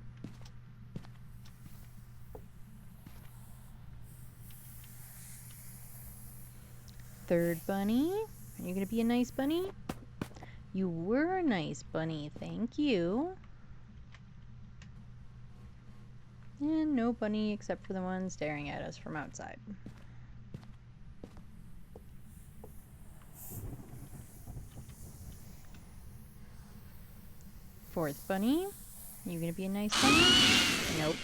Third bunny. Are you gonna be a nice bunny? You were a nice bunny, thank you. And no bunny except for the one staring at us from outside. Fourth bunny. Are you gonna be a nice bunny? Nope.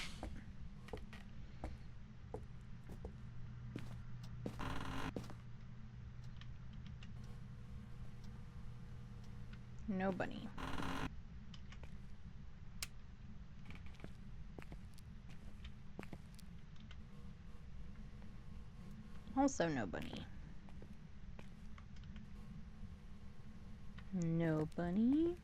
No bunny. Also no bunny. No bunny.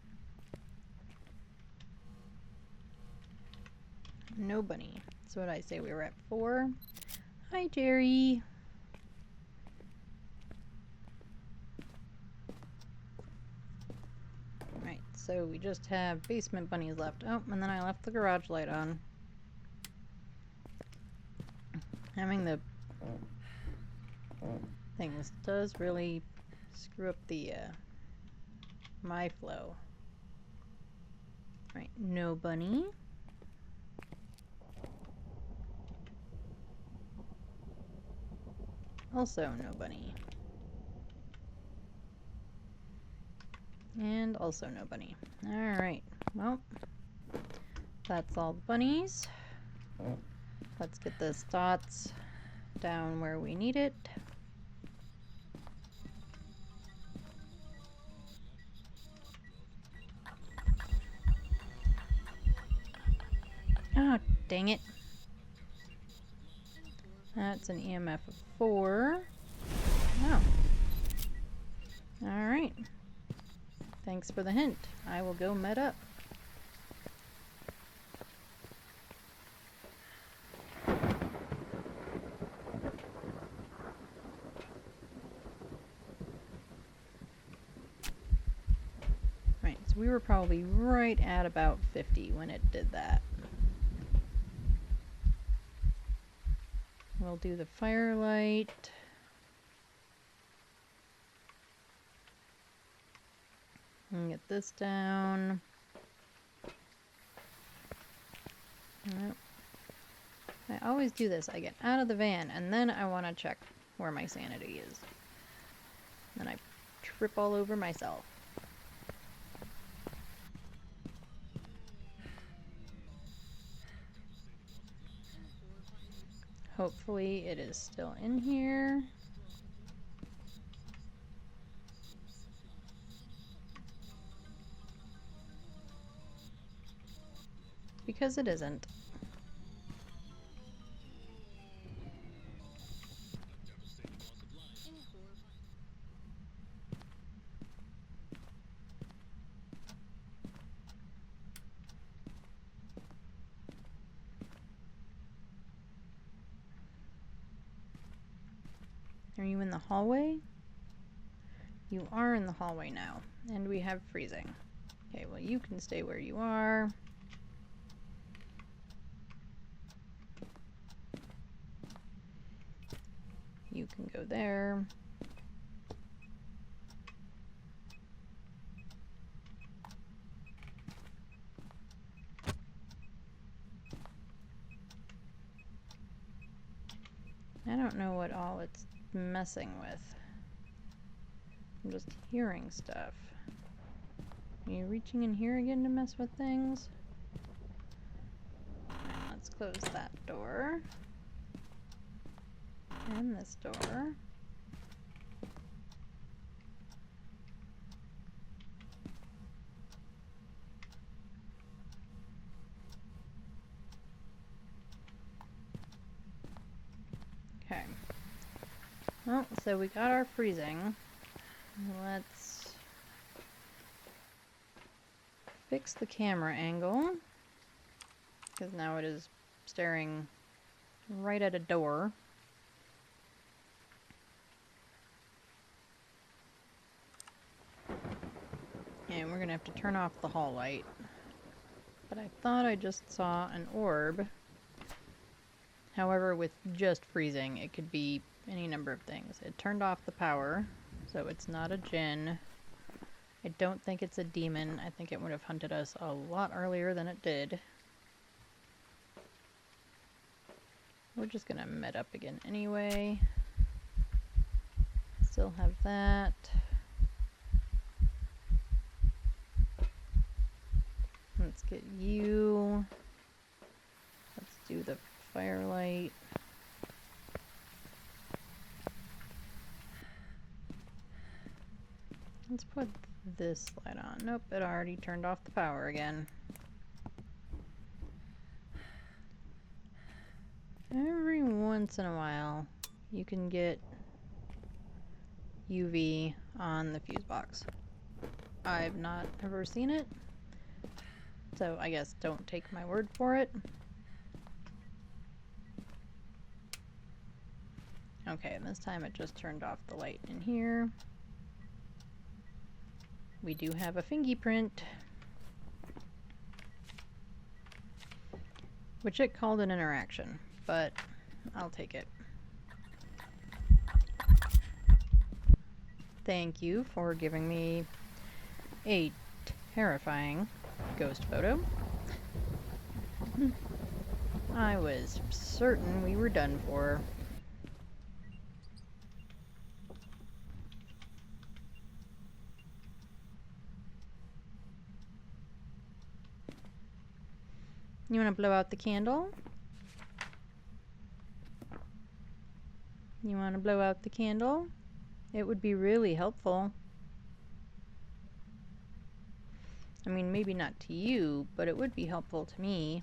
No bunny. So what did I say? We were at 4. Hi, Jerry. Right, so we just have basement bunnies left. Oh, and then I left the garage light on. Having the things does really screw up the my flow. Right, no bunny. Also no bunny. And also no bunny. Alright, well, that's all the bunnies. Let's get the dots down where we need it. Oh, dang it. That's an EMF of 4. Oh. Alright. Thanks for the hint. I will go med up. Right, so we were probably right at about 50 when it did that. We'll do the firelight. And get this down. Nope. I always do this. I get out of the van and then I want to check where my sanity is. Then I trip all over myself. Hopefully it is still in here. Because it isn't. Are you in the hallway? You are in the hallway now, and we have freezing. Okay, well you can stay where you are. You can go there. I don't know what all it's messing with. I'm just hearing stuff. Are you reaching in here again to mess with things? Alright, let's close that door. And this door. Okay. Well, so we got our freezing. Let's fix the camera angle, because now it is staring right at a door. And we're gonna have to turn off the hall light. But I thought I just saw an orb. However, with just freezing, it could be any number of things. It turned off the power, so it's not a djinn. I don't think it's a demon. I think it would have hunted us a lot earlier than it did. We're just gonna med up again anyway. Still have that. Let's get you. Let's do the firelight. Let's put this light on. Nope, it already turned off the power again. Every once in a while, you can get UV on the fuse box. I've not ever seen it, so I guess don't take my word for it. Okay, this time it just turned off the light in here. We do have a fingerprint, which it called an interaction, but I'll take it. Thank you for giving me a terrifying ghost photo. I was certain we were done for. You want to blow out the candle? You want to blow out the candle? It would be really helpful. I mean, maybe not to you, but it would be helpful to me.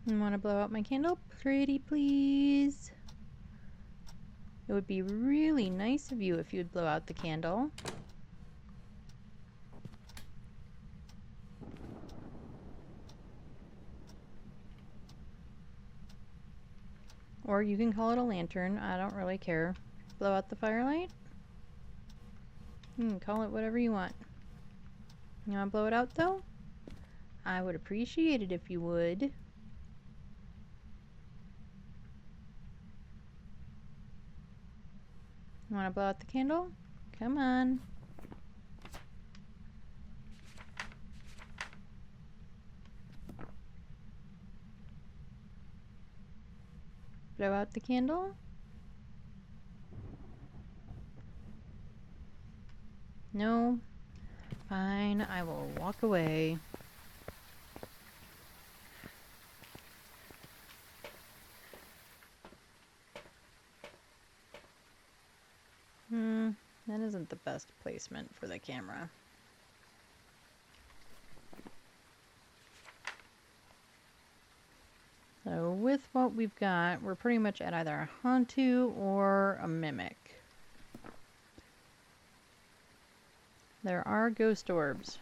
You want to blow out my candle? Pretty please. It would be really nice of you if you'd blow out the candle. Or you can call it a lantern. I don't really care. Blow out the firelight? You can call it whatever you want. You want to blow it out though? I would appreciate it if you would. You want to blow out the candle? Come on. Blow out the candle? No? Fine, I will walk away. That isn't the best placement for the camera. So with with what we've got, we're pretty much at either a Hantu or a Mimic. There are ghost orbs,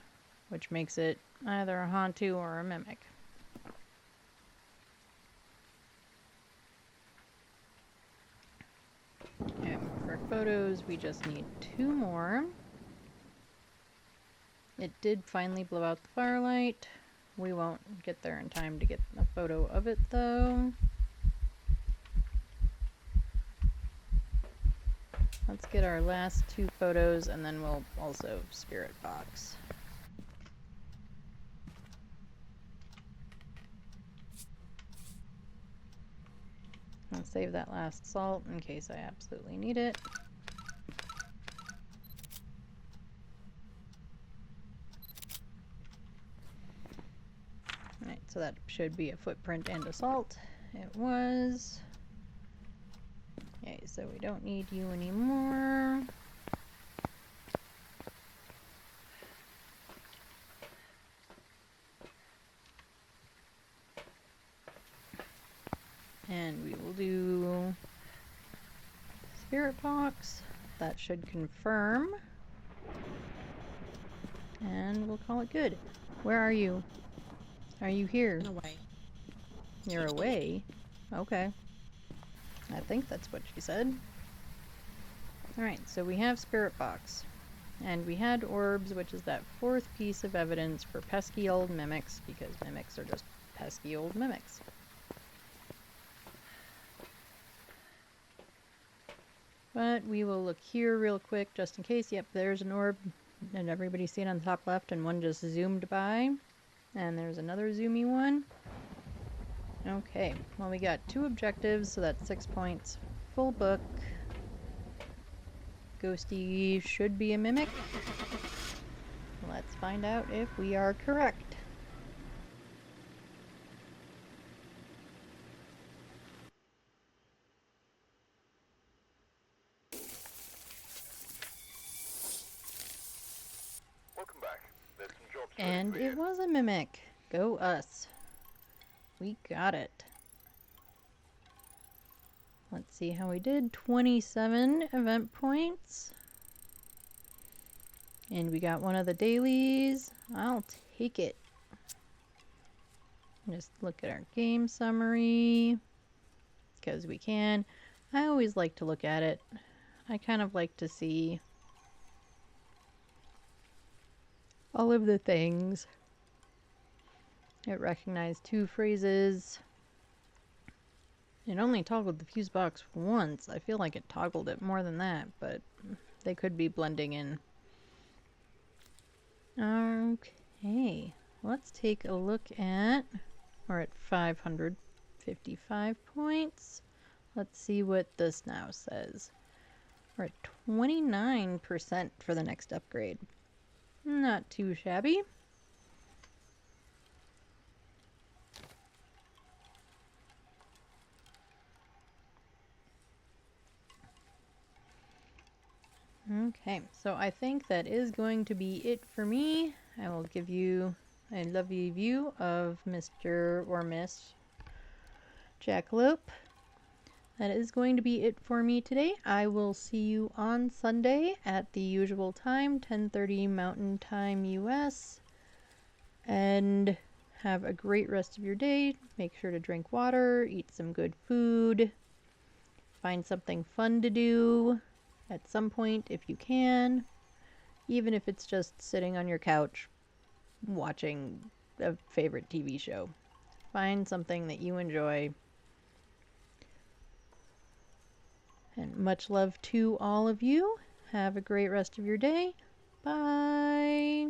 which makes it either a Hantu or a Mimic. And for photos, we just need 2 more. It did finally blow out the firelight. We won't get there in time to get a photo of it, though. Let's get our last 2 photos, and then we'll also spirit box. I'll save that last salt in case I absolutely need it. Alright, so that should be a footprint and a salt. It was. Okay, so we don't need you anymore. And we will do spirit box. That should confirm. And we'll call it good. Where are you? Are you here? I'm away. You're away? Okay. I think that's what she said. Alright, so we have spirit box. And we had orbs, which is that 4th piece of evidence for pesky old mimics, because mimics are just pesky old mimics. But we will look here real quick just in case. Yep, there's an orb, and everybody's seen on the top left, and one just zoomed by. And there's another zoomy one. Okay, well, we got 2 objectives, so that's 6 points. Full book. Ghosty should be a mimic. Let's find out if we are correct. Welcome back. There's some jobs And ready for it you. was a mimic. Go us. We got it. Let's see how we did. 27 event points. And we got one of the dailies. I'll take it. Just look at our game summary. Because we can. I always like to look at it. I kind of like to see all of the things. It recognized 2 phrases. It only toggled the fuse box once. I feel like it toggled it more than that, but they could be blending in. Okay, let's take a look at, we're at 555 points. Let's see what this now says. We're at 29% for the next upgrade. Not too shabby. Okay, so I think that is going to be it for me. I will give you a lovely view of Mr. or Miss Jackalope. That is going to be it for me today. I will see you on Sunday at the usual time, 10:30 Mountain Time US. And have a great rest of your day. Make sure to drink water, eat some good food, find something fun to do at some point if you can, even if it's just sitting on your couch watching a favorite TV show. Find something that you enjoy. And much love to all of you. Have a great rest of your day. Bye.